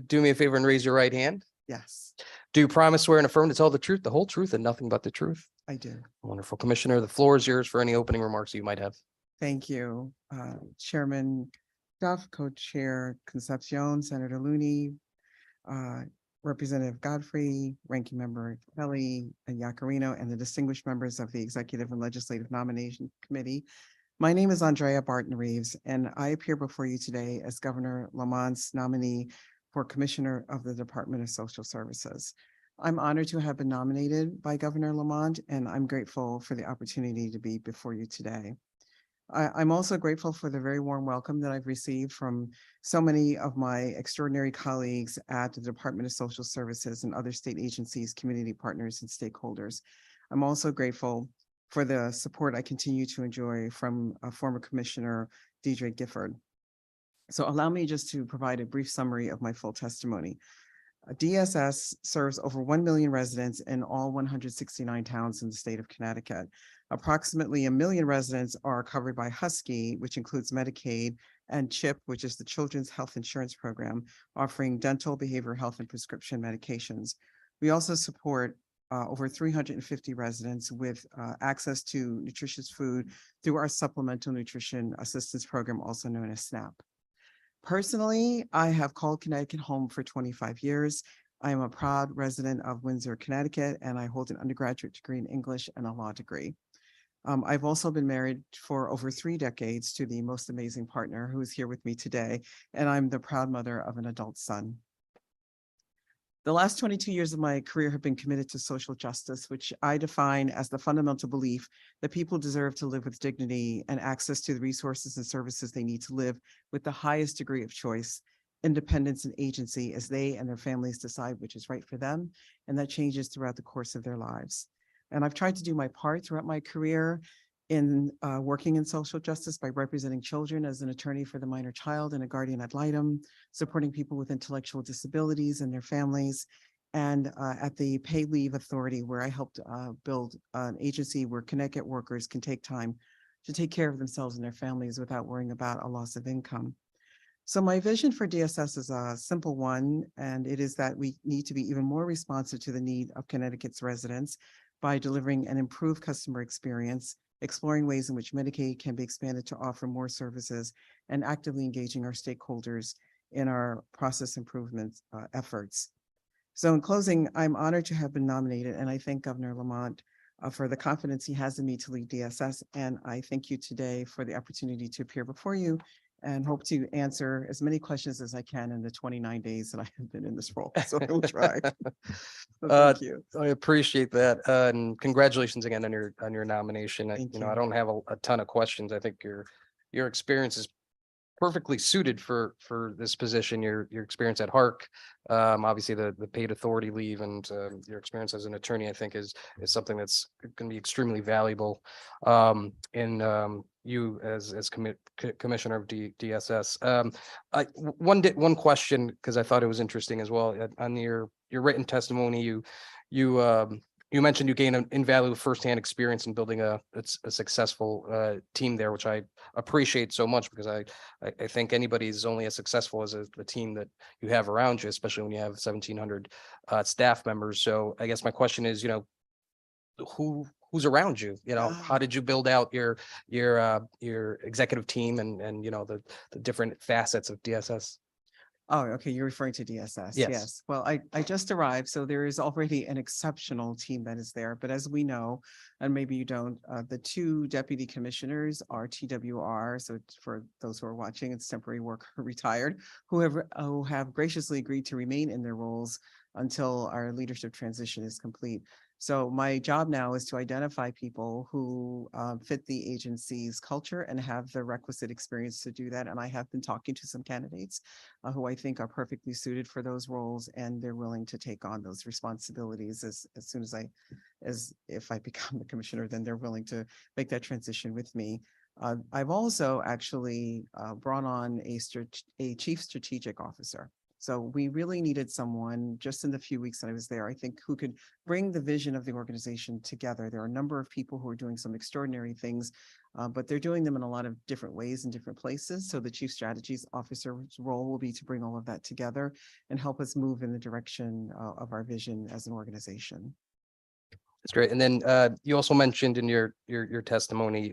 do me a favor and raise your right hand. yes, Do you promise, swear, and affirm to tell the truth, the whole truth, and nothing but the truth? I do. Wonderful. Commissioner, the floor is yours for any opening remarks you might have. Thank you. Chairman Duff, Co-Chair Concepcion, Senator Looney, Representative Godfrey, Ranking Member Kelly and Yacarino, and the distinguished members of the Executive and Legislative Nomination Committee. My name is Andrea Barton Reeves, and I appear before you today as Governor Lamont's nominee for Commissioner of the Department of Social Services. I'm honored to have been nominated by Governor Lamont, and I'm grateful for the opportunity to be before you today. I'm also grateful for the very warm welcome that I've received from so many of my extraordinary colleagues at the Department of Social Services and other state agencies, community partners, and stakeholders. I'm also grateful for the support I continue to enjoy from former Commissioner Deidre Gifford. So allow me just to provide a brief summary of my full testimony. DSS serves over 1 million residents in all 169 towns in the state of Connecticut. Approximately 1 million residents are covered by Husky, which includes Medicaid, and CHIP, which is the Children's Health Insurance Program, offering dental, behavioral health, and prescription medications. We also support over 350 residents with access to nutritious food through our Supplemental Nutrition Assistance Program, also known as SNAP. Personally, I have called Connecticut home for 25 years. I am a proud resident of Windsor, Connecticut, and I hold an undergraduate degree in English and a law degree. I've also been married for over 3 decades to the most amazing partner who is here with me today, and I'm the proud mother of an adult son. The last 22 years of my career have been committed to social justice, which I define as the fundamental belief that people deserve to live with dignity and access to the resources and services they need to live with the highest degree of choice, independence, and agency as they and their families decide which is right for them, and that changes throughout the course of their lives. And I've tried to do my part throughout my career in working in social justice by representing children as an attorney for the minor child and a guardian ad litem, supporting people with intellectual disabilities and their families, and at the Paid Leave Authority, where I helped build an agency where Connecticut workers can take time to take care of themselves and their families without worrying about a loss of income. So my vision for DSS is a simple one, and it is that we need to be even more responsive to the need of Connecticut's residents by delivering an improved customer experience, exploring ways in which Medicaid can be expanded to offer more services, and actively engaging our stakeholders in our process improvement efforts. So in closing, I'm honored to have been nominated, and I thank Governor Lamont for the confidence he has in me to lead DSS. And I thank you today for the opportunity to appear before you and hope to answer as many questions as I can in the 29 days that I have been in this role. So I will try. So thank you. I appreciate that. And congratulations again on your nomination. Thank I you. don't have a ton of questions. I think your experience is perfectly suited for this position. Your experience at Hark, obviously the paid authority leave, and your experience as an attorney, I think is something that's going to be extremely valuable in you as commissioner of DSS. One question, because I thought it was interesting as well on your written testimony. You mentioned you gained an invaluable firsthand experience in building a successful team there, which I appreciate so much, because I think anybody is only as successful as the team that you have around you, especially when you have 1,700 staff members. So I guess my question is, who's around you? How did you build out your executive team and the different facets of DSS? Oh, okay, you're referring to DSS. Yes. Well, I just arrived, so there is already an exceptional team that is there. But as we know, and maybe you don't, the 2 deputy commissioners are TWR. So for those who are watching, it's temporary worker retired, who have graciously agreed to remain in their roles until our leadership transition is complete. So my job now is to identify people who fit the agency's culture and have the requisite experience to do that. And I have been talking to some candidates who I think are perfectly suited for those roles, and they're willing to take on those responsibilities as soon as if I become the commissioner, then they're willing to make that transition with me. I've also actually brought on a chief strategic officer. So we really needed someone just in the few weeks that I was there, I think, who could bring the vision of the organization together. There are a number of people who are doing some extraordinary things, but they're doing them in a lot of different ways in different places. So the chief strategies officer's role will be to bring all of that together and help us move in the direction of our vision as an organization. That's great. And then you also mentioned in your testimony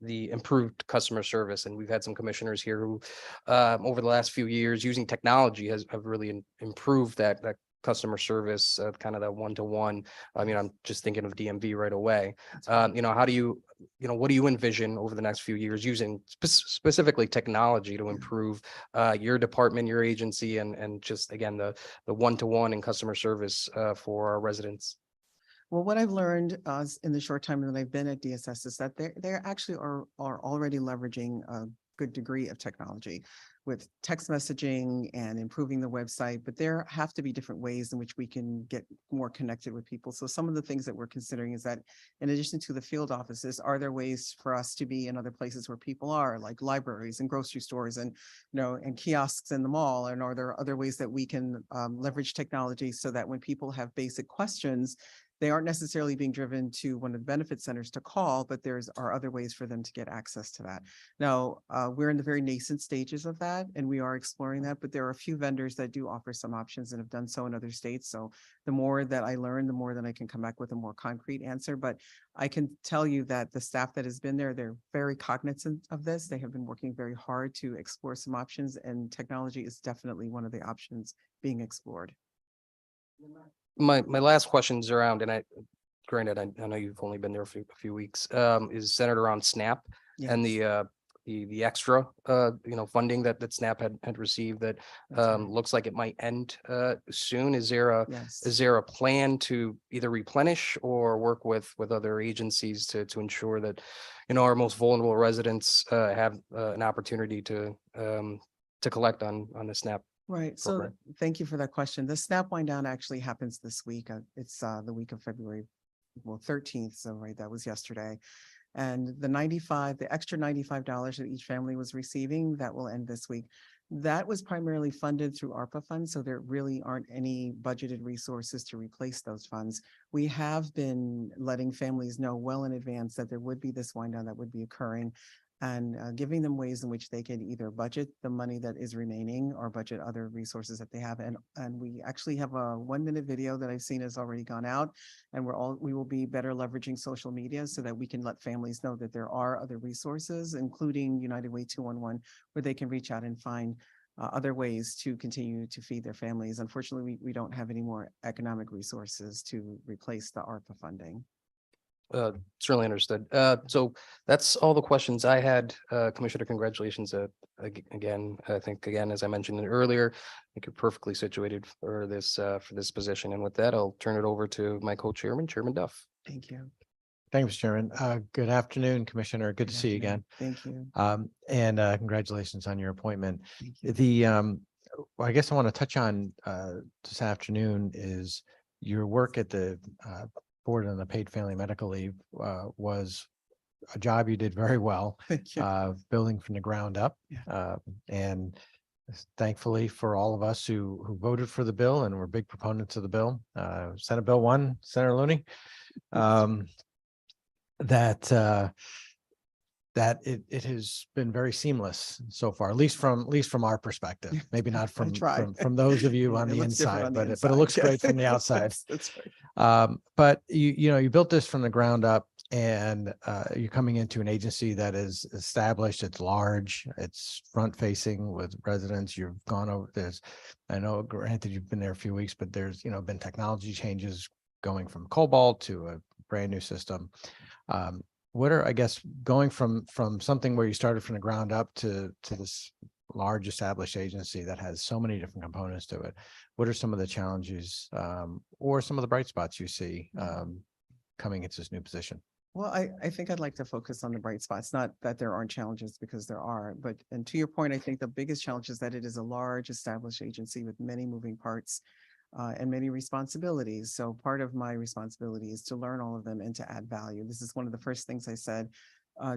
the improved customer service, and we've had some commissioners here who over the last few years using technology have really improved that customer service, kind of that one-to-one. I mean, I'm just thinking of DMV right away. How do you, what do you envision over the next few years using specifically technology to improve your department, your agency, and just again, the one-to-one and customer service for our residents? Well, what I've learned in the short time that I've been at DSS is that they actually are already leveraging a good degree of technology with text messaging and improving the website, but there have to be different ways in which we can get more connected with people. So some of the things that we're considering is that in addition to the field offices, are there ways for us to be in other places where people are, like libraries and grocery stores and, and kiosks in the mall? And are there other ways that we can leverage technology so that when people have basic questions, they aren't necessarily being driven to one of the benefit centers to call, but are other ways for them to get access to that. Now, we're in the very nascent stages of that, and we are exploring that, but there are a few vendors that do offer some options and have done so in other states. So the more that I learn, the more that I can come back with a more concrete answer. But I can tell you that the staff that has been there, they're very cognizant of this. They have been working very hard to explore some options, and technology is definitely one of the options being explored. My last question's around, and granted, I know you've only been there for a few weeks, is centered around SNAP and the extra, funding that SNAP had received that looks like it might end soon. Is there a plan to either replenish or work with other agencies to ensure that, our most vulnerable residents have an opportunity to collect on the SNAP? Right. So program? thank you for that question. The SNAP wind down actually happens this week. It's the week of February, 13th. So right, that was yesterday. And the extra $95 that each family was receiving, that will end this week. That was primarily funded through ARPA funds. So there really aren't any budgeted resources to replace those funds. We have been letting families know well in advance that there would be this wind down that would be occurring, and giving them ways in which they can either budget the money that is remaining or budget other resources that they have. And we actually have a 1-minute video that I've seen has already gone out, and we will be better leveraging social media so that we can let families know that there are other resources, including United Way 211, where they can reach out and find other ways to continue to feed their families. Unfortunately, we don't have any more economic resources to replace the ARPA funding. Certainly understood. So that's all the questions I had. Commissioner, congratulations again. I think, again, as I mentioned earlier, I think you're perfectly situated for this position. And with that, I'll turn it over to my co-chairman, Chairman Duff. Thank you. Thank you, Mr. Chairman. Good afternoon, Commissioner. Good to see you again. Thank you. And congratulations on your appointment. Thank you. Well, I guess I want to touch on this afternoon is your work at the board on the paid family medical leave was a job you did very well, Thank you. building from the ground up. And thankfully for all of us who voted for the bill and were big proponents of the bill, Senate Bill 1, Senator Looney, that it has been very seamless so far, at least from our perspective. Maybe not from those of you on the inside, but it looks great from the outside. That's right. But you built this from the ground up, and you're coming into an agency that is established. It's large. It's front facing with residents. You've gone over this. I know, granted, you've been there a few weeks, but there's been technology changes going from COBOL to a brand new system. What are, I guess, going from something where you started from the ground up to this large established agency that has so many different components to it? What are some of the challenges or some of the bright spots you see coming into this new position? Well, I think I'd like to focus on the bright spots, not that there aren't challenges, because there are, and to your point, I think the biggest challenge is that it is a large established agency with many moving parts and many responsibilities. So part of my responsibility is to learn all of them and to add value. This is one of the first things I said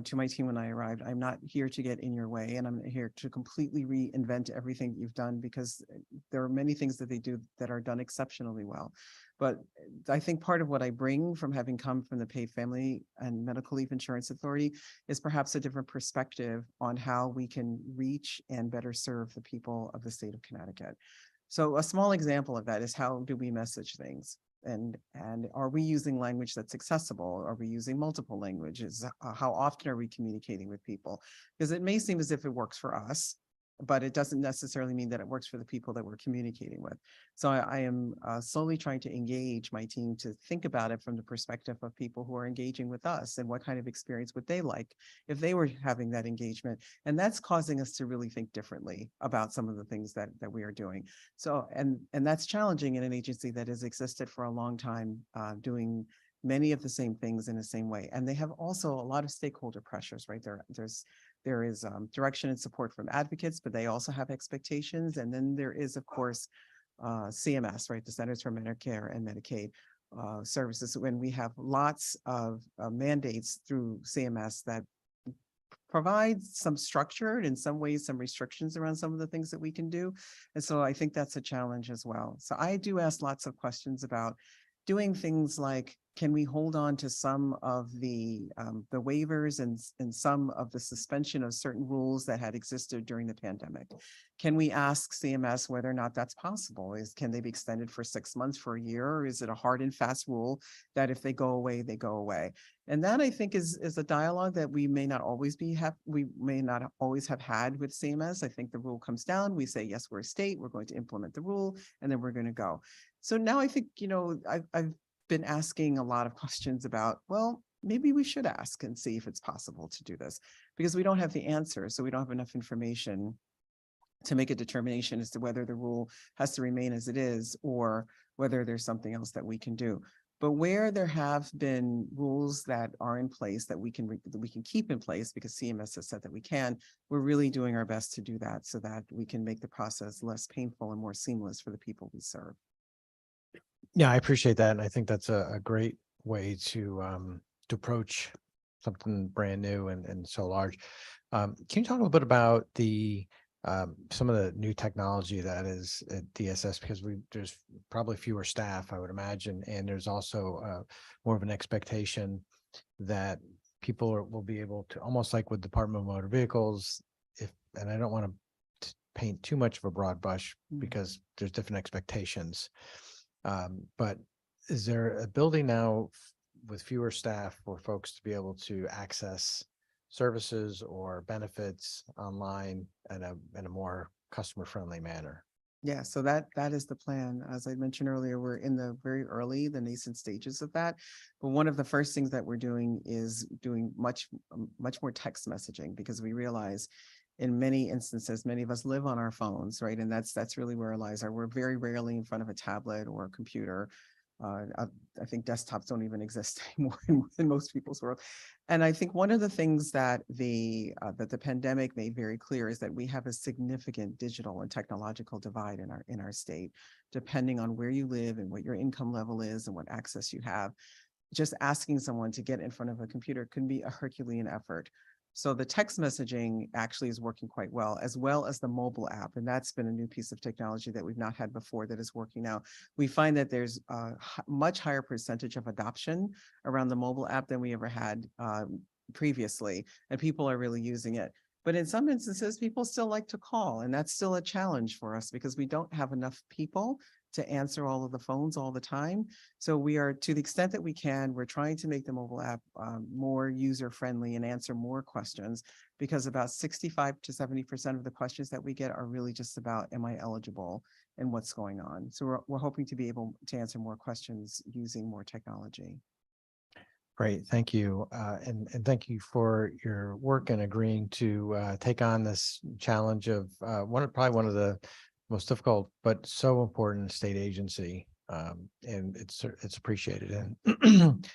to my team when I arrived. I'm not here to get in your way, and I'm here to completely reinvent everything you've done, because there are many things that they do that are done exceptionally well. But I think part of what I bring from having come from the Paid Family and Medical Leave Insurance Authority is perhaps a different perspective on how we can reach and better serve the people of the state of Connecticut. So a small example of that is, how do we message things? And are we using language that's accessible? Are we using multiple languages? How often are we communicating with people? Because it may seem as if it works for us, but it doesn't necessarily mean that it works for the people that we're communicating with. So I am slowly trying to engage my team to think about it from the perspective of people who are engaging with us and what kind of experience would they like if they were having that engagement. And that's causing us to really think differently about some of the things that we are doing. So, and that's challenging in an agency that has existed for a long time, doing many of the same things in the same way. And they have also a lot of stakeholder pressures, right? There is direction and support from advocates, but they also have expectations. And then there is, of course, CMS, right? The Centers for Medicare and Medicaid services. When we have lots of mandates through CMS that provide some structure and in some ways, some restrictions around some of the things that we can do. And so I think that's a challenge as well. So I do ask lots of questions about doing things like, can we hold on to some of the waivers and some of the suspension of certain rules that had existed during the pandemic? Can we ask CMS whether or not that's possible? Can they be extended for 6 months, for a year, or is it a hard and fast rule that if they go away, they go away? And that, I think, is a dialogue that we may not always have had with CMS. I think the rule comes down, we say, yes, we're a state, we're going to implement the rule, and then we're going to go. So now I think, I've been asking a lot of questions about, well, maybe we should ask and see if it's possible to do this, because we don't have the answer. So we don't have enough information to make a determination as to whether the rule has to remain as it is or whether there's something else that we can do. But where there have been rules that are in place that we can keep in place, because CMS has said that we can, we're really doing our best to do that so that we can make the process less painful and more seamless for the people we serve. Yeah, I appreciate that. And I think that's a great way to approach something brand new and so large. Can you talk a little bit about the some of the new technology that is at DSS, because there's probably fewer staff, I would imagine, and there's also more of an expectation that people will be able to, almost like with Department of Motor Vehicles, and I don't want to paint too much of a broad brush because there's different expectations. But is there a ability now with fewer staff for folks to be able to access services or benefits online in a more customer-friendly manner? Yeah, so that is the plan. As I mentioned earlier, we're in the nascent stages of that. But one of the first things that we're doing is doing much more text messaging, because we realize in many instances, many of us live on our phones, right? And that's really where our lives are. We're very rarely in front of a tablet or a computer. I think desktops don't even exist anymore in most people's world. And I think one of the things that the pandemic made very clear is that we have a significant digital and technological divide in our state, depending on where you live and what your income level is and what access you have. Just asking someone to get in front of a computer can be a Herculean effort. So the text messaging actually is working quite well as the mobile app. And that's been a new piece of technology that we've not had before that is working now. We find that there's a much higher percentage of adoption around the mobile app than we ever had previously. And people are really using it. But in some instances, people still like to call. And that's still a challenge for us because we don't have enough people to answer all of the phones all the time. So we are, to the extent that we can, we're trying to make the mobile app more user-friendly and answer more questions, because about 65 to 70% of the questions that we get are really just about, am I eligible and what's going on? So we're hoping to be able to answer more questions using more technology. Great, thank you. And thank you for your work and agreeing to take on this challenge of probably one of the most difficult, but so important state agency. And it's appreciated. And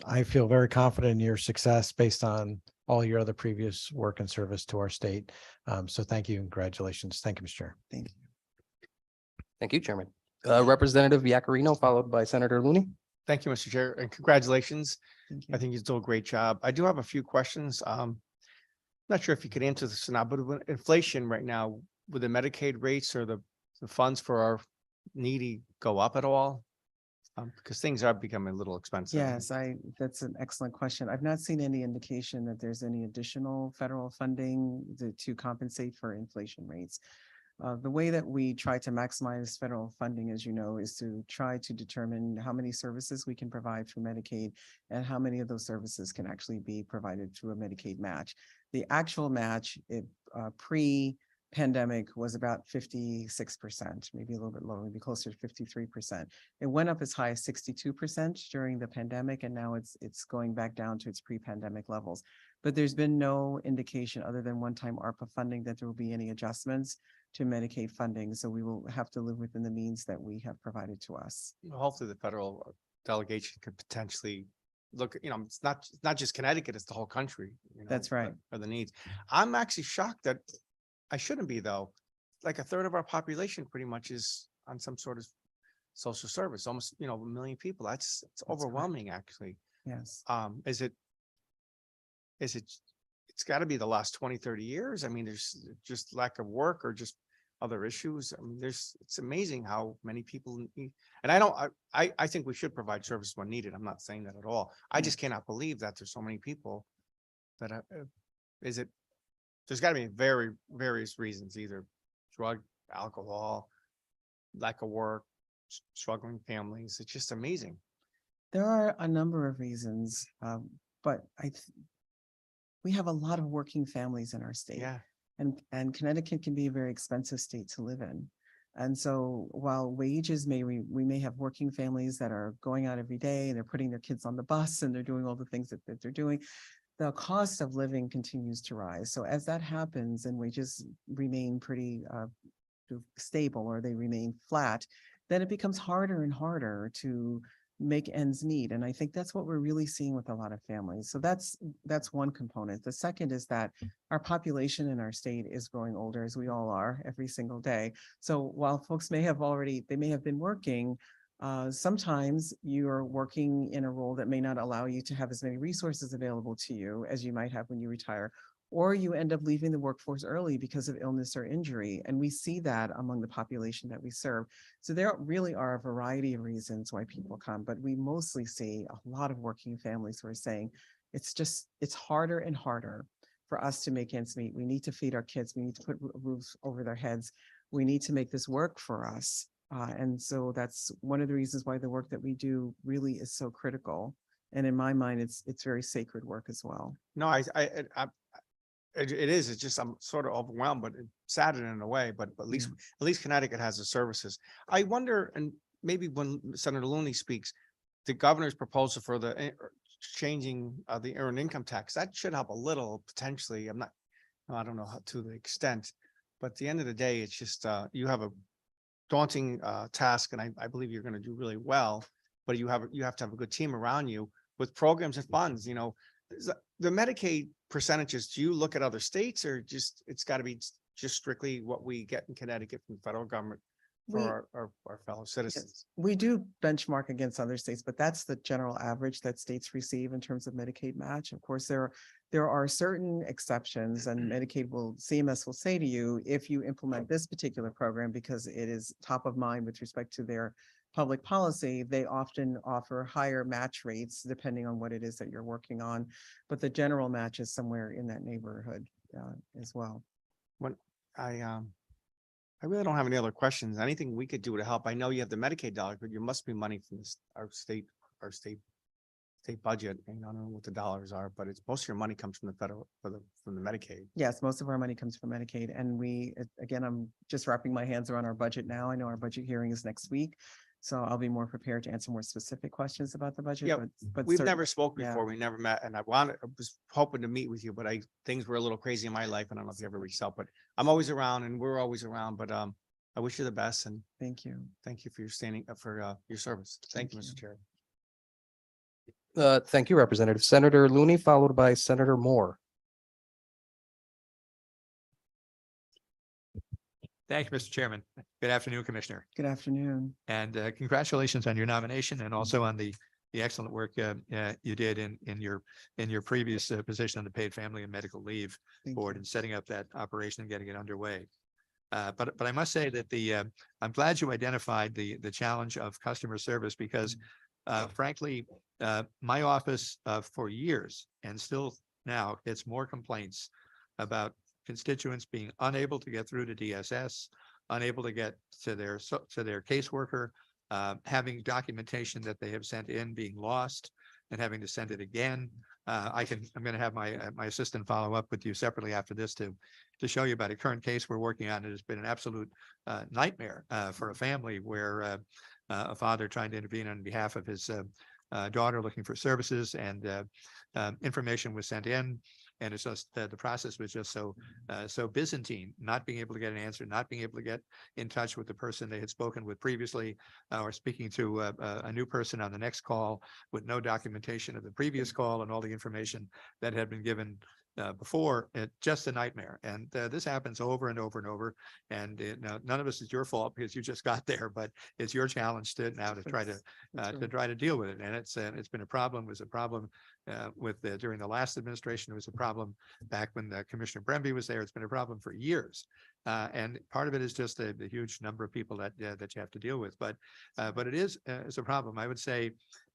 I feel very confident in your success based on all your other previous work and service to our state. So thank you and congratulations. Thank you, Mr. Chair. Thank you. Thank you, Chairman. Representative Yacarino, followed by Senator Looney. Thank you, Mr. Chair, and congratulations. Thank you. I think you do a great job. I do have a few questions. Not sure if you could answer this or not, but with inflation right now, would the Medicaid rates or the funds for our needy go up at all? Because things are becoming a little expensive. Yes, that's an excellent question. I've not seen any indication that there's any additional federal funding to compensate for inflation rates. The way that we try to maximize federal funding, as you know, is to try to determine how many services we can provide through Medicaid and how many of those services can actually be provided through a Medicaid match. The actual match, pandemic was about 56%, maybe a little bit lower, maybe closer to 53%. It went up as high as 62% during the pandemic, and now it's going back down to its pre-pandemic levels. But there's been no indication other than one-time ARPA funding that there will be any adjustments to Medicaid funding. So we will have to live within the means that we have provided to us. Hopefully the federal delegation could potentially look, it's not just Connecticut, it's the whole country. That's right. For the needs. I'm actually shocked that I shouldn't be though. Like a third of our population pretty much is on some sort of social service, almost, 1 million people. It's correct. overwhelming, actually. Yes. It's got to be the last 20, 30 years. I mean, there's just lack of work or just other issues. I mean, it's amazing how many people need, and I think we should provide service when needed. I'm not saying that at all. I just cannot believe that there's so many people that there's got to be various reasons, either drug, alcohol, lack of work, struggling families. It's just amazing. There are a number of reasons, but we have a lot of working families in our state. Yeah. And Connecticut can be a very expensive state to live in. And so while wages we may have working families that are going out every day and they're putting their kids on the bus and they're doing all the things that they're doing, the cost of living continues to rise. So as that happens and wages remain pretty stable or they remain flat, then it becomes harder and harder to make ends meet. And I think that's what we're really seeing with a lot of families. So that's one component. The second is that our population in our state is growing older, as we all are, every single day. So while folks may have been working, sometimes you're working in a role that may not allow you to have as many resources available to you as you might have when you retire, or you end up leaving the workforce early because of illness or injury. And we see that among the population that we serve. So there really are a variety of reasons why people come, but we mostly see a lot of working families who are saying it's harder and harder for us to make ends meet. We need to feed our kids. We need to put roofs over their heads. We need to make this work for us. And so that's one of the reasons why the work that we do really is so critical. And in my mind, it's very sacred work as well. No, it is. It's just I'm sort of overwhelmed, but saddened in a way. But at least Connecticut has the services. I wonder, and maybe when Senator Looney speaks, the governor's proposal for the changing the earned income tax, that should help a little potentially. I don't know how to the extent, but at the end of the day, it's just you have a daunting task, and I believe you're going to do really well. But you have to have a good team around you with programs and funds. The Medicaid percentages, do you look at other states or it's got to be just strictly what we get in Connecticut from the federal government for our fellow citizens? We do benchmark against other states, but that's the general average that states receive in terms of Medicaid match. Of course, there are certain exceptions, and CMS will say to you, if you implement this particular program because it is top of mind with respect to their public policy, they often offer higher match rates depending on what it is that you're working on. But the general match is somewhere in that neighborhood as well. When I really don't have any other questions. Anything we could do to help? I know you have the Medicaid dollars, but there must be money from our state budget. I don't know what the dollars are, but most of your money comes from the federal, from the Medicaid. Yes, most of our money comes from Medicaid. And again, I'm just wrapping my hands around our budget now. I know our budget hearing is next week, so I'll be more prepared to answer more specific questions about the budget. Yeah, but we've certainly- never spoke before. We never met, and I was hoping to meet with you, but things were a little crazy in my life, and I don't know if you ever reached out, but I'm always around and we're always around, but I wish you the best and Thank you. thank you for your service. Thank you, Mr. Chair. Thank you, Representative. Senator Looney, followed by Senator Moore. Thank you, Mr. Chairman. Good afternoon, Commissioner. Good afternoon. And congratulations on your nomination and also on the excellent work you did in your previous position on the Paid Family and Medical Leave Thank Board you. and setting up that operation and getting it underway. But I must say that I'm glad you identified the challenge of customer service because frankly, my office for years and still now gets more complaints about constituents being unable to get through to DSS, unable to get to their caseworker, having documentation that they have sent in being lost. and having to send it again. I'm going to have my assistant follow up with you separately after this to show you about a current case we're working on. It has been an absolute nightmare for a family where a father trying to intervene on behalf of his daughter looking for services, and information was sent in. And it's just the process was just so Byzantine, not being able to get an answer, not being able to get in touch with the person they had spoken with previously, or speaking to a new person on the next call with no documentation of the previous call and all the information that had been given before. Just a nightmare. And this happens over and over and over. And now none of us is your fault because you just got there, but it's your challenge to now to try to deal with it. And it's been a problem. It was a problem during the last administration. It was a problem back when Commissioner Bremby was there. It's been a problem for years. And part of it is just the huge number of people that you have to deal with. But it is a problem. I would say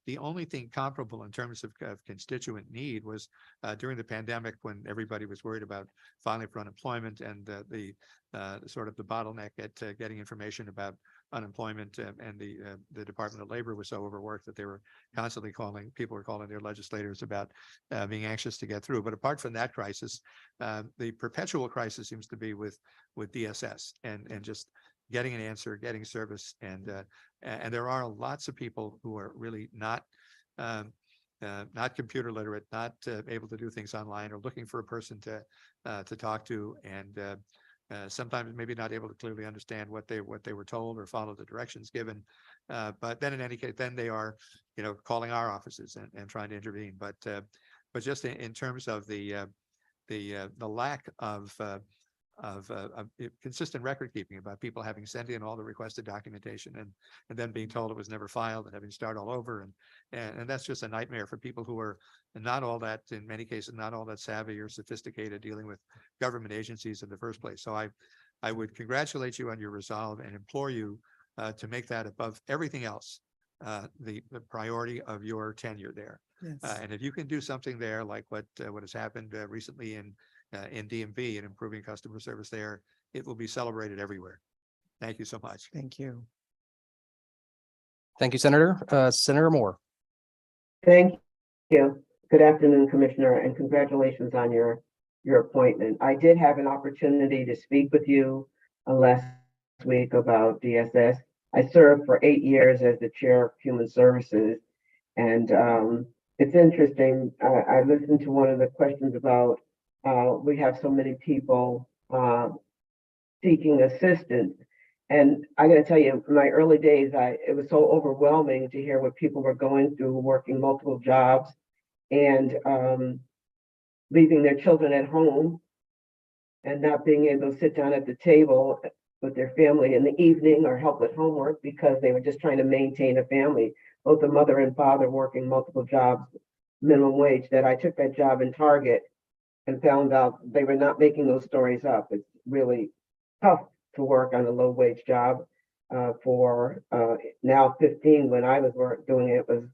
the only thing comparable in terms of constituent need was during the pandemic, when everybody was worried about filing for unemployment, and the sort of the bottleneck at getting information about unemployment, and the Department of Labor was so overworked that they were constantly people were calling their legislators about being anxious to get through. But apart from that crisis, the perpetual crisis seems to be with DSS and just getting an answer, getting service, and there are lots of people who are really not computer literate, not able to do things online, or looking for a person to talk to, and sometimes maybe not able to clearly understand what they were told or follow the directions given. But then in any case, then they are, calling our offices and trying to intervene. But just in terms of the lack of consistent record keeping about people having sent in all the requested documentation and then being told it was never filed and having to start all over. And that's just a nightmare for people who are not all that, in many cases, not all that savvy or sophisticated dealing with government agencies in the first place. So I would congratulate you on your resolve and implore you to make that above everything else, the priority of your tenure there. Yes. And if you can do something there, like what has happened recently in DMV and improving customer service there, it will be celebrated everywhere. Thank you so much. Thank you. Thank you, Senator. Senator Moore. Thank you. Good afternoon, Commissioner, and congratulations on your appointment. I did have an opportunity to speak with you last week about DSS. I served for 8 years as the chair of Human Services, and it's interesting. I listened to one of the questions about we have so many people seeking assistance. And I got to tell you, in my early days, it was so overwhelming to hear what people were going through, working multiple jobs and leaving their children at home and not being able to sit down at the table with their family in the evening or help with homework because they were just trying to maintain a family, both the mother and father working multiple jobs, minimum wage. That I took that job in Target and found out they were not making those stories up. It's really tough to work on a low wage job for now 15. When I was doing it was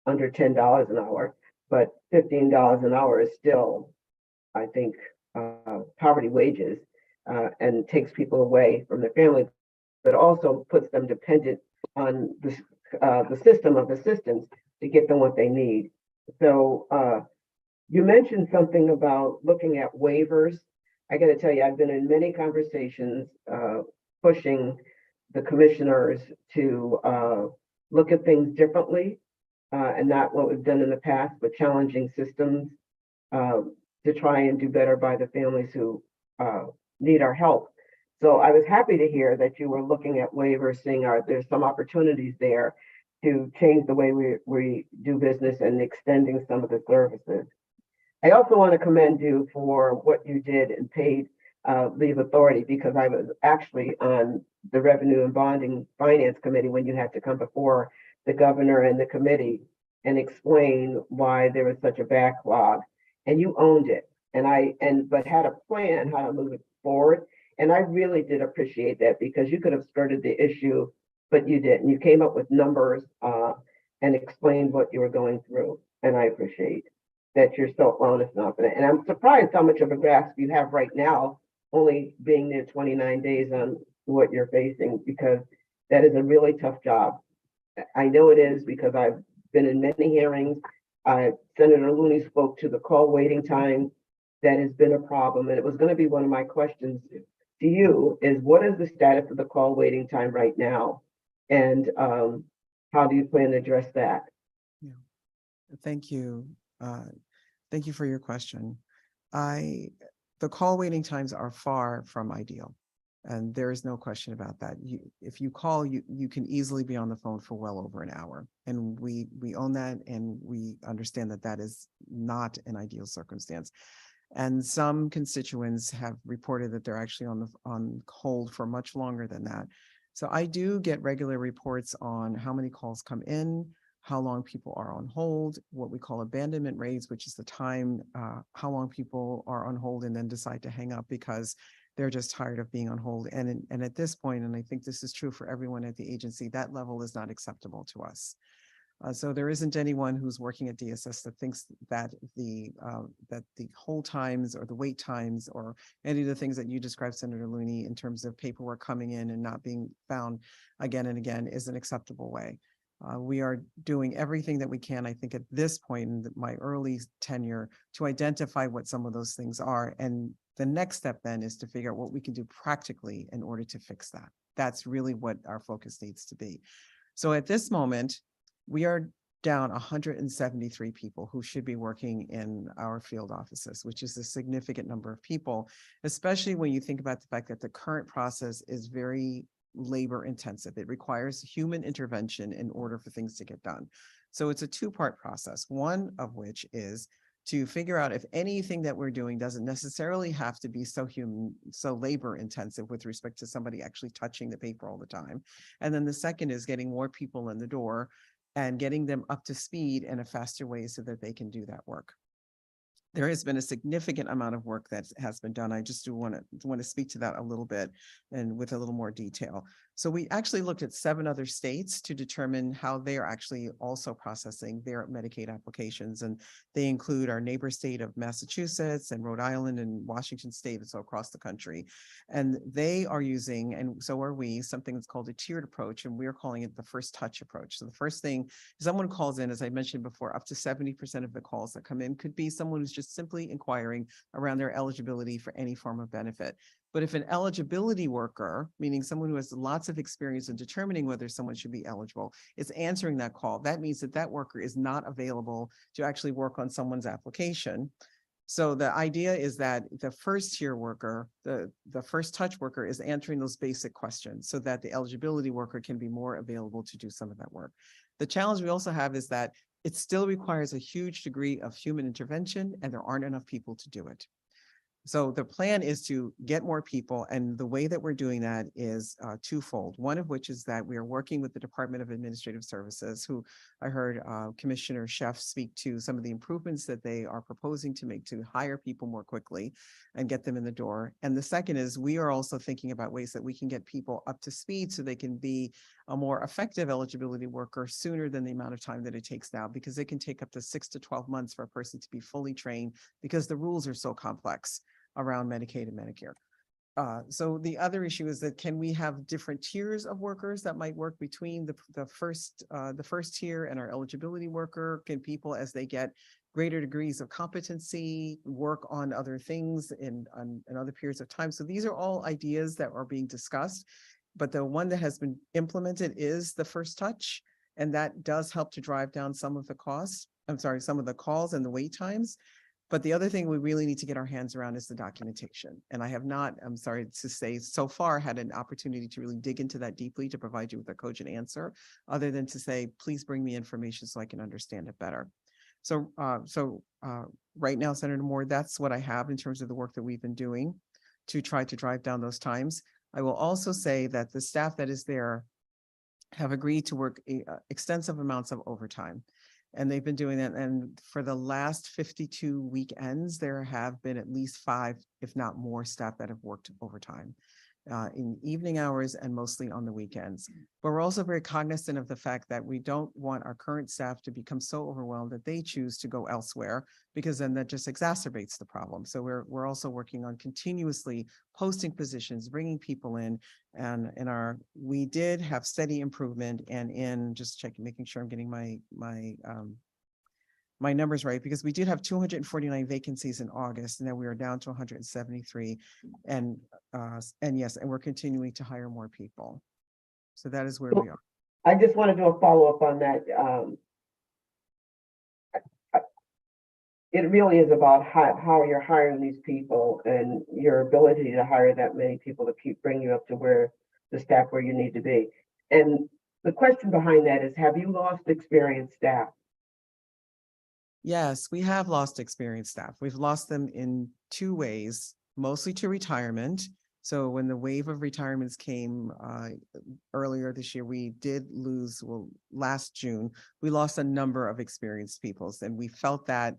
under $10 an hour, but $15 an hour is still, I think, poverty wages, and takes people away from their family, but also puts them dependent on the system of assistance to get them what they need. So you mentioned something about looking at waivers. I got to tell you, I've been in many conversations pushing the commissioners to look at things differently, and not what we've done in the past, but challenging systems to try and do better by the families who need our help. So I was happy to hear that you were looking at waivers, seeing there's some opportunities there to change the way we do business and extending some of the services. I also want to commend you for what you did in paid leave authority, because I was actually on the Revenue and Bonding Finance Committee when you had to come before the governor and the committee and explain why there was such a backlog, and you owned it. But had a plan how to move it forward. And I really did appreciate that, because you could have skirted the issue, but you didn't. You came up with numbers and explained what you were going through. And I appreciate that you're so honest enough. And I'm surprised how much of a grasp you have right now, only being there 29 days on what you're facing, because that is a really tough job. I know it is, because I've been in many hearings Senator Looney spoke to the call waiting time. That has been a problem, and it was going to be one of my questions to you is what is the status of the call waiting time right now? And how do you plan to address that? Yeah. Thank you. Thank you for your question. The call waiting times are far from ideal. And there is no question about that. If you call, you can easily be on the phone for well over an hour. And we own that, and we understand that that is not an ideal circumstance. And some constituents have reported that they're actually on hold for much longer than that. So I do get regular reports on how many calls come in, how long people are on hold, what we call abandonment rates, which is the time, how long people are on hold and then decide to hang up because they're just tired of being on hold. And at this point, and I think this is true for everyone at the agency, that level is not acceptable to us. So there isn't anyone who's working at DSS that thinks that the hold times or the wait times or any of the things that you described, Senator Looney, in terms of paperwork coming in and not being found again and again is an acceptable way. We are doing everything that we can, I think, at this point in my early tenure to identify what some of those things are. And the next step then is to figure out what we can do practically in order to fix that. That's really what our focus needs to be. So at this moment, we are down 173 people who should be working in our field offices, which is a significant number of people, especially when you think about the fact that the current process is very labor intensive. It requires human intervention in order for things to get done. So it's a two-part process, one of which is to figure out if anything that we're doing doesn't necessarily have to be so labor intensive with respect to somebody actually touching the paper all the time. And then the second is getting more people in the door and getting them up to speed in a faster way so that they can do that work. There has been a significant amount of work that has been done. I just do want to speak to that a little bit and with a little more detail. So we actually looked at 7 other states to determine how they are actually also processing their Medicaid applications. And they include our neighbor state of Massachusetts and Rhode Island and Washington state, and so across the country. And they are using, and so are we, something that's called a tiered approach, and we're calling it the first touch approach. So the first thing someone calls in, as I mentioned before, up to 70% of the calls that come in could be someone who's just simply inquiring around their eligibility for any form of benefit. But if an eligibility worker, meaning someone who has lots of experience in determining whether someone should be eligible, is answering that call, that means that that worker is not available to actually work on someone's application. So the idea is that the first tier worker, the first touch worker, is answering those basic questions so that the eligibility worker can be more available to do some of that work. The challenge we also have is that it still requires a huge degree of human intervention, and there aren't enough people to do it. So the plan is to get more people, and the way that we're doing that is twofold. One of which is that we are working with the Department of Administrative Services, who I heard Commissioner Sheff speak to some of the improvements that they are proposing to make to hire people more quickly and get them in the door. And the second is we are also thinking about ways that we can get people up to speed so they can be a more effective eligibility worker sooner than the amount of time that it takes now, because it can take up to 6 to 12 months for a person to be fully trained because the rules are so complex around Medicaid and Medicare. So the other issue is that can we have different tiers of workers that might work between the first tier and our eligibility worker? Can people, as they get greater degrees of competency, work on other things in other periods of time? So these are all ideas that are being discussed, but the one that has been implemented is the first touch, and that does help to drive down some of the costs. Some of the calls and the wait times. But the other thing we really need to get our hands around is the documentation. And I have not, I'm sorry to say, so far had an opportunity to really dig into that deeply to provide you with a cogent answer, other than to say, please bring me information so I can understand it better. So, right now, Senator Moore, that's what I have in terms of the work that we've been doing to try to drive down those times. I will also say that the staff that is there have agreed to work extensive amounts of overtime. And they've been doing that. And for the last 52 weekends, there have been at least 5, if not more, staff that have worked overtime in evening hours and mostly on the weekends. But we're also very cognizant of the fact that we don't want our current staff to become so overwhelmed that they choose to go elsewhere, because then that just exacerbates the problem. So we're also working on continuously posting positions, bringing people in, and we did have steady improvement. And in just checking, making sure I'm getting my my numbers right, because we did have 249 vacancies in August, and then we are down to 173. And yes, and we're continuing to hire more people. So that is where we are. I just want to do a follow-up on that. It really is about how you're hiring these people and your ability to hire that many people to keep bringing you up to where the staff where you need to be. And the question behind that is, have you lost experienced staff? Yes, we have lost experienced staff. We've lost them in two ways, mostly to retirement. So when the wave of retirements came earlier this year, we did lose, well, last June, we lost a number of experienced people, and we felt that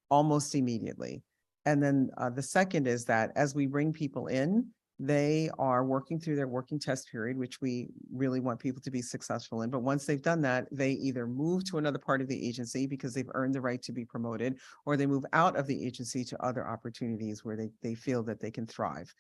almost immediately. And then the second is that as we bring people in, they are working through their working test period, which we really want people to be successful in. But once they've done that, they either move to another part of the agency because they've earned the right to be promoted, or they move out of the agency to other opportunities where they feel that they can thrive.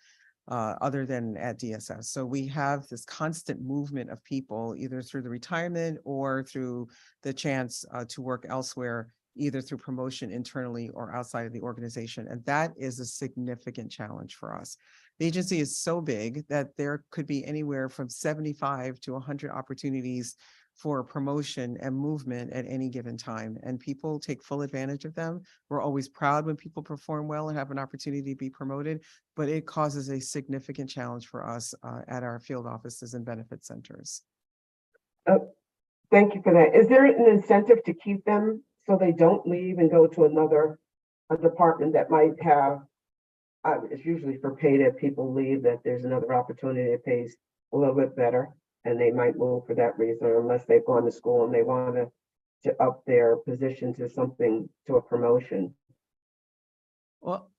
Other than at DSS. So we have this constant movement of people, either through the retirement or through the chance to work elsewhere, either through promotion internally or outside of the organization. And that is a significant challenge for us. The agency is so big that there could be anywhere from 75 to 100 opportunities for promotion and movement at any given time. And people take full advantage of them. We're always proud when people perform well and have an opportunity to be promoted, but it causes a significant challenge for us at our field offices and benefit centers. Thank you for that. Is there an incentive to keep them so they don't leave and go to a department that might have, it's usually for pay that people leave, that there's another opportunity that pays a little bit better, and they might move for that reason, unless they've gone to school and they want to up their position to something, to a promotion? Well,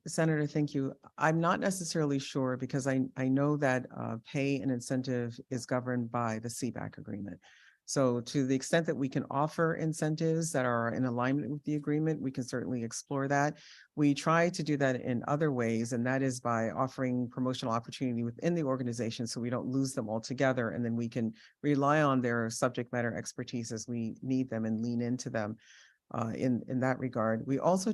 Senator, thank you. I'm not necessarily sure, because I know that pay and incentive is governed by the CBAC agreement. So to the extent that we can offer incentives that are in alignment with the agreement, we can certainly explore that. We try to do that in other ways, and that is by offering promotional opportunity within the organization so we don't lose them altogether, and then we can rely on their subject matter expertise as we need them and lean into them. In that regard. We also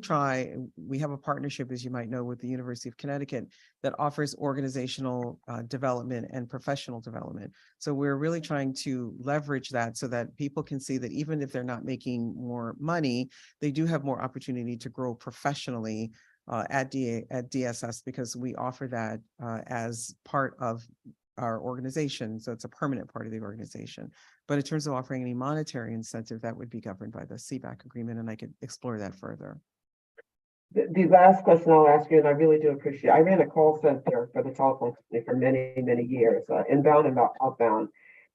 we have a partnership, as you might know, with the University of Connecticut that offers organizational development and professional development. So we're really trying to leverage that so that people can see that even if they're not making more money, they do have more opportunity to grow professionally at DSS, because we offer that as part of our organization. So it's a permanent part of the organization. But in terms of offering any monetary incentive, that would be governed by the CBAC agreement, and I could explore that further. The last question I'll ask you, and I really do appreciate, I ran a call center for the telephone company for many, many years, inbound and outbound.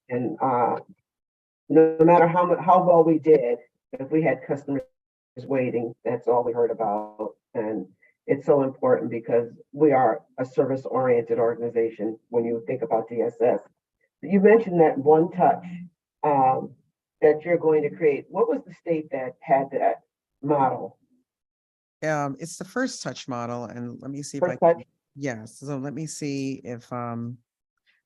And no matter how well we did, if we had customers waiting, that's all we heard about. And it's so important because we are a service-oriented organization when you think about DSS. You mentioned that one touch that you're going to create. What was the state that had that model? It's the First Touch model, and let me see First if I can, Touch? yes. So let me see if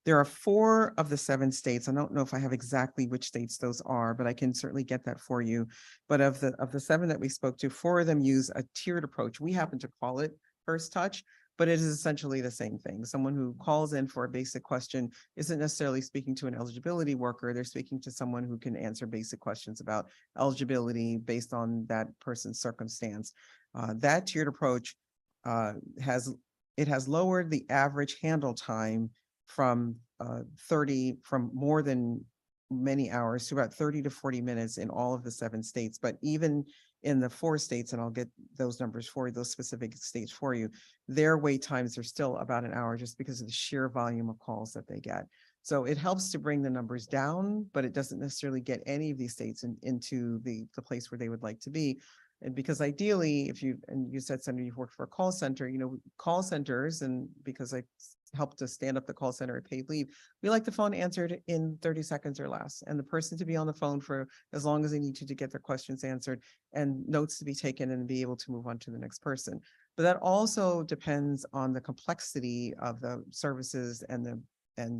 there are 4 of the 7 states. I don't know if I have exactly which states those are, but I can certainly get that for you. But of the 7 that we spoke to, 4 of them use a tiered approach. We happen to call it First Touch, but it is essentially the same thing. Someone who calls in for a basic question isn't necessarily speaking to an eligibility worker. They're speaking to someone who can answer basic questions about eligibility based on that person's circumstance. That tiered approach has lowered the average handle time from more than many hours to about 30 to 40 minutes in all of the 7 states. But even in the 4 states, and I'll get those numbers for you, those specific states for you, their wait times are still about an hour just because of the sheer volume of calls that they get. So it helps to bring the numbers down, but it doesn't necessarily get any of these states into the place where they would like to be. And because ideally, and you said, Senator, you've worked for a call center, call centers, and because I helped to stand up the call center at paid leave, we like the phone answered in 30 seconds or less, and the person to be on the phone for as long as they need to get their questions answered, and notes to be taken and be able to move on to the next person. But that also depends on the complexity of the services and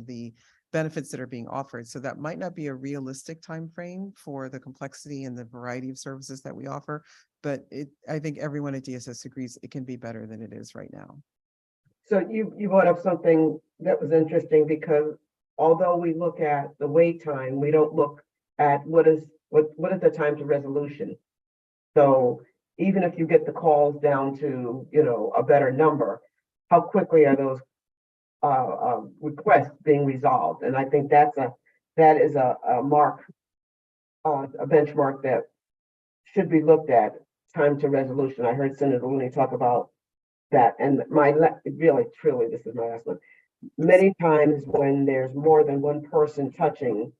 the benefits that are being offered. So that might not be a realistic time frame for the complexity and the variety of services that we offer. But I think everyone at DSS agrees it can be better than it is right now. So you brought up something that was interesting, because although we look at the wait time, we don't look at what is the time to resolution. So even if you get the calls down to, a better number, how quickly are those requests being resolved? And I think that is a mark, a benchmark that should be looked at. Time to resolution. I heard Senator Looney talk about that, and really, truly, this is my last one. Many times when there's more than one person touching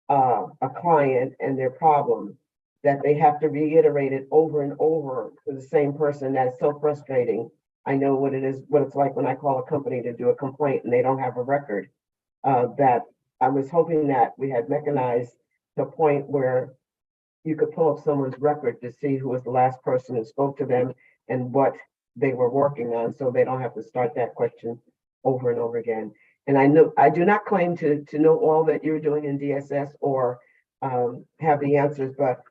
a client and their problem, that they have to reiterate it over and over to the same person. That's so frustrating. I know what it's like when I call a company to do a complaint and they don't have a record. That I was hoping that we had mechanized to a point where you could pull up someone's record to see who was the last person who spoke to them and what they were working on, so they don't have to start that question over and over again. And I do not claim to know all that you're doing in DSS or have the answers, but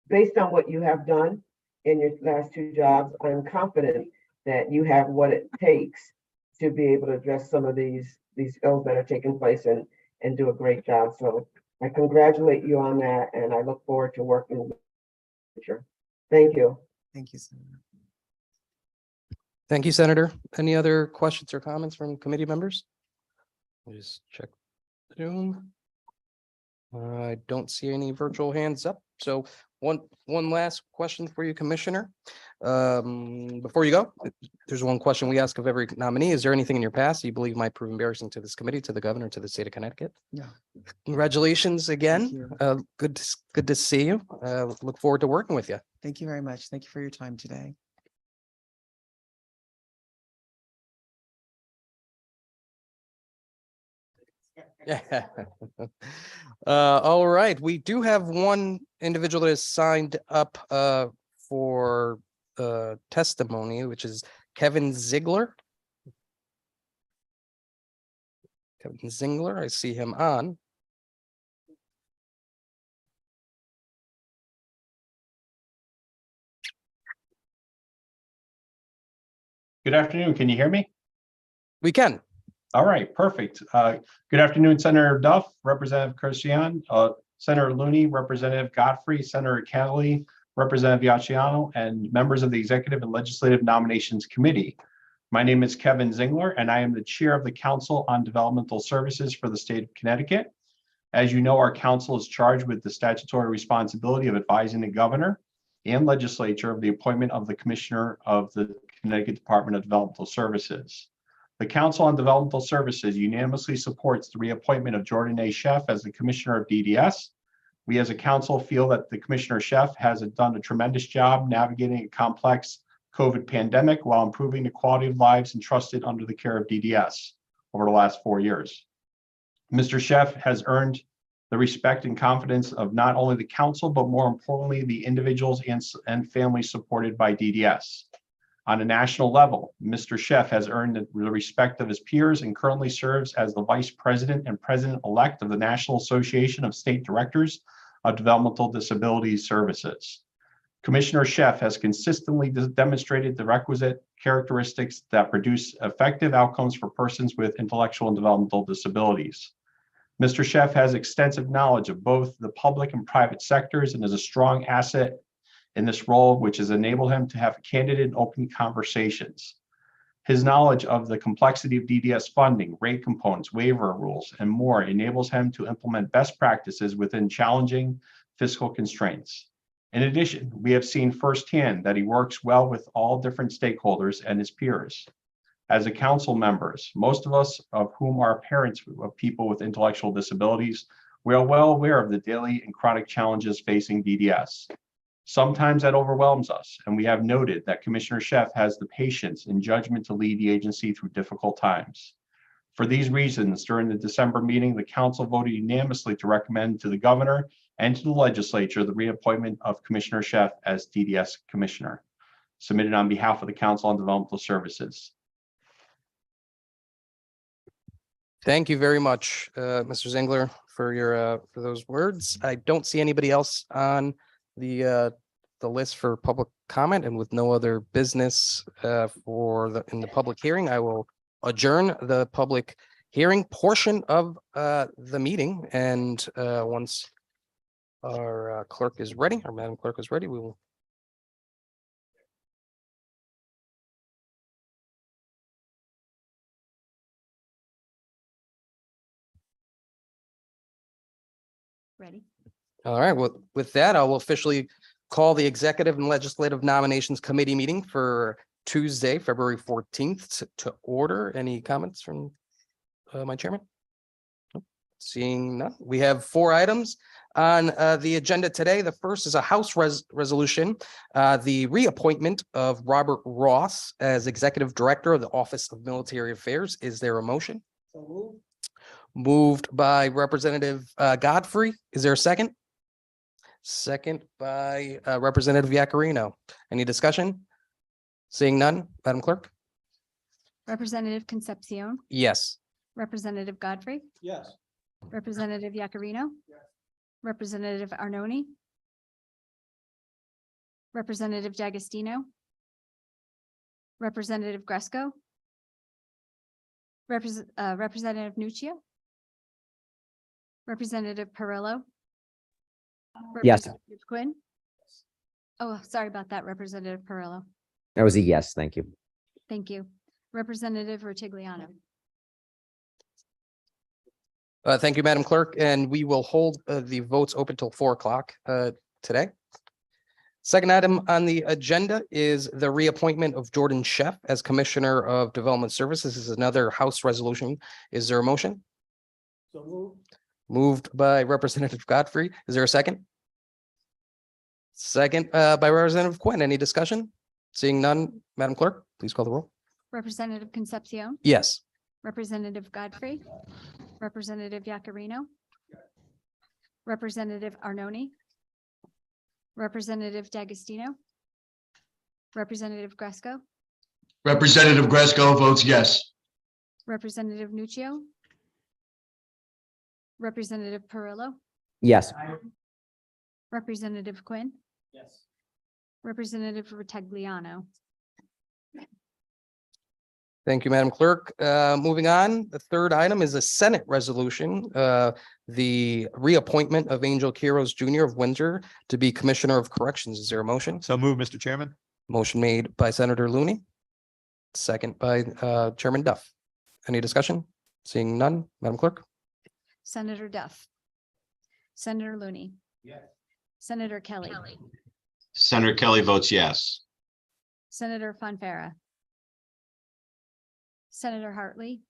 based on what you have done in your last two jobs, I'm confident that you have what it takes to be able to address some of these ills that are taking place and do a great job. So I congratulate you on that, and I look forward to working with you. Thank you. Thank you, Senator. Thank you, Senator. Any other questions or comments from committee members? Let me just check Zoom. I don't see any virtual hands up. So one last question for you, Commissioner. Before you go, there's one question we ask of every nominee. Is there anything in your past you believe might prove embarrassing to this committee, to the governor, to the state of Connecticut? No. Congratulations again. you. Good to see you. Look forward to working with you. Thank you very much. Thank you for your time today. Yeah. All right. We do have one individual that is signed up for testimony, which is Kevin Ziegler. Kevin Ziegler, I see him on. Good afternoon. Can you hear me? We can. All right, perfect. Good afternoon, Senator Duff, Representative Kirsian, Senator Looney, Representative Godfrey, Senator Kelly, Representative Yaciano, and members of the Executive and Legislative Nominations Committee. My name is Kevin Ziegler, and I am the chair of the Council on Developmental Services for the state of Connecticut. As you know, our council is charged with the statutory responsibility of advising the governor and legislature of the appointment of the commissioner of the Connecticut Department of Developmental Services. The Council on Developmental Services unanimously supports the reappointment of Jordan A. Sheff as the Commissioner of DDS. We as a council feel that the Commissioner Sheff has done a tremendous job navigating a complex COVID pandemic while improving the quality of lives entrusted under the care of DDS over the last 4 years. Mr. Sheff has earned the respect and confidence of not only the council, but more importantly, the individuals and families supported by DDS. On a national level, Mr. Sheff has earned the respect of his peers and currently serves as the Vice President and President-elect of the National Association of State Directors of Developmental Disability Services. Commissioner Sheff has consistently demonstrated the requisite characteristics that produce effective outcomes for persons with intellectual and developmental disabilities. Mr. Sheff has extensive knowledge of both the public and private sectors and is a strong asset in this role, which has enabled him to have candid and open conversations. His knowledge of the complexity of DDS funding, rate components, waiver rules, and more enables him to implement best practices within challenging fiscal constraints. In addition, we have seen firsthand that he works well with all different stakeholders and his peers. As a council members, most of us of whom are parents of people with intellectual disabilities, we are well aware of the daily and chronic challenges facing DDS. Sometimes that overwhelms us, and we have noted that Commissioner Sheff has the patience and judgment to lead the agency through difficult times. For these reasons, during the December meeting, the council voted unanimously to recommend to the governor and to the legislature the reappointment of Commissioner Sheff as DDS Commissioner, submitted on behalf of the Council on Developmental Services. Thank you very much, Mr. Zingler, for your, for those words. I don't see anybody else on the list for public comment, and with no other business in the public hearing, I will adjourn the public hearing portion of the meeting. And once our clerk is ready, our Madam Clerk is ready, we will. Ready? All right, well, with that, I will officially call the Executive and Legislative Nominations Committee meeting for Tuesday, February 14th to order. Any comments from my chairman? Nope. Seeing none, we have 4 items on the agenda today. The first is a House resolution, the reappointment of Robert Ross as Executive Director of the Office of Military Affairs. Is there a motion? Moved by Representative Godfrey. Is there a second? Second by Representative Yacarino. Any discussion? Seeing none, Madam Clerk? Representative Concepcion, Yes. Representative Godfrey, Yes. Representative Yacarino, Representative Arnone, Representative D'Agostino, Representative Gresco, Representative Nuccio, Representative Perillo. Yes. Representative Quinn. Oh, sorry about that, Representative Perillo. That was a yes, thank you. Thank you. Representative Rotigliano. Thank you, Madam Clerk, and we will hold the votes open till 4 o'clock today. Second item on the agenda is the reappointment of Jordan Sheff as Commissioner of Development Services. This is another House resolution. Is there a motion? So moved. Moved by Representative Godfrey. Is there a second? Second by Representative Quinn. Any discussion? Seeing none, Madam Clerk, please call the roll. Representative Concepcion, Yes. Representative Godfrey, Representative Yacarino, Representative Arnone, Representative D'Agostino, Representative Gresco, Representative Gresco votes yes. Representative Nuccio, Representative Perillo, Yes, Representative Quinn, Yes. Representative Rotigliano. Thank you, Madam Clerk. Moving on, the third item is a Senate resolution, the reappointment of Angel Quiroz Jr. of Windsor to be Commissioner of Corrections. Is there a motion? So move, Mr. Chairman. Motion made by Senator Looney. Second by Chairman Duff. Any discussion? Seeing none, Madam Clerk? Senator Duff, Senator Looney, Yes. Senator Kelly, Senator Kelly votes yes. Senator Fonfara, Senator Hartley,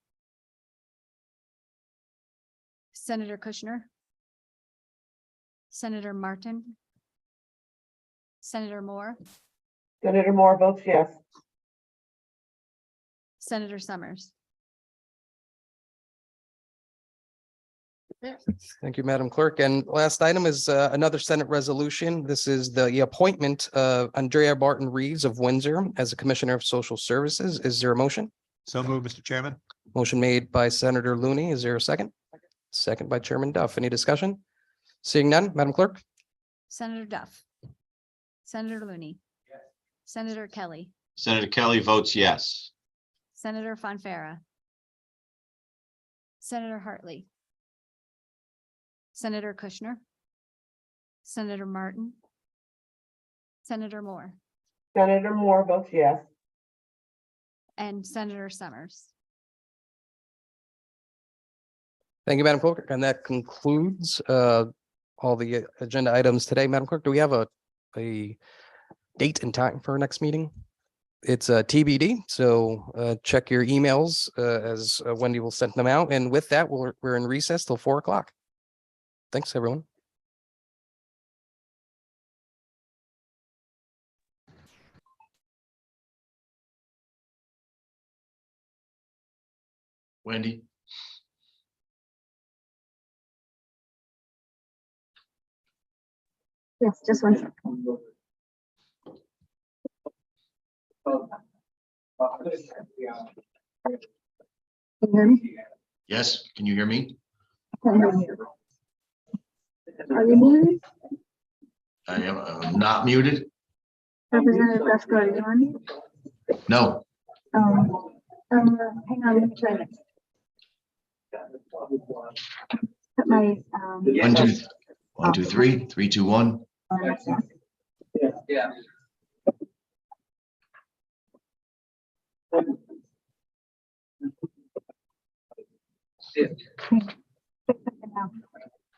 Senator Kushner, Senator Martin, Senator Moore, Senator Moore votes yes. Senator Summers. Thank you, Madam Clerk. And last item is another Senate resolution. This is the appointment of Andrea Barton Reeves of Windsor as a Commissioner of Social Services. Is there a motion? So move, Mr. Chairman. Motion made by Senator Looney. Is there a second? Second by Chairman Duff. Any discussion? Seeing none, Madam Clerk? Senator Duff, Senator Looney, Senator Kelly, Senator Kelly votes yes. Senator Fonfara, Senator Hartley, Senator Kushner, Senator Martin, Senator Moore, Senator Moore votes yes. and Senator Summers. Thank you, Madam Clerk. And that concludes all the agenda items today. Madam Clerk, do we have a date and time for our next meeting? It's a TBD, so check your emails as Wendy will send them out. And with that, we're in recess till 4 o'clock. Thanks, everyone. Wendy? Yes, just one second. Can you hear me? Yes, can you hear me? Are you muted? I am not muted. Representative Gresco, are you on? No. Hang on, let me try this. Put my, 1, 2, 1, 2, 3, 3, 2, 1. Yeah.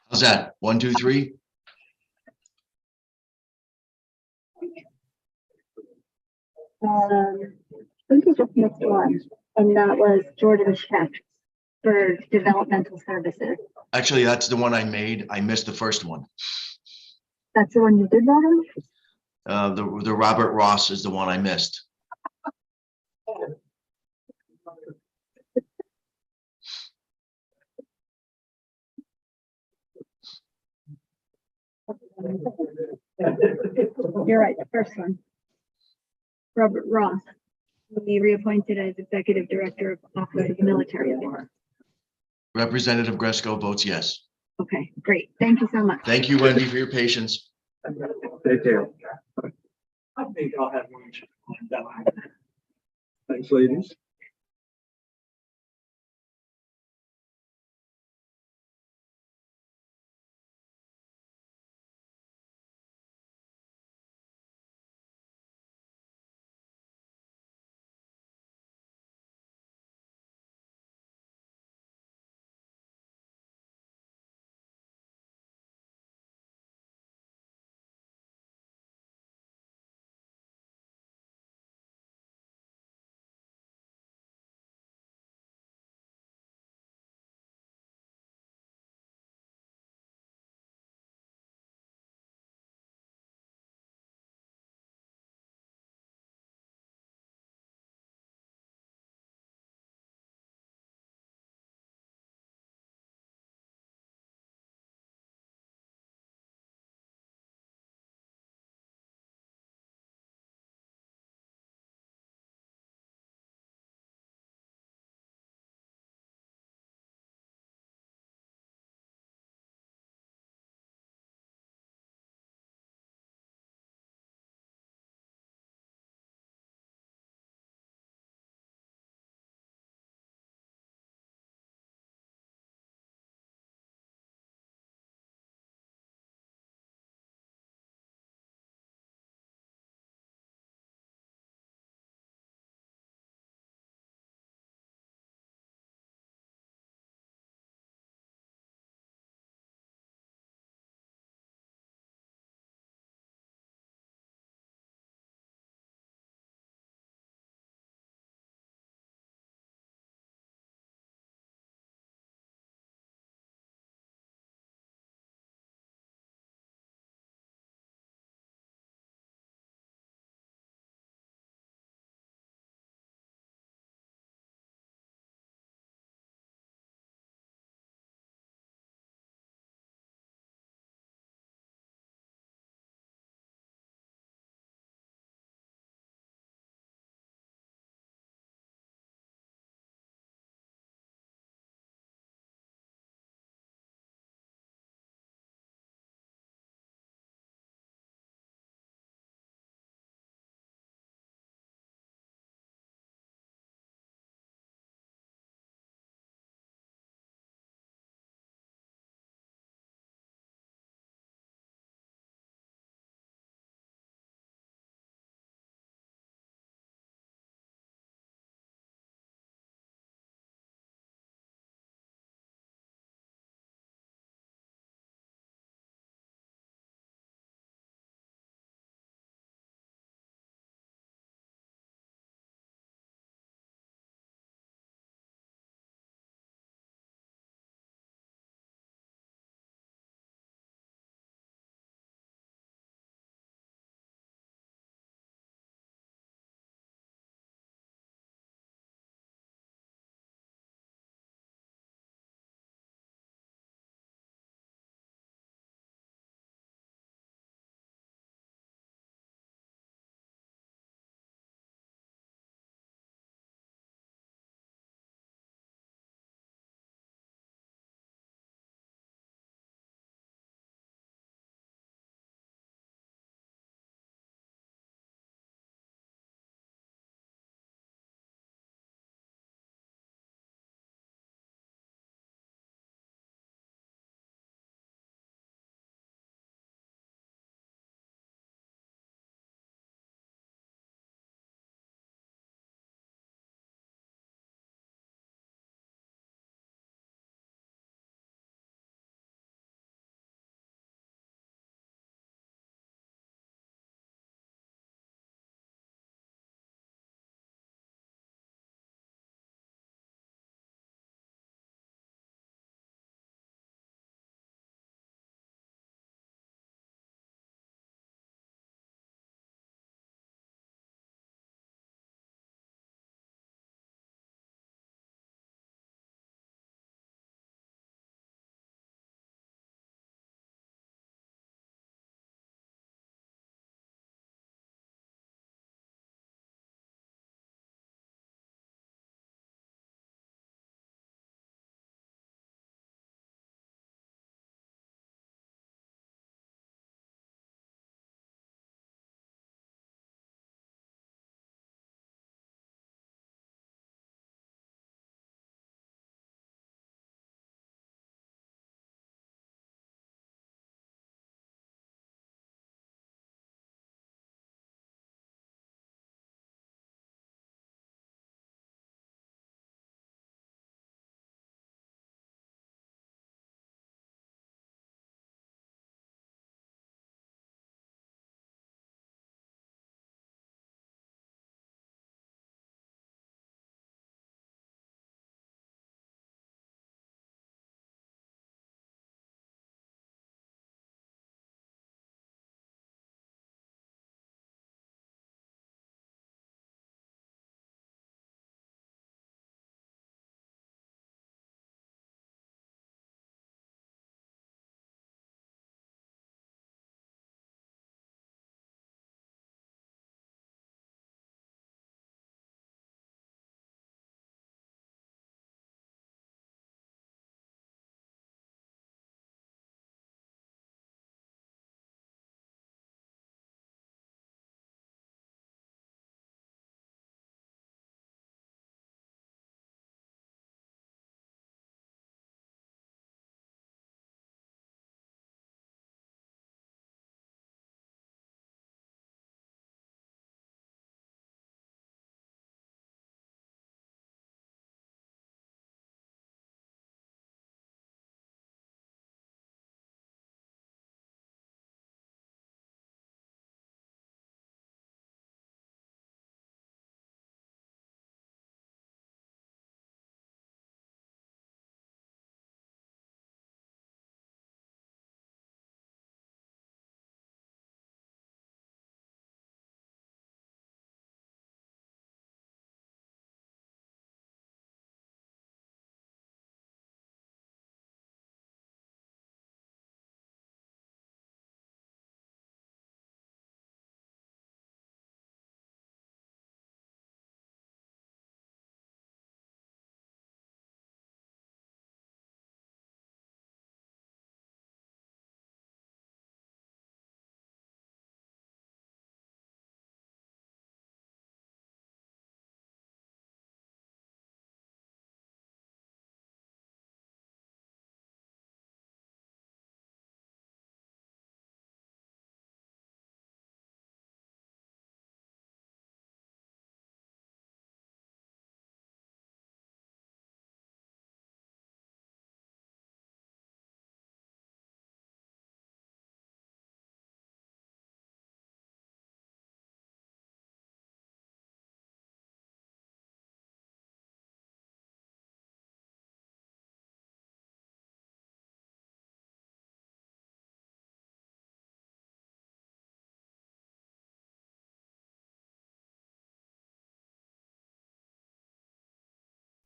How's that? 1, 2, 3. I think you just missed one, and that was Jordan Sheff for developmental services. Actually, that's the one I made. I missed the first one. That's the one you did that on? The Robert Ross is the one I missed. You're right, the first one. Robert Ross, be reappointed as Executive Director of Office of Military Affairs. Representative Gresco votes yes. Okay, great. Thank you so much. Thank you, Wendy, for your patience. Take care. I think I'll have lunch. Thanks, ladies.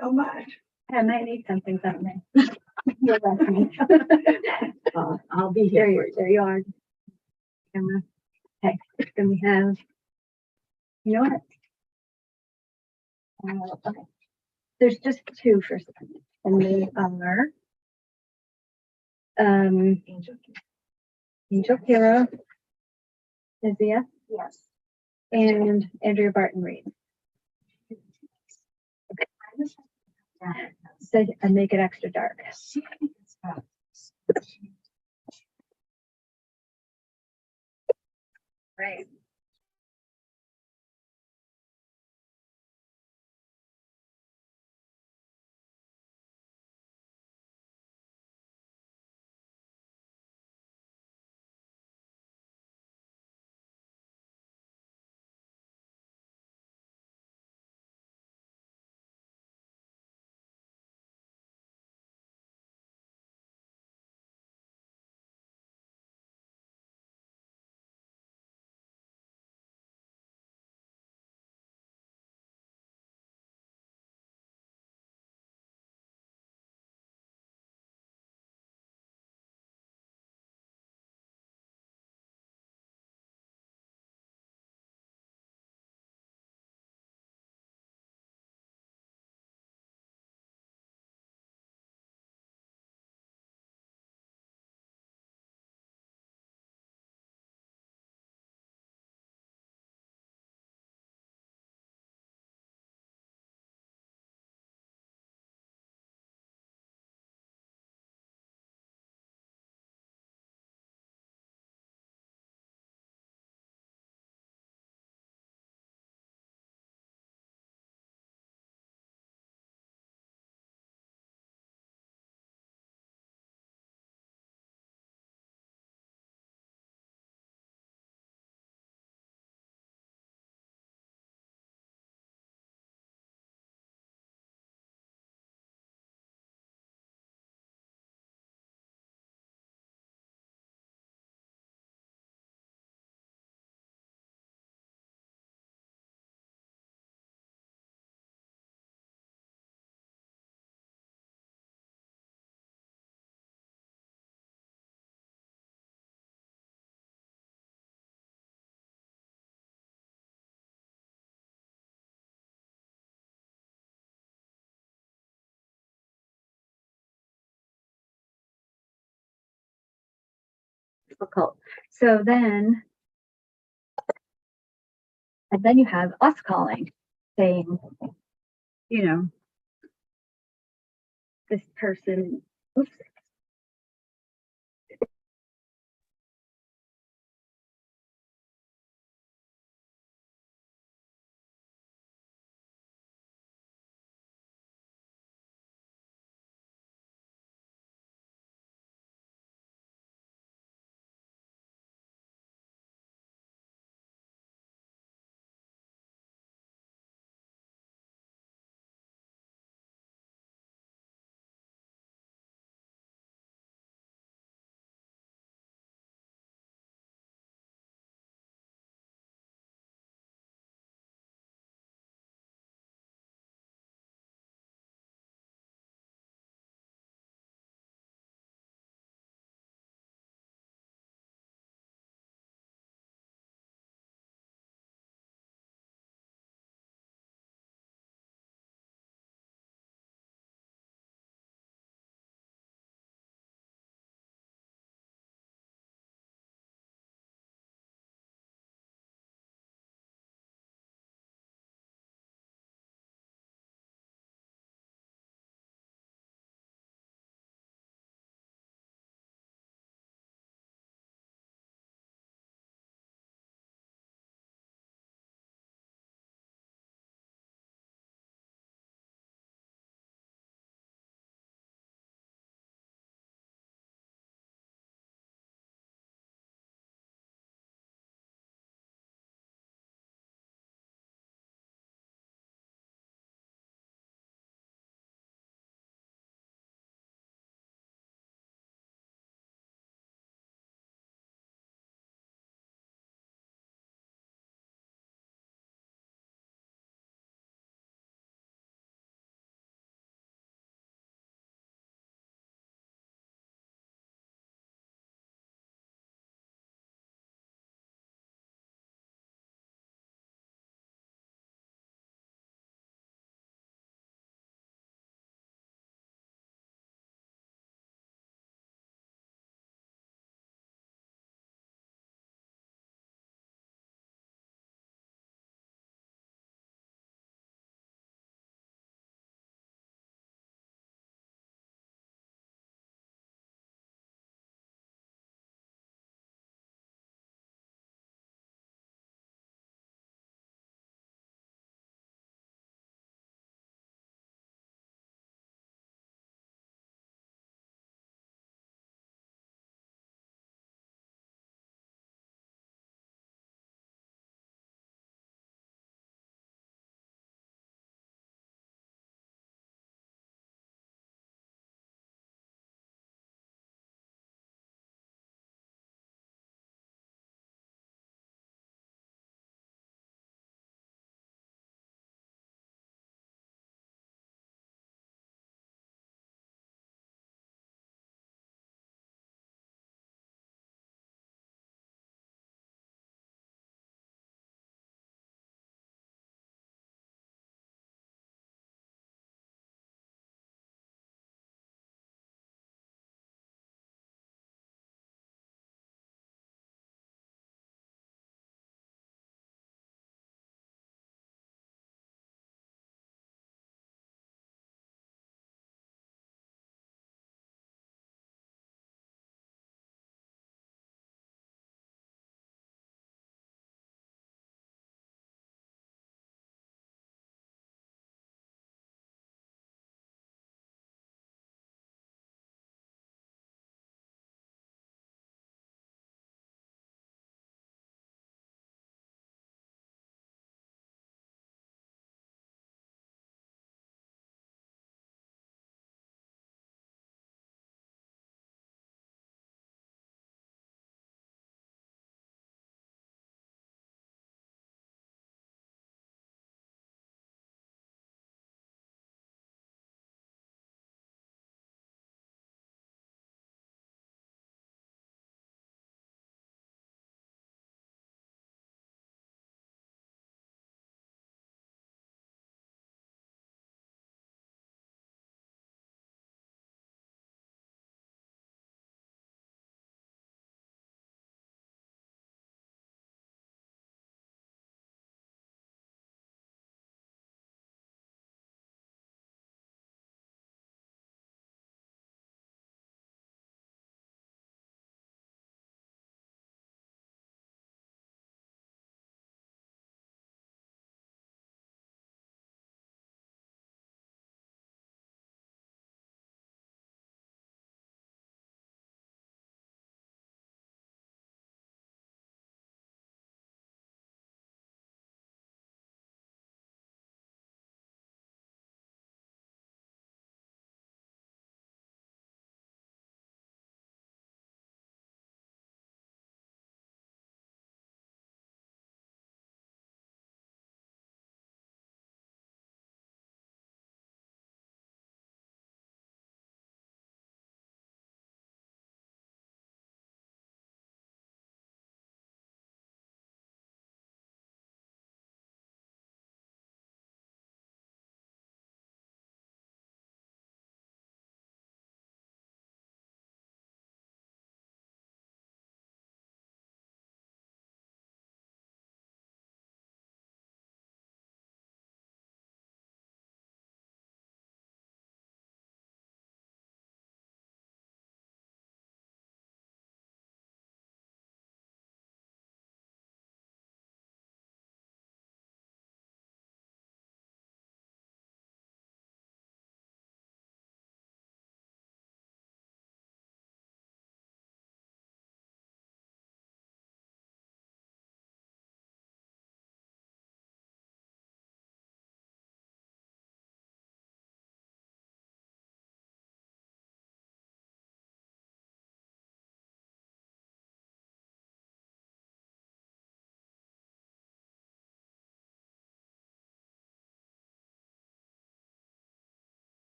so much. I might need something from me. You're welcome. I'll be here. There you are. Camera. Okay, then we have, you know what? Okay, there's just two for some, and they are Angel Kira, Izia, yes, and Andrea Barton Reed. So I make it extra dark. Right. Difficult. So then, and then you have us calling, saying, you know, this person, oops,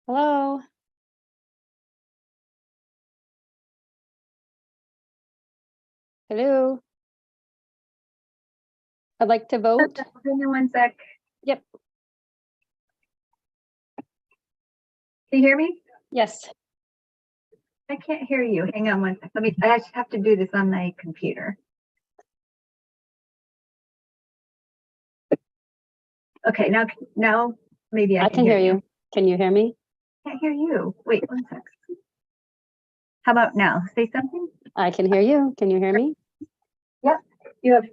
Hello. Hello. I'd like to vote. Hang on one sec. Yep. Can you hear me? Yes. I can't hear you. Hang on one sec. I just have to do this on my computer. Okay, now maybe I can hear you. Can you hear me? Can't hear you. Wait one sec. How about now? Say something. I can hear you. Can you hear me? Yep. You have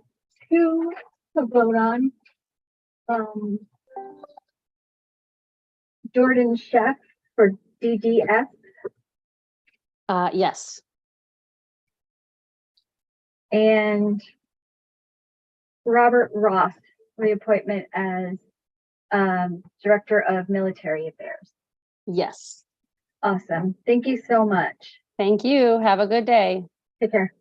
two to vote on. Jordan Chef for DDS Yes. and Robert Ross, reappointment as Director of Military Affairs. Yes. Awesome. Thank you so much. Thank you. Have a good day. Take care.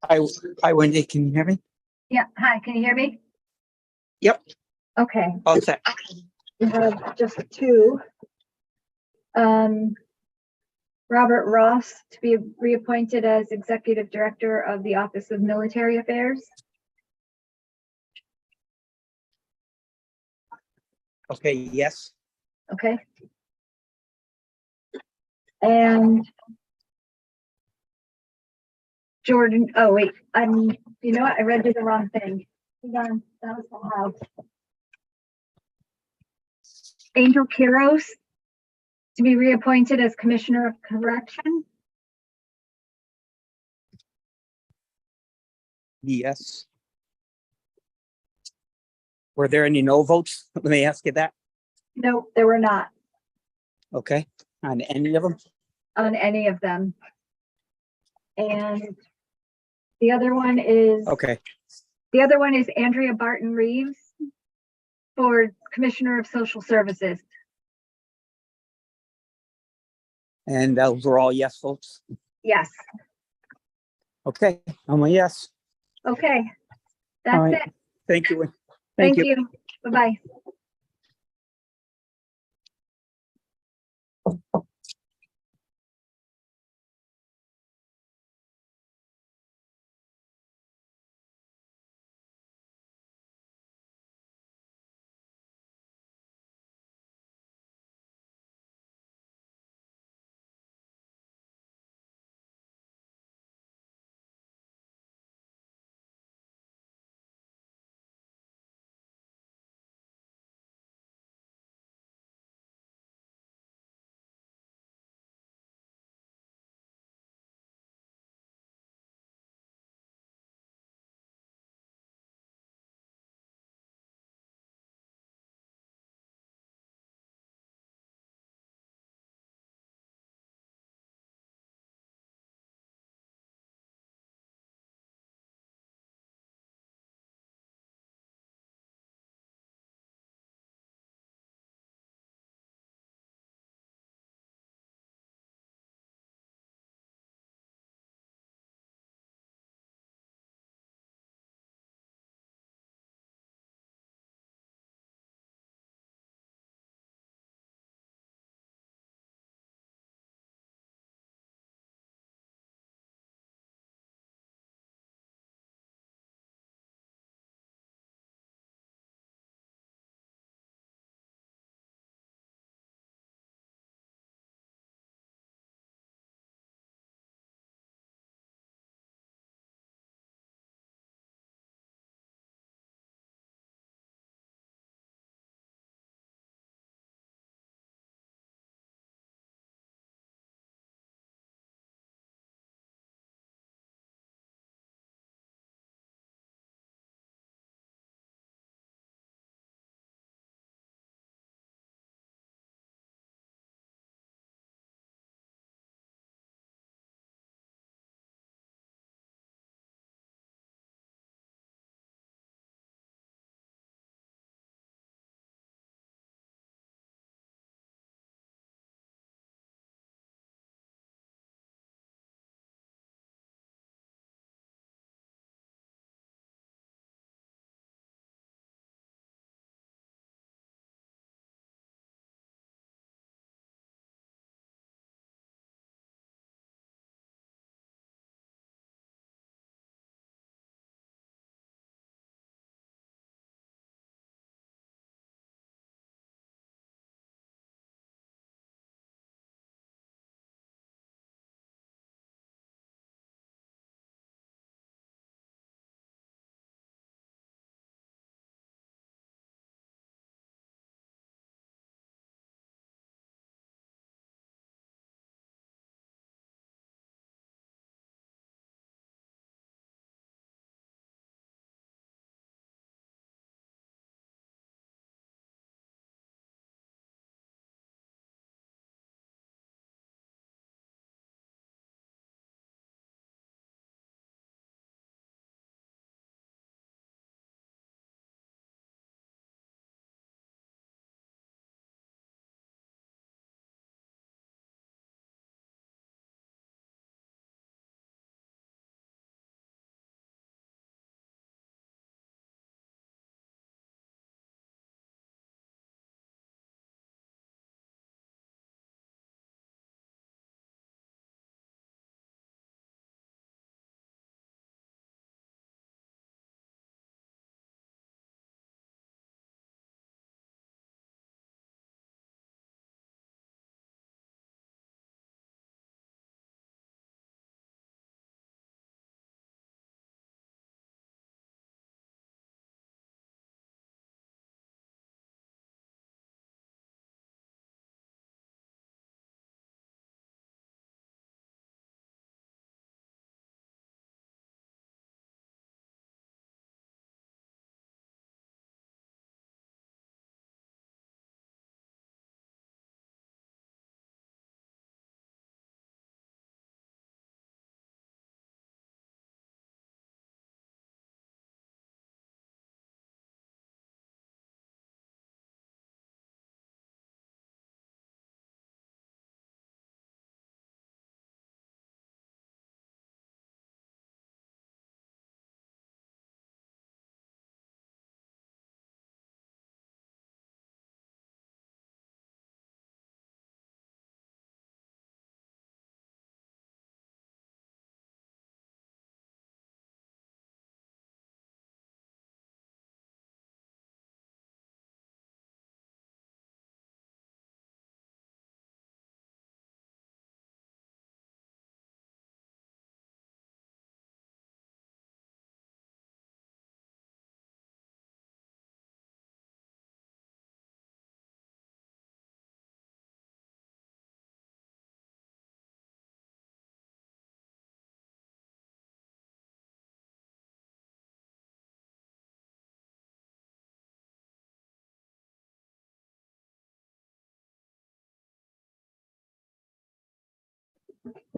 Hi, Wendy, can you hear me? Yeah, hi, can you hear me? Yep. Okay, All set. we have just two. Robert Ross to be reappointed as Executive Director of the Office of Military Affairs. Okay, yes. Okay. And Jordan, oh wait, you know what? I read you the wrong thing. Hold on, that was the house. Angel Kiros to be reappointed as Commissioner of Correction. Yes. Were there any no votes? Let me ask you that. No, there were not Okay, on any of them? on any of them. And the other one is, Okay, the other one is Andrea Barton Reeves for Commissioner of Social Services. and those were all yes votes? Yes, Okay, I'm a yes. okay. All That's right. it. Thank you. Thank you. Bye-bye.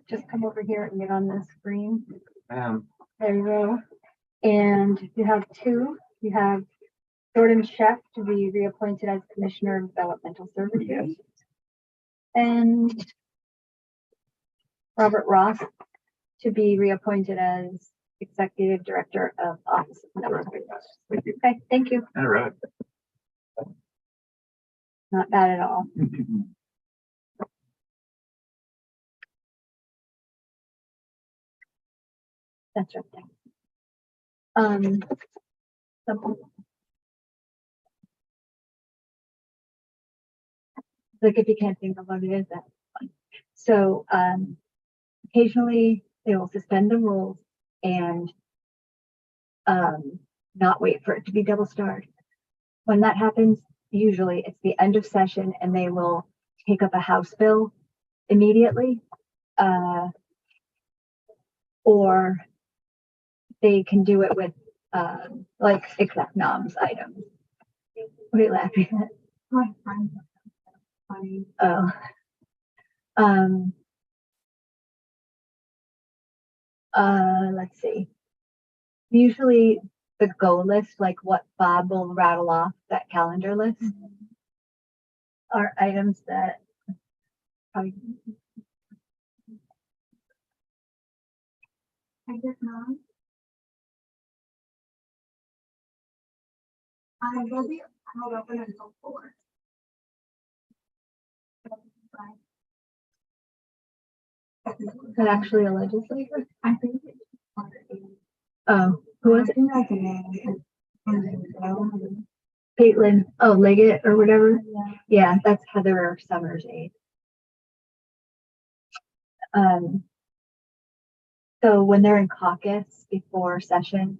just come over here and get on the screen. There you go. And you have two. You have Jordan Sheff to be reappointed as Commissioner of Developmental Services. And Robert Ross to be reappointed as Executive Director of Office of Military. Okay, thank you. All right. Not bad at all. That's right there. Like if you can't think of what it is, that's fine. So, occasionally they will suspend the rules and not wait for it to be double starred. When that happens, usually it's the end of session and they will take up a House bill immediately. Or they can do it with like exec noms items. What are you laughing at? My friend. Funny. Oh. Let's see. Usually the go list, like what Bob will rattle off, that calendar list, are items that probably. I guess not. I will be held open until 4. Is that actually a legislator? I think it's. Oh, who is it? Caitlin, oh, Leggett or whatever? Yeah, that's Heather Summers' aide. So when they're in caucus before session,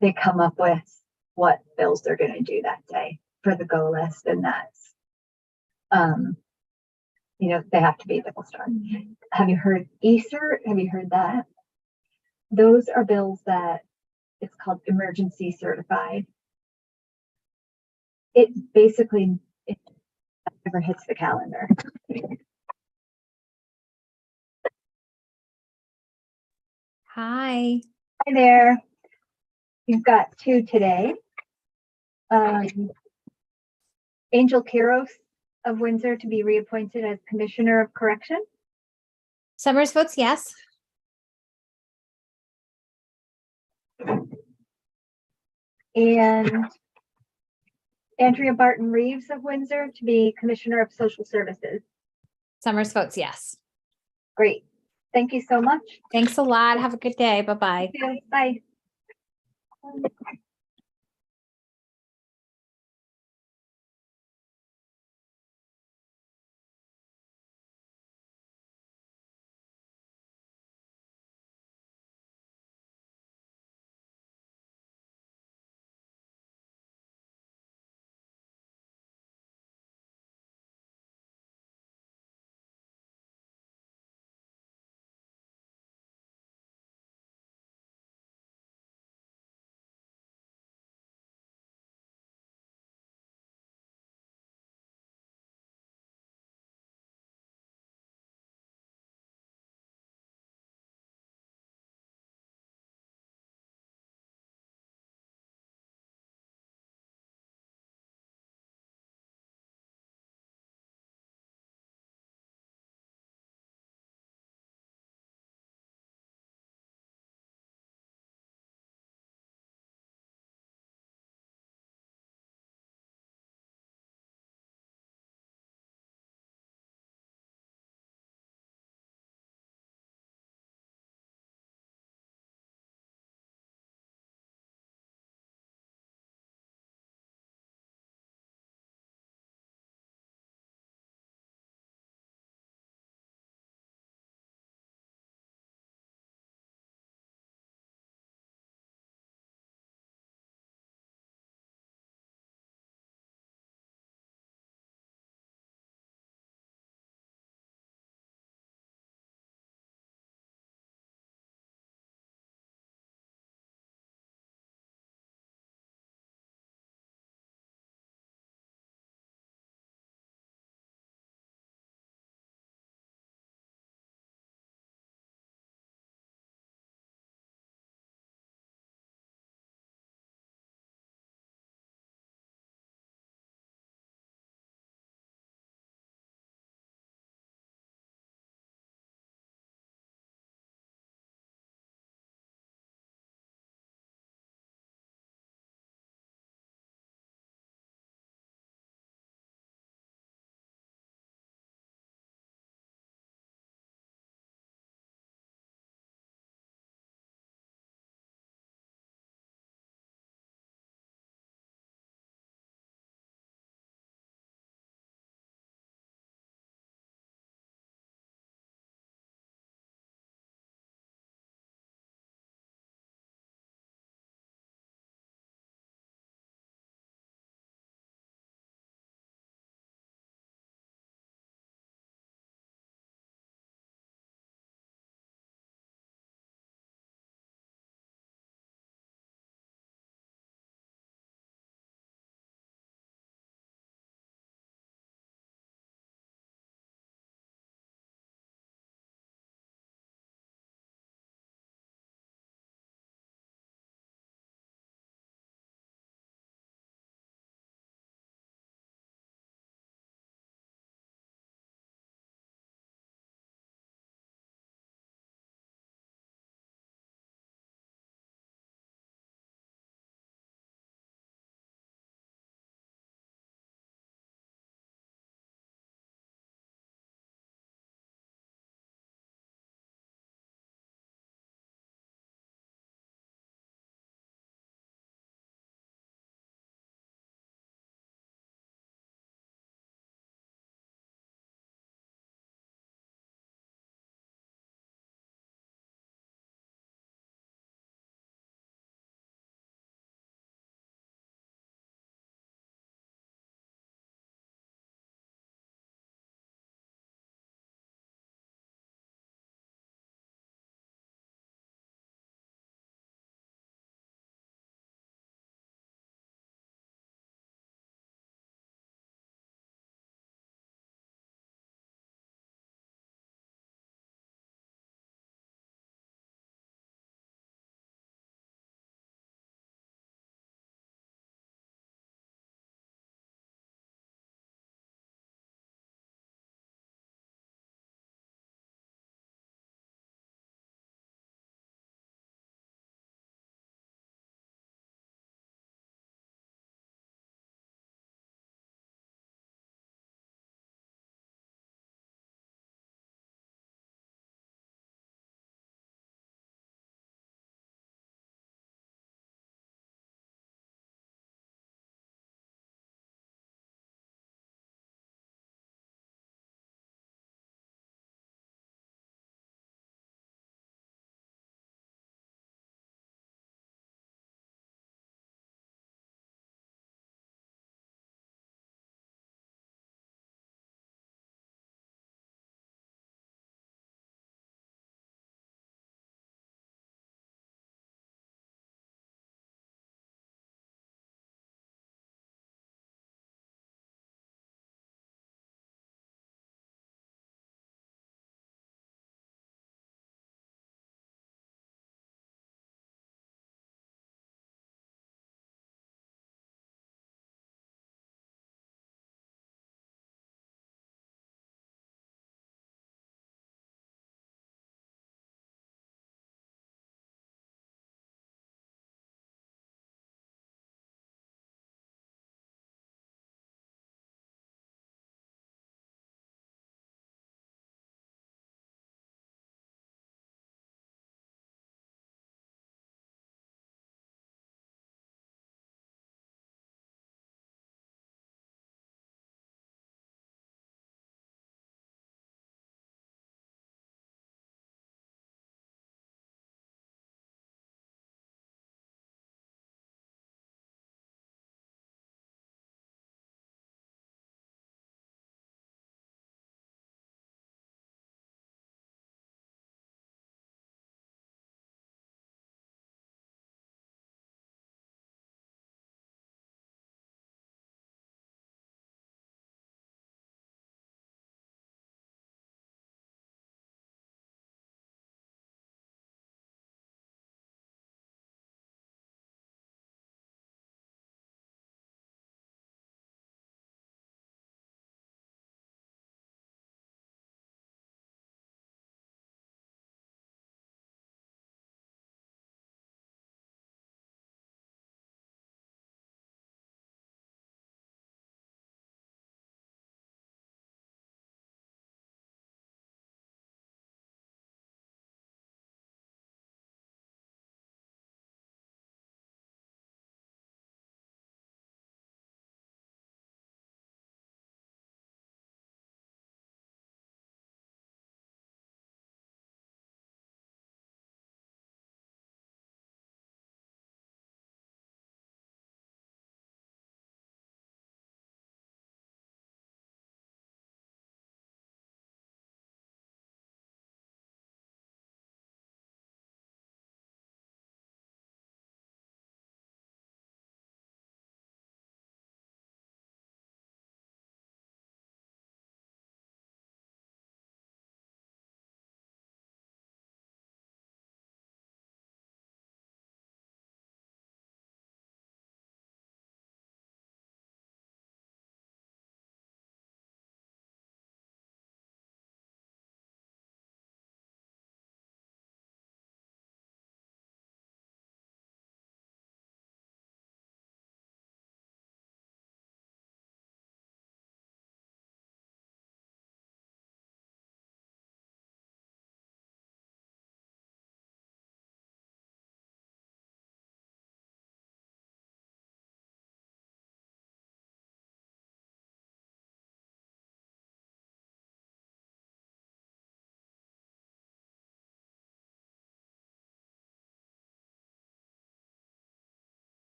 they come up with what bills they're gonna do that day for the go list, and that's, you know, they have to be double starred. Have you heard Easter? Have you heard that? Those are bills that it's called emergency certified. It basically, it never hits the calendar. Hi. Hi there. You've got two today. Angel Kiros of Windsor to be reappointed as Commissioner of Correction. Summers votes yes. And Andrea Barton Reeves of Windsor to be Commissioner of Social Services. Summers votes yes. Great. Thank you so much. Thanks a lot. Have a good day. Bye-bye. Bye.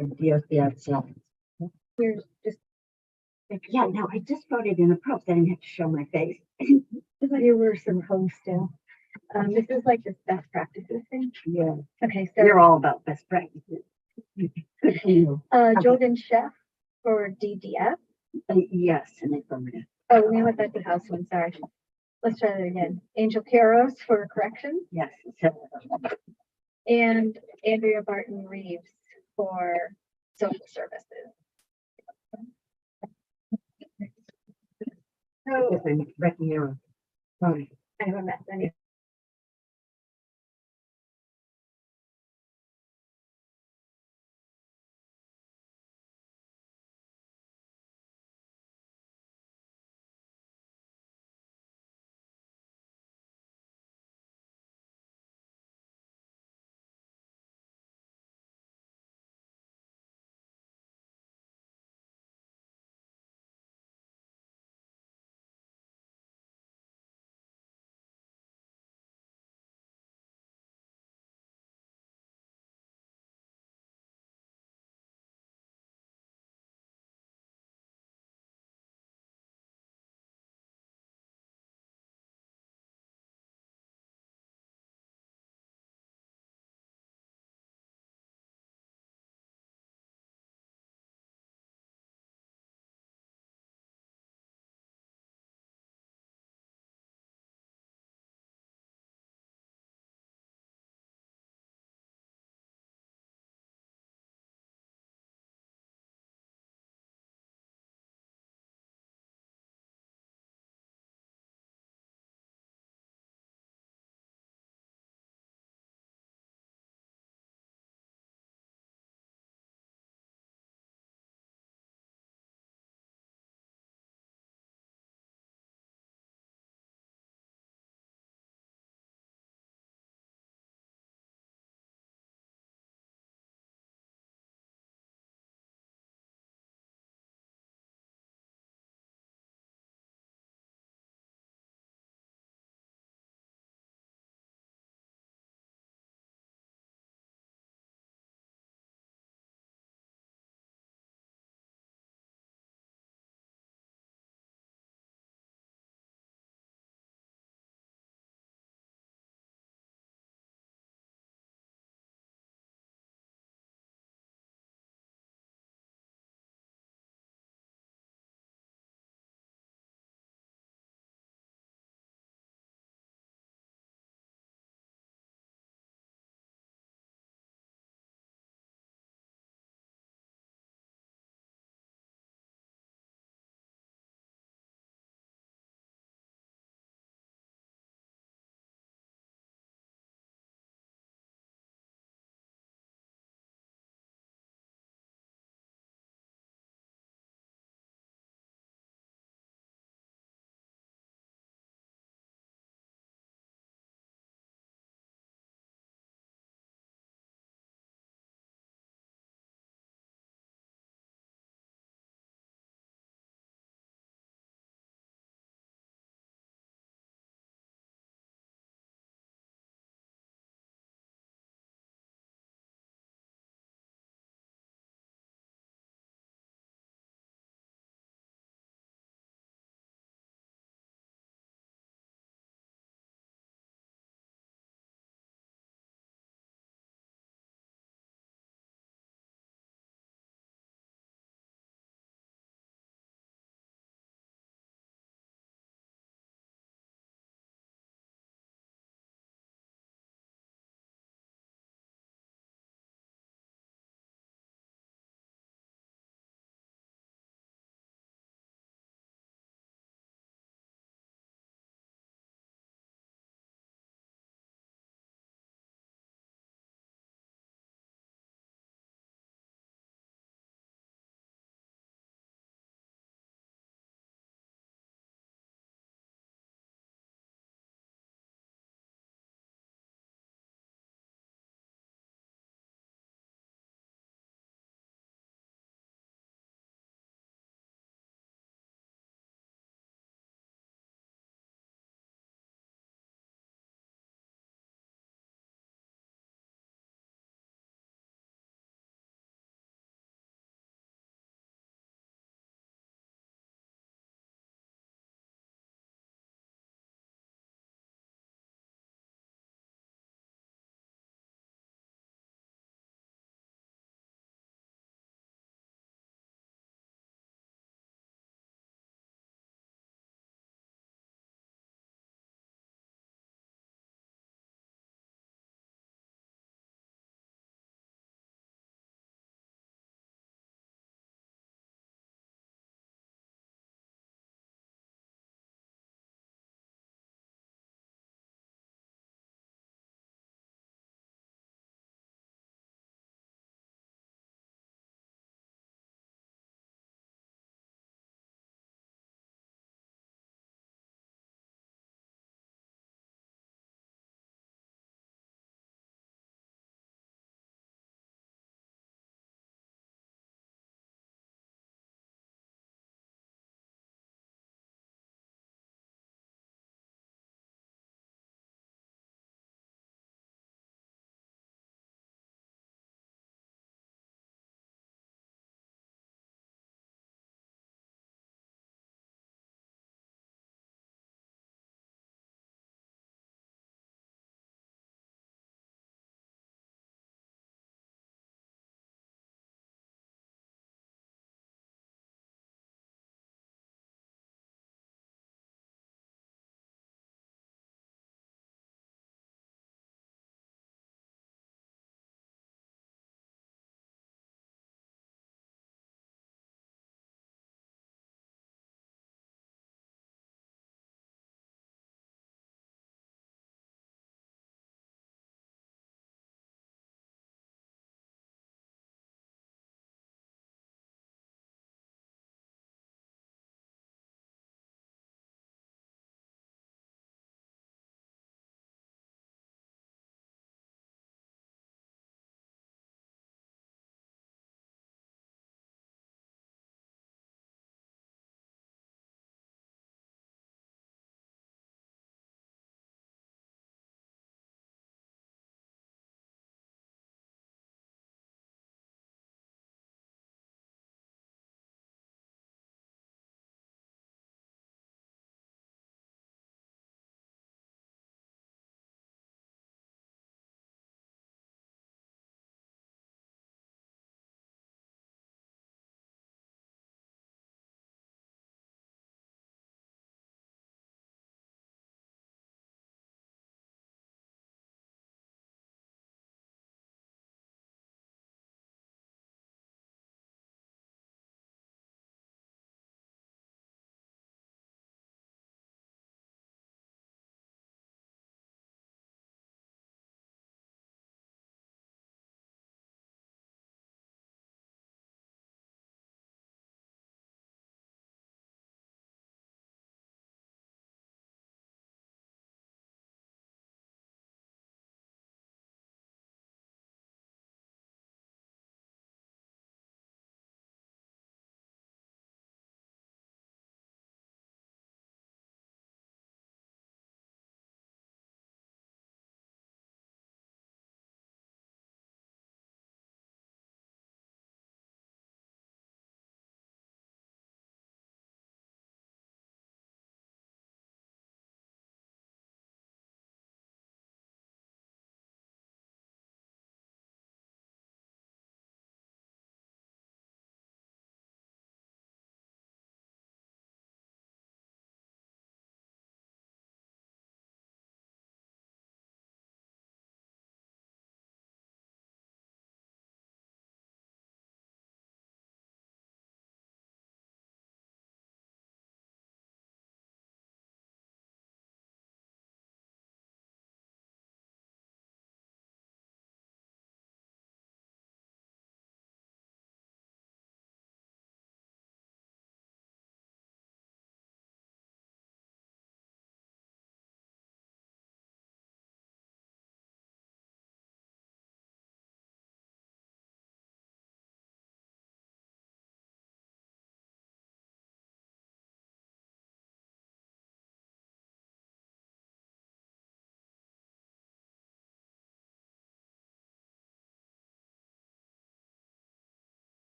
We're just. Yeah, no, I just voted in a post. I didn't have to show my face. You were supposed to. This is like this best practices thing. Yeah. Okay, so. We're all about best practices. Good for you. Jordan Chef for DDF. Yes, and affirmative. Oh, we went back to the house one, sorry. Let's try that again. Angel Caros for corrections Yes. and Andrea Barton Reeves for social services. So Becky Hero. Sorry. I haven't met any